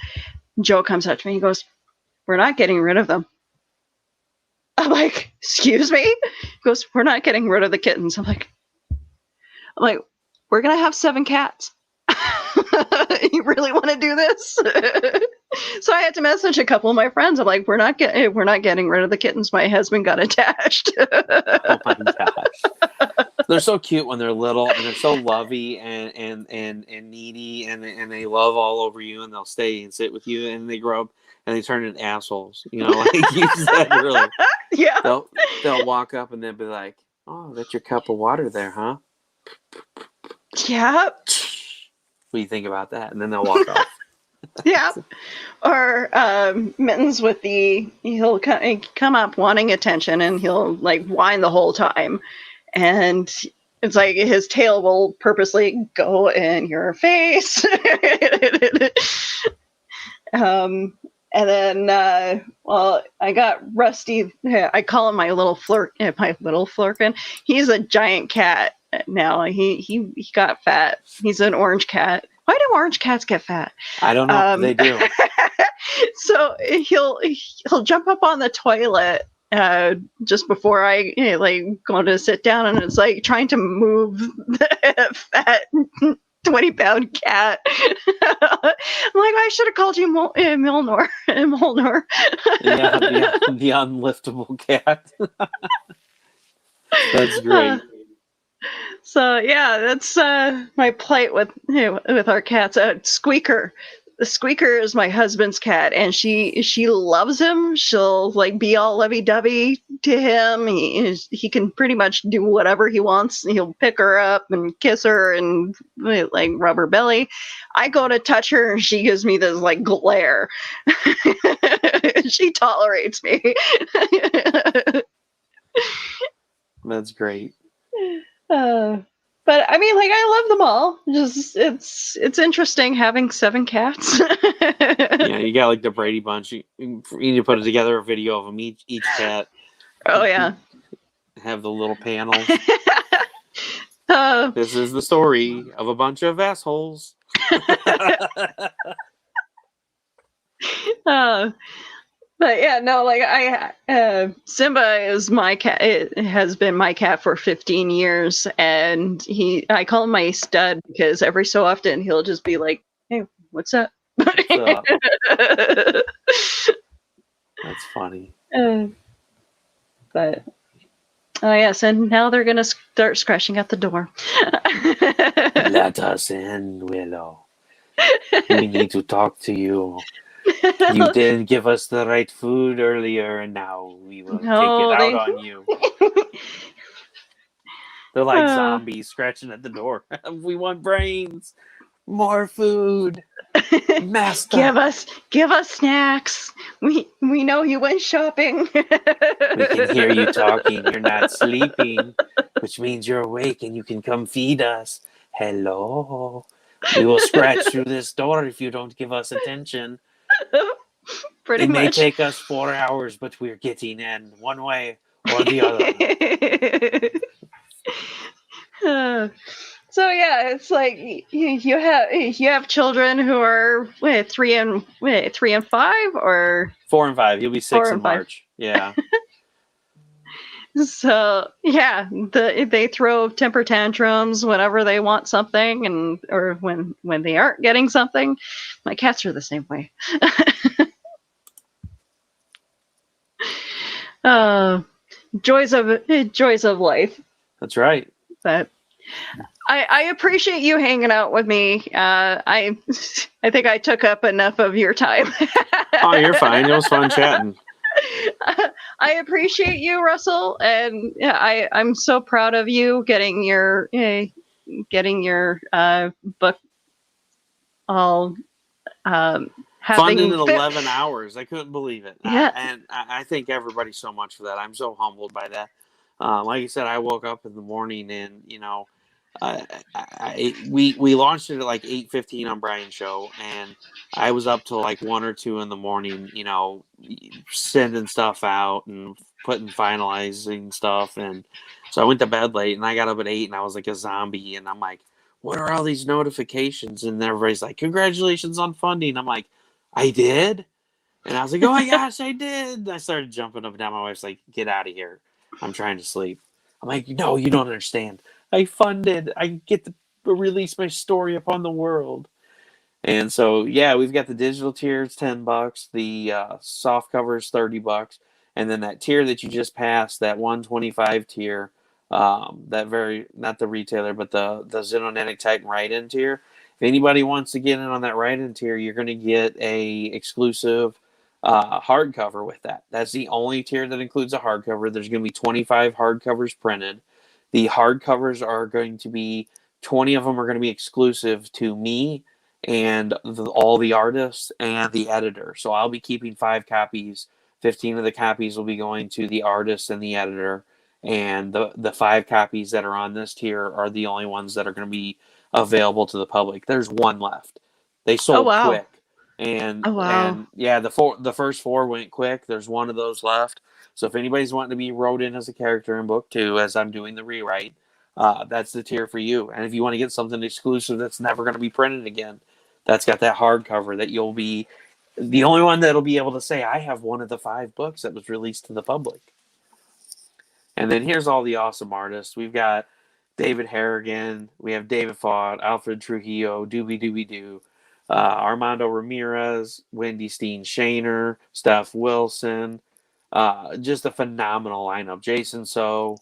Joe comes up to me. He goes, we're not getting rid of them. I'm like, excuse me? He goes, we're not getting rid of the kittens. I'm like, we're going to have 7 cats. You really want to do this? So I had to message a couple of my friends. I'm like, we're not getting rid of the kittens. My husband got attached. Oh my gosh. They're so cute when they're little, and they're so lovey and needy, and they love all over you, and they'll stay and sit with you, and they grow up and they turn into assholes. You know, like you said earlier. Yeah. They'll walk up and they'll be like, "Oh, that's your cup of water there, huh?" Yeah. What do you think about that? And then they'll walk off. Yeah. Or Mittens with he'll come up wanting attention, and he'll like whine the whole time. And it's like his tail will purposely go in your face. And then, I got Rusty. I call him my little flirkin. He's a giant cat now. He got fat. He's an orange cat. Why do orange cats get fat? I don't know. They do. So he'll jump up on the toilet just before I go to sit down, and it's like trying to move the fat 20-pound cat. I'm like, I should have called you Milnor. Molnor. Yeah, the unliftable cat. That's great. So yeah, that's my plight with our cats. Squeaker. The Squeaker is my husband's cat, and she loves him. She'll like be all lovey-dovey to him. He can pretty much do whatever he wants. He'll pick her up and kiss her and like rub her belly. I go to touch her, and she gives me this like glare. She tolerates me. That's great. But I mean, like, I love them all. Just it's interesting having 7 cats. Yeah, you got like the Brady Bunch. You need to put together a video of them each cat. Oh yeah. Have the little panels. This is the story of a bunch of assholes. But yeah, no, like Simba is my cat. It has been my cat for 15 years, and I call him my stud because every so often he'll just be like, "Hey, what's up?" That's funny. But oh yes, and now they're gonna start scratching at the door. Let us in, Willow. We need to talk to you. You didn't give us the right food earlier, and now we will take it out on you. They're like zombies scratching at the door. We want brains, more food, master. Give us snacks. We know you went shopping. We can hear you talking. You're not sleeping, which means you're awake and you can come feed us. Hello. We will scratch through this door if you don't give us attention. Pretty much. It may take us 4 hours, but we're getting in one way or the other. So yeah, it's like you have children who are 3 and 5, or 4 and 5. You'll be 6 in March. Yeah. So yeah, they throw temper tantrums whenever they want something, or when they aren't getting something. My cats are the same way. Joys of life. That's right. But I appreciate you hanging out with me. I think I took up enough of your time. Oh, you're fine. It was fun chatting. I appreciate you, Russell, and I'm so proud of you getting your book all funded in 11 hours. I couldn't believe it. Yeah. And I thank everybody so much for that. I'm so humbled by that. Like you said, I woke up in the morning and we launched it at like 8:15 on Brian's show, and I was up till like 1 or 2 in the morning, sending stuff out and finalizing stuff. And so I went to bed late, and I got up at 8, and I was like a zombie. And I'm like, what are all these notifications? And everybody's like, congratulations on funding. I'm like, I did? And I was like, oh my gosh, I did. And I started jumping up and down. My wife's like, get out of here. I'm trying to sleep. I'm like, no, you don't understand. I get to release my story upon the world. And so, yeah, we've got the digital tier, it's $10. The soft cover is $30. And then that tier that you just passed, that 125 tier, not the retailer, but the Xenonanite Titan write-in tier. If anybody wants to get in on that write-in tier, you're going to get a exclusive hardcover with that. That's the only tier that includes a hardcover. There's going to be 25 hardcovers printed. The hardcovers are going to be, 20 of them are going to be exclusive to me and all the artists and the editor. So I'll be keeping 5 copies. 15 of the copies will be going to the artist and the editor. And the 5 copies that are on this tier are the only ones that are going to be available to the public. There's one left. They sold quick. And yeah, the first 4 went quick. There's one of those left. So if anybody's wanting to be wrote in as a character in book 2, as I'm doing the rewrite, that's the tier for you. And if you want to get something exclusive that's never going to be printed again, that's got that hardcover that you'll be the only one that'll be able to say, I have one of the 5 books that was released to the public. And then here's all the awesome artists. We've got David Harrigan, we have David Fott, Alfred Trujillo, Doobie Doobie Doo, Armando Ramirez, Wendy Steen Shaner, Steph Wilson, just a phenomenal lineup. Jason So,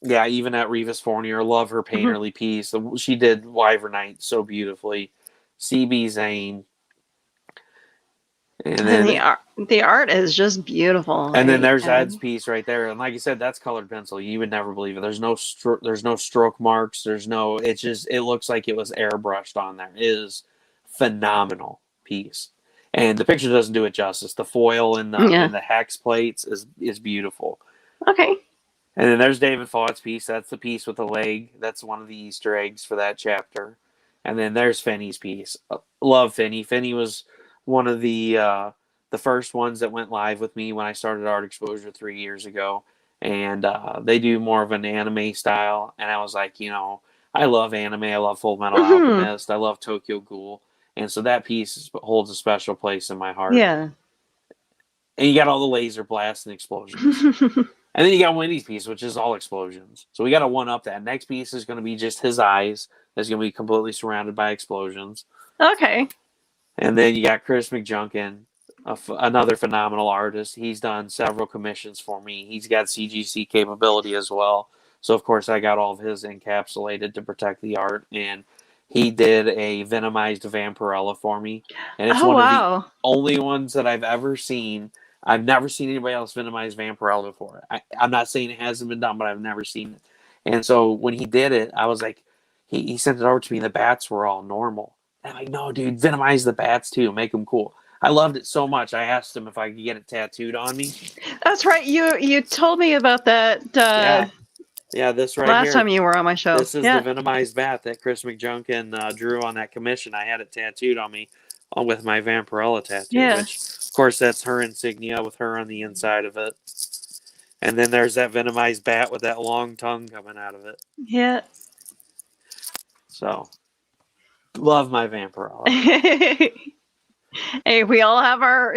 yeah, even at Revis Fournier, love her painterly piece. She did Wyvernite so beautifully. CB Zane. And then the art is just beautiful. And then there's Ed's piece right there. And like you said, that's colored pencil. You would never believe it. There's no stroke marks. It looks like it was airbrushed on there. It is phenomenal piece. And the picture doesn't do it justice. The foil and the hex plates is beautiful. Okay. And then there's David Fott's piece. That's the piece with the leg. That's one of the Easter eggs for that chapter. And then there's Finney's piece. Love Finney. Finney was one of the first ones that went live with me when I started Art Exposure 3 years ago. And they do more of an anime style. And I was like, I love anime. I love Full Metal Alchemist. I love Tokyo Ghoul. And so that piece holds a special place in my heart. Yeah. And you got all the laser blasts and explosions. And then you got Wendy's piece, which is all explosions. So we got to one-up that. Next piece is going to be just his eyes. That's going to be completely surrounded by explosions. Okay. And then you got Chris McJunkin, another phenomenal artist. He's done several commissions for me. He's got CGC capability as well. So, of course, I got all of his encapsulated to protect the art. And he did a venomized Vampirella for me. And it's one of the only ones that I've ever seen. I've never seen anybody else venomize Vampirella before. I'm not saying it hasn't been done, but I've never seen it. And so when he did it, I was like, he sent it over to me. The bats were all normal. And I'm like, no, dude, venomize the bats too. Make them cool. I loved it so much. I asked him if I could get it tattooed on me. That's right. You told me about that. Yeah, this right last here. Time you were on my show. This is the venomized bat that Chris McJunkin drew on that commission. I had it tattooed on me with my Vampirella tattoo, which, of course, that's her insignia with her on the inside of it. And then there's that venomized bat with that long tongue coming out of it. Yeah. So, love my Vampirella. Hey, we all have our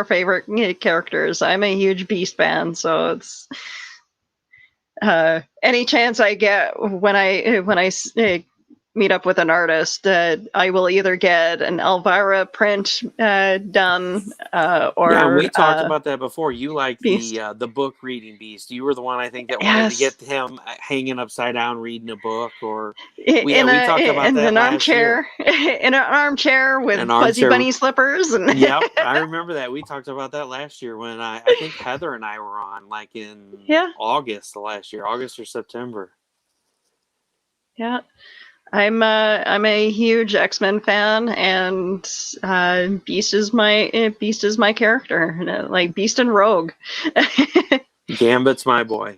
favorite characters. I'm a huge Beast fan, so it's any chance I get when I meet up with an artist, I will either get an Elvira print done, or we talked about that before. You like the book reading Beast. You were the one I think that wanted to get him hanging upside down reading a book, or we talked about that in an armchair, in an armchair with fuzzy bunny slippers. And yep, I remember that. We talked about that last year when I think Heather and I were on, like in August of last year, August or September. Yeah. I'm a huge X-Men fan, and Beast is my character, like Beast and Rogue. Gambit's my boy.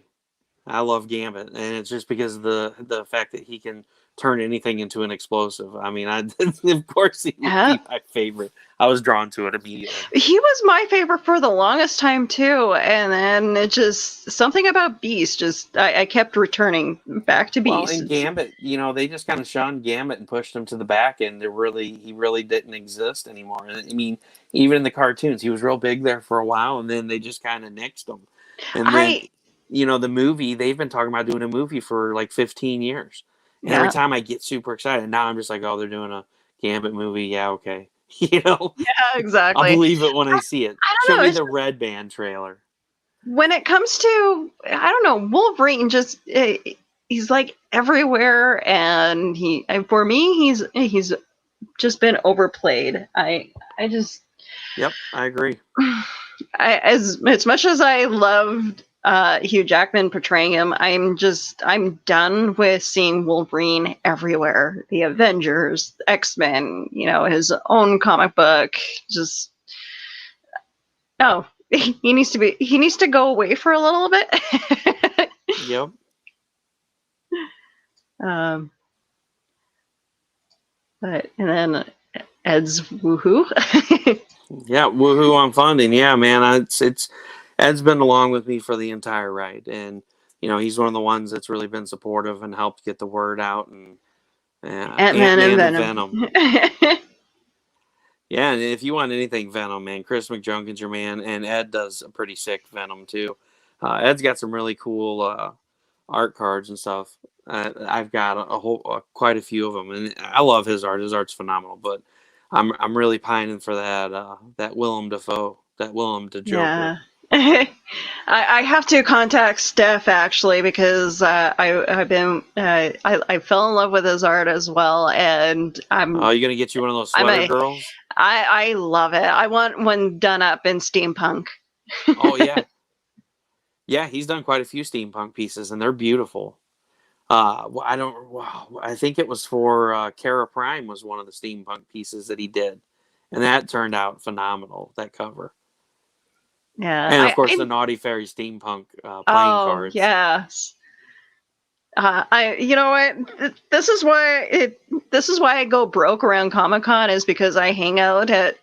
I love Gambit, and it's just because of the fact that he can turn anything into an explosive. I mean, of course he would be my favorite. I was drawn to it immediately. He was my favorite for the longest time too, and then it just something about Beast. Just I kept returning back to Beast. Well, and Gambit, they just kind of shunned Gambit and pushed him to the back, and he really didn't exist anymore. And I mean, even in the cartoons, he was real big there for a while, and then they just kind of nixed him. And then, the movie, they've been talking about doing a movie for like 15 years. And every time I get super excited, now I'm just like, oh, they're doing a Gambit movie. Yeah, okay. Yeah, exactly. I'll believe it when I see it. I Show don't know, me the Red Band trailer. When it comes to, I don't know, Wolverine just he's like everywhere, and for me he's just been overplayed. I just. Yep, I agree. As much as I loved Hugh Jackman portraying him, I'm done with seeing Wolverine everywhere. The Avengers, X-Men, his own comic book. Just he needs to go away for a little bit. Yep. But and then Ed's woohoo. Yeah, woohoo on funding. Yeah, man, it's Ed's been along with me for the entire ride, and he's one of the ones that's really been supportive and helped get the word out. And Ant-Man and Venom. Yeah, and if you want anything Venom, man, Chris McJunkin's your man, and Ed does a pretty sick Venom too. Ed's got some really cool art cards and stuff. I've got quite a few of them, and I love his art. His art's phenomenal, but I'm really pining for that Willem Dafoe, that Willem the Joker. Yeah. I have to contact Steph actually, because I fell in love with his art as well, and Oh, you gonna get you one of those sweater girls? I love it. I want one done up in steampunk. Oh yeah, yeah. He's done quite a few steampunk pieces, and they're beautiful. I think it was for Kara Prime was one of the steampunk pieces that he did, and that turned out phenomenal. That cover. Yeah, and of course the Naughty Fairy steampunk playing cards. Yes. You know what? This is why I go broke around Comic-Con, is because I hang out at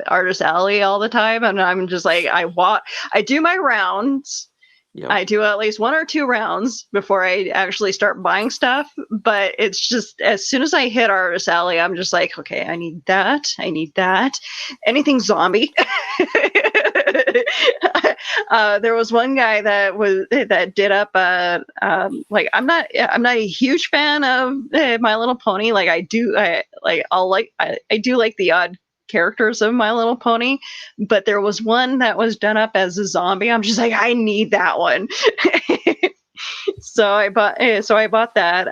Artist Alley all the time, and I'm just like I do my rounds. Yep. I do at least 1 or 2 rounds before I actually start buying stuff. But it's just as soon as I hit Artist Alley, I'm just like, okay, I need that. Anything zombie. There was one guy that did up like I'm not a huge fan of My Little Pony. Like I do like the odd characters of My Little Pony, but there was one that was done up as a zombie. I'm just like, I need that one. So I bought that.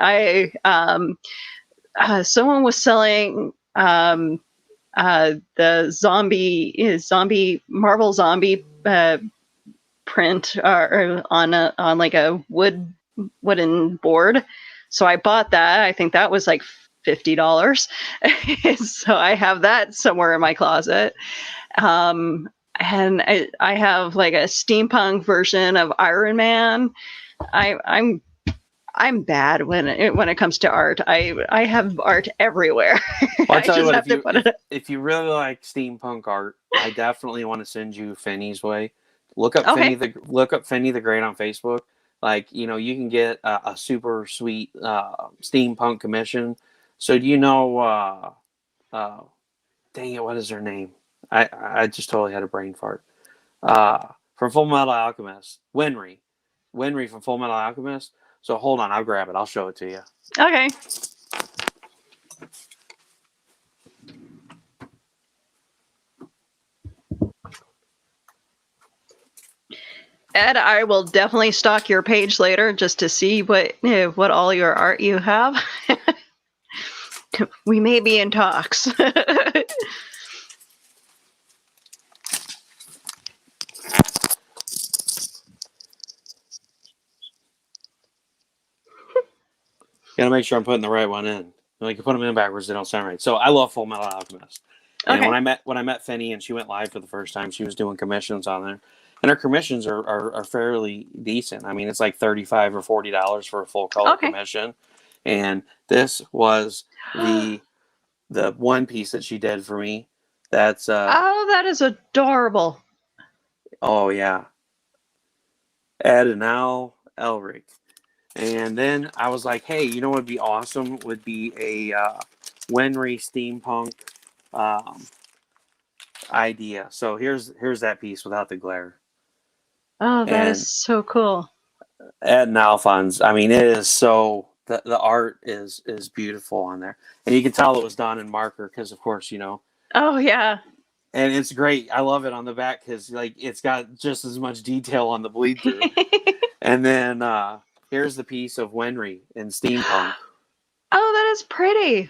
Someone was selling the zombie Marvel zombie print on like a wooden board. So I bought that. I think that was like $50. So I have that somewhere in my closet. And I have like a steampunk version of Iron Man. I'm bad when it comes to art. I have art everywhere. Well, I'll tell you what, if you really like steampunk art, I definitely want to send you Finney's way. Look up Finney the Great on Facebook. Like, you can get a super sweet steampunk commission. So do you know dang it, what is her name? I just totally had a brain fart. From Full Metal Alchemist, Winry from Full Metal Alchemist. So hold on, I'll grab it. I'll show it to you. Okay. Ed, I will definitely stalk your page later just to see what all your art you have. We may be in talks. Gotta make sure I'm putting the right one in. Like, you put them in backwards, they don't sound right. So I love Full Metal Alchemist. And okay. when I met Finney and she went live for the first time, she was doing commissions on there. And her commissions are fairly decent. I mean, it's like $35 or $40 for a full color commission. And this was the one piece that she did for me. That's oh, that is adorable. Oh yeah, Adenal Elric. And then I was like, hey, you know what would be awesome? Would be a Wenry steampunk idea. So here's that piece without the glare. Oh, that is And so cool. Ed Alphonse, I mean, it is so the art is beautiful on there, and you can tell it was done in marker because, of course, Oh yeah. And it's great. I love it on the back because like it's got just as much detail on the bleed through. And then here's the piece of Wenry in steampunk. Oh, that is pretty.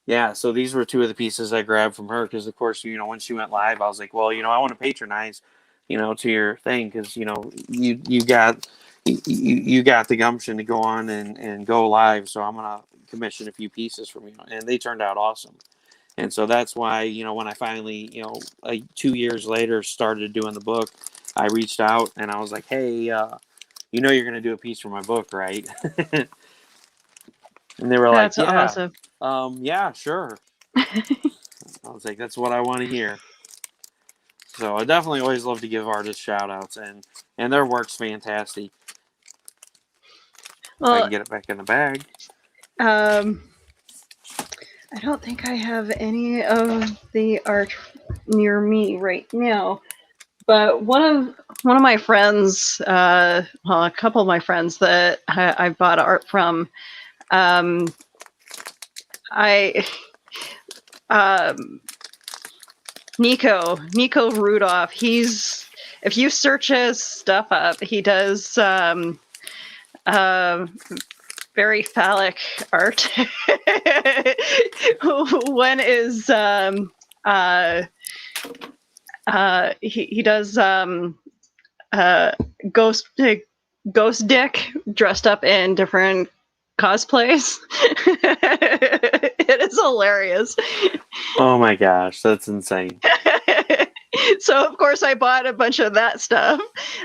Yeah, so these were two of the pieces I grabbed from her because, of course, when she went live, I was like, well, I want to patronize, to your thing because, you got the gumption to go on and go live, so I'm gonna commission a few pieces from you, and they turned out awesome. And so that's why, when I finally, like 2 years later started doing the book, I reached out and I was like, hey, you're going to do a piece for my book, right? And they were That's like, yeah, awesome. yeah, sure. I was like, that's what I want to hear. So I definitely always love to give artists shout outs, and their work's fantastic. Well, if I can get it back in the bag. I don't think I have any of the art near me right now, but one of my friends, well, a couple of my friends that I bought art from, Nico Rudolph. If you search his stuff up, he does very phallic art. One is he does ghost dick dressed up in different cosplays. It is hilarious. Oh my gosh, that's insane. So of course I bought a bunch of that stuff,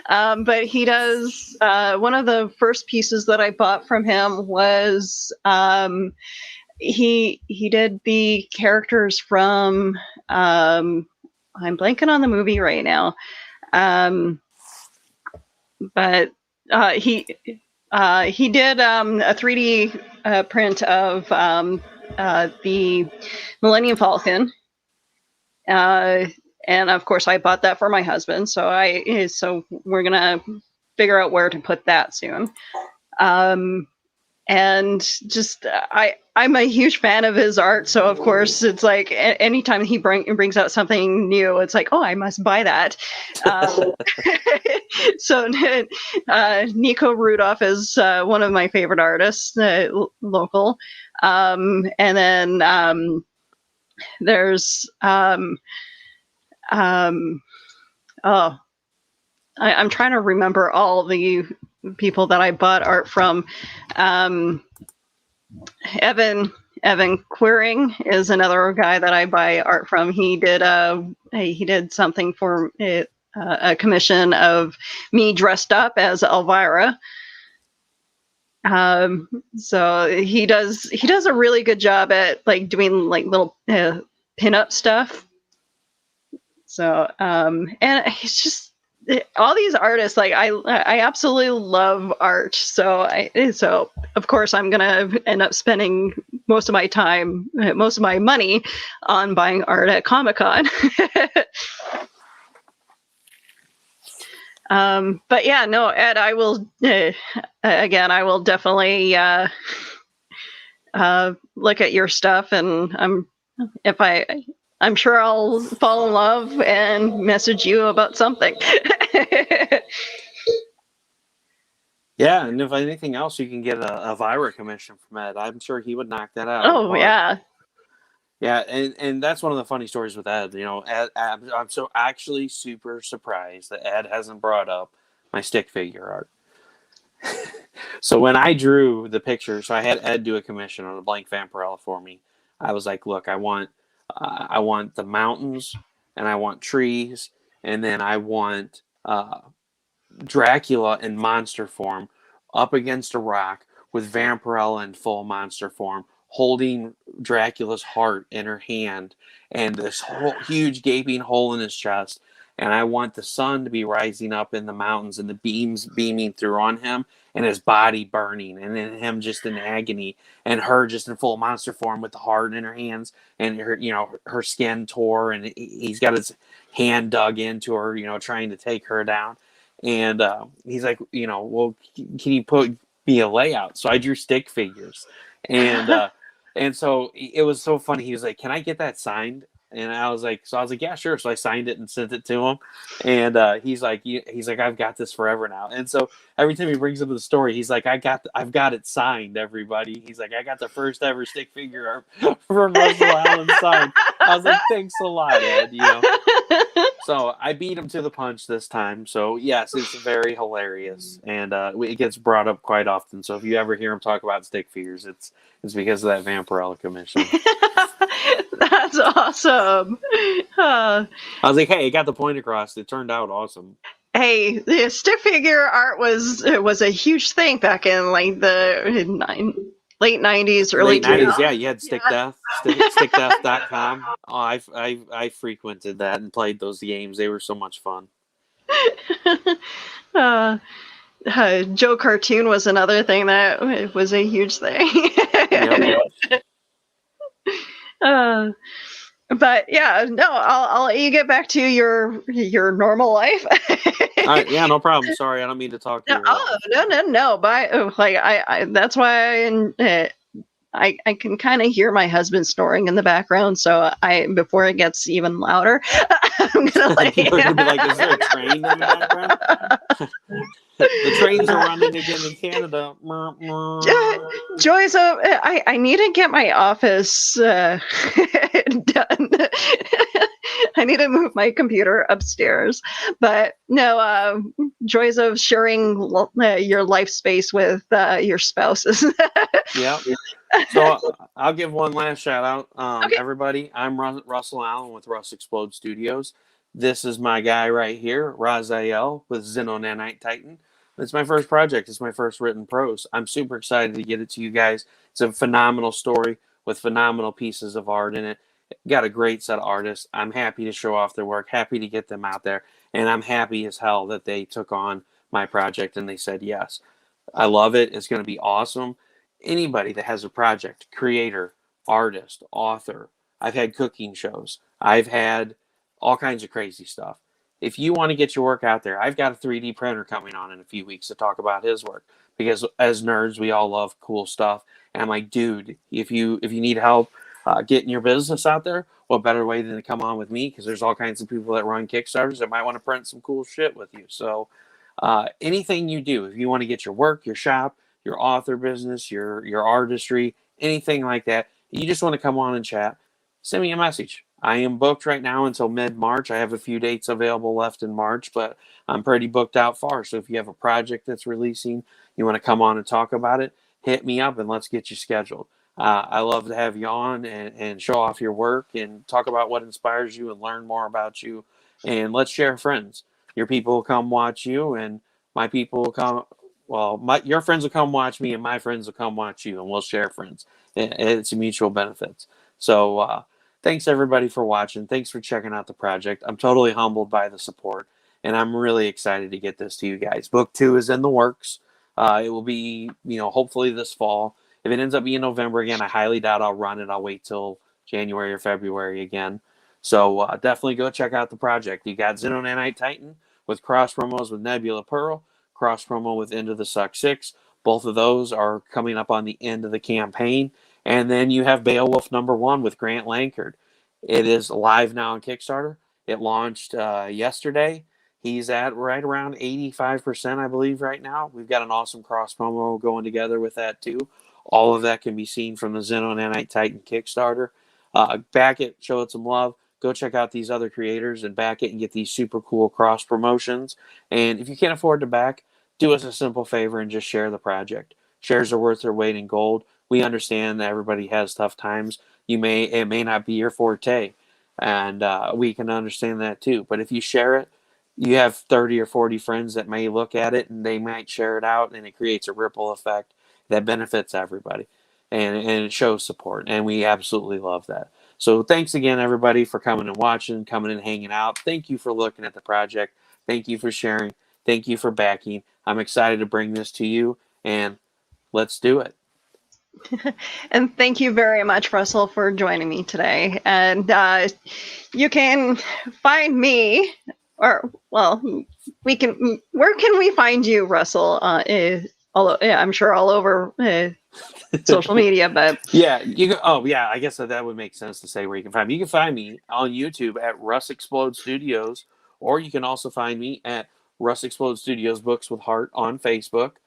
but he does one of the first pieces that I bought from him was he did the characters from I'm blanking on the movie right now, but he did a 3D print of the Millennium Falcon. And of course, I bought that for my husband. So we're gonna figure out where to put that soon. And just I'm a huge fan of his art. So of course, it's like anytime he brings out something new, it's like, oh, I must buy that. So Nico Rudolph is one of my favorite artists, local. And then there's I'm trying to remember all the people that I bought art from. Evan Queering is another guy that I buy art from. He did something for a commission of me dressed up as Elvira. So he does a really good job at like doing like little pin-up stuff. So and it's just all these artists, like I absolutely love art. So of course I'm gonna end up spending most of my money on buying art at Comic-Con. But yeah, no, Ed, I will again. I will definitely look at your stuff, and I'm sure I'll fall in love and message you about something. Yeah, and if anything else, you can get a Vira commission from Ed. I'm sure he would knock that out. Oh yeah. Yeah, and that's one of the funny stories with Ed. Ed, I'm so actually super surprised that Ed hasn't brought up my stick figure art. So when I drew the picture, so I had Ed do a commission on a blank Vampirella for me. I was like, look, I want the mountains, and I want trees, and then I want Dracula in monster form up against a rock with Vampirella in full monster form, holding Dracula's heart in her hand, and this whole huge gaping hole in his chest. And I want the sun to be rising up in the mountains and the beams beaming through on him and his body burning, and then him just in agony, and her just in full monster form with the heart in her hands, and her, her skin tore, and he's got his hand dug into her, trying to take her down. And he's like, well, can you put me a layout? So I drew stick figures, and and so it was so funny. He was like, can I get that signed? And I was like, yeah, sure. So I signed it and sent it to him. And he's like, I've got this forever now. And so every time he brings up the story, he's like, I've got it signed, everybody. He's like, I got the first ever stick figure from Russel Allen signed. I was like, thanks a lot, Ed. So I beat him to the punch this time. So yes, it's very hilarious, and it gets brought up quite often. So if you ever hear him talk about stick figures, it's because of that Vampirella commission. That's awesome. I was like, hey, I got the point across. It turned out awesome. Hey, the stick figure art was a huge thing back in like the late 90s, early 90s. Yeah, you had Stickdeath, stickdeath.com. Oh, I frequented that and played those games. They were so much fun. Joe Cartoon was another thing that was a huge thing. Yep. But yeah, no, I'll let you get back to your normal life. Yeah, no problem. Sorry, I don't mean to talk to you. No. But I that's why I can kind of hear my husband snoring in the background. So before it gets even louder, I'm gonna let you. Like, is there a train in the background? The trains are running again in Canada. Joyce, I need to get my office done. I need to move my computer upstairs. But no, joys of sharing your life space with your spouses. Yeah. So I'll give one last shout out. Okay. Everybody, I'm Russel Allen with Russ Explode Studios. This is my guy right here, Raziel with Xenonanite Titan. It's my first project. It's my first written prose. I'm super excited to get it to you guys. It's a phenomenal story with phenomenal pieces of art in it. Got a great set of artists. I'm happy to show off their work, happy to get them out there, and I'm happy as hell that they took on my project and they said yes. I love it. It's going to be awesome. Anybody that has a project, creator, artist, author, I've had cooking shows. I've had all kinds of crazy stuff. If you want to get your work out there, I've got a 3D printer coming on in a few weeks to talk about his work, because as nerds, we all love cool stuff. And I'm like, dude, if you need help getting your business out there, what better way than to come on with me? Because there's all kinds of people that run Kickstarters that might want to print some cool shit with you. So anything you do, if you want to get your work, your shop, your author business, your artistry, anything like that, you just want to come on and chat, send me a message. I am booked right now until mid-March. I have a few dates available left in March, but I'm pretty booked out far. So if you have a project that's releasing, you want to come on and talk about it, hit me up and let's get you scheduled. I love to have you on and show off your work and talk about what inspires you and learn more about you. And let's share friends. Your people will come watch you, and my people will come. Well, your friends will come watch me, and my friends will come watch you, and we'll share friends. It's a mutual benefits. So thanks everybody for watching. Thanks for checking out the project. I'm totally humbled by the support, and I'm really excited to get this to you guys. Book 2 is in the works. It will be, hopefully this fall. If it ends up being November again, I highly doubt I'll run it. I'll wait till January or February again. So definitely go check out the project. You got Xenonanite Titan with cross promos with Nebula Pearl, cross promo with Into the Suck 6. Both of those are coming up on the end of the campaign. And then you have Beowulf #1 with Grant Lankard. It is live now on Kickstarter. It launched yesterday. He's at right around 85%, I believe, right now. We've got an awesome cross promo going together with that too. All of that can be seen from the Xenonanite Titan Kickstarter. Back it, show it some love. Go check out these other creators and back it and get these super cool cross promotions. And if you can't afford to back, do us a simple favor and just share the project. Shares are worth their weight in gold. We understand that everybody has tough times. It may not be your forte, and we can understand that too. But if you share it, you have 30 or 40 friends that may look at it and they might share it out, and it creates a ripple effect. that benefits everybody, and it shows support, and we absolutely love that. So thanks again, everybody, for coming and watching, coming and hanging out. Thank you for looking at the project. Thank you for sharing. Thank you for backing. I'm excited to bring this to you, and let's do it. And thank you very much, Russell, for joining me today. And you can find me, or well, we can. Where can we find you, Russell? I'm sure all over social media, but yeah, you can. Oh, yeah, I guess that would make sense to say where you can find me. You can find me on YouTube at Russ Explode Studios, or you can also find me at Russ Explode Studios Books with Heart on Facebook.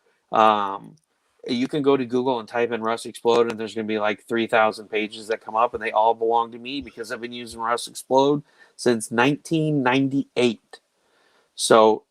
You can go to Google and type in Russ Explode, and there's going to be like 3,000 pages that come up, and they all belong to me because I've been using Russ Explode since 1998. So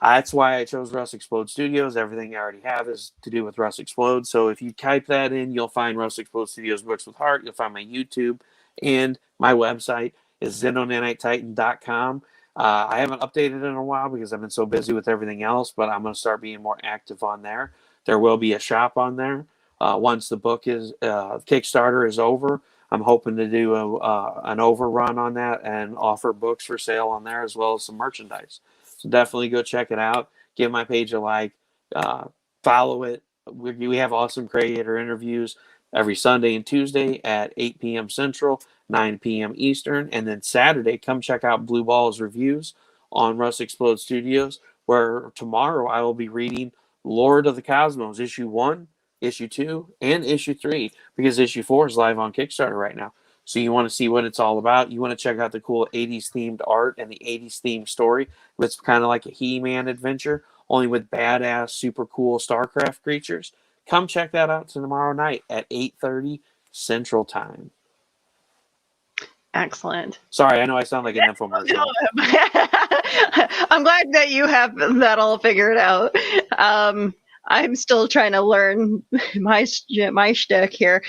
that's why I chose Russ Explode Studios. Everything I already have is to do with Russ Explode. So if you type that in, you'll find Russ Explode Studios Books with Heart. You'll find my YouTube, and my website is Xenonanite.com. I haven't updated it in a while because I've been so busy with everything else, but I'm going to start being more active on there. There will be a shop on there once the book is Kickstarter is over. I'm hoping to do an overrun on that and offer books for sale on there as well as some merchandise. So definitely go check it out. Give my page a like. Follow it. We have awesome creator interviews every Sunday and Tuesday at 8 p.m. Central, 9 p.m. Eastern. And then Saturday, come check out Blue Ball's reviews on Russ Explode Studios, where tomorrow I will be reading Lord of the Cosmos, issue 1, issue 2, and issue 3, because issue 4 is live on Kickstarter right now. So you want to see what it's all about. You want to check out the cool 80s themed art and the 80s themed story. It's kind of like a He-Man adventure, only with badass, super cool StarCraft creatures. Come check that out tomorrow night at 8:30 Central Time. Excellent. Sorry, I know I sound like an infomercial. I'm glad that you have that all figured out. I'm still trying to learn my shtick here.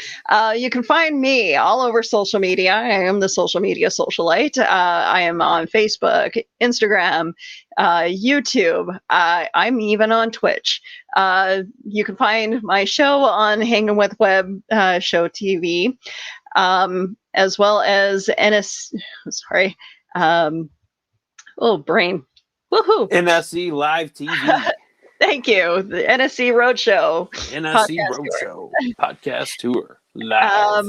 You can find me all over social media. I am the social media socialite. I am on Facebook, Instagram, YouTube. I'm even on Twitch. You can find my show on Hanging with Web Show TV, as well as brain. Woohoo! NSC Live TV. Thank you. The NSC Roadshow. NSC Roadshow podcast tour live.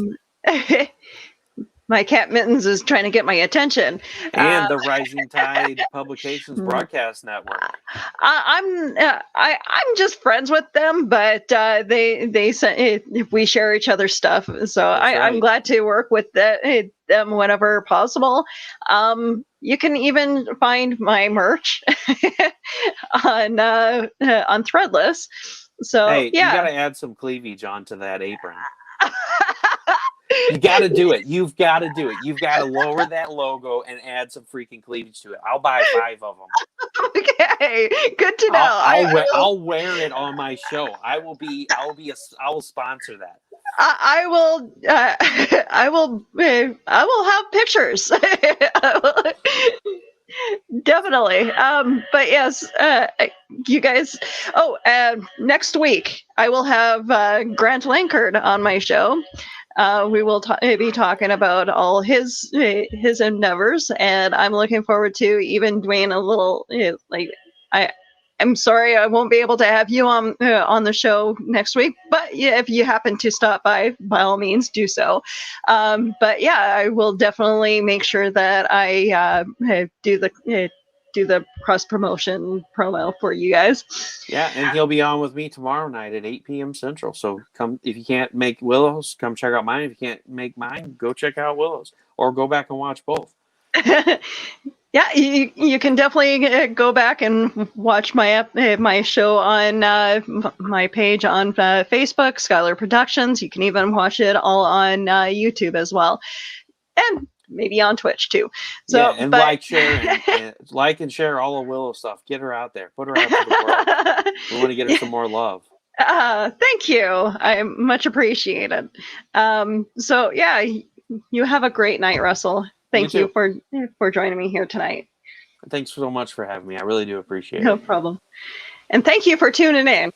My cat Mittens is trying to get my attention. And the Rising Tide Publications Broadcast Network. I'm just friends with them, but they send, we share each other's stuff. So I'm glad to work with them whenever possible. You can even find my merch on Threadless. So hey, yeah, you got to add some cleavage onto that apron. You got to do it. You've got to do it. You've got to lower that logo and add some freaking cleavage to it. I'll buy 5 of them. Okay, good to know. I'll wear it on my show. I will sponsor that. I will have pictures. Definitely. But yes, you guys. Next week I will have Grant Lankard on my show. We will be talking about all his endeavors, and I'm looking forward to even doing a little I'm sorry I won't be able to have you on the show next week, but yeah, if you happen to stop by all means do so. But yeah, I will definitely make sure that I do the cross promotion promo for you guys. Yeah, and he'll be on with me tomorrow night at 8 p.m. Central. So come, if you can't make Willow's, come check out mine. If you can't make mine, go check out Willow's, or go back and watch both. Yeah, you can definitely go back and watch my show on my page on Facebook, Skylar Productions. You can even watch it all on YouTube as well, and maybe on Twitch too. So yeah, and like and share all of Willow stuff. Get her out there. Put her out to the world. We want to get her some more love. Thank you. I much appreciate it. So yeah, you have a great night, Russell. Thank you for joining me here tonight. Thanks so much for having me. I really do appreciate it. No problem. And thank you for tuning in.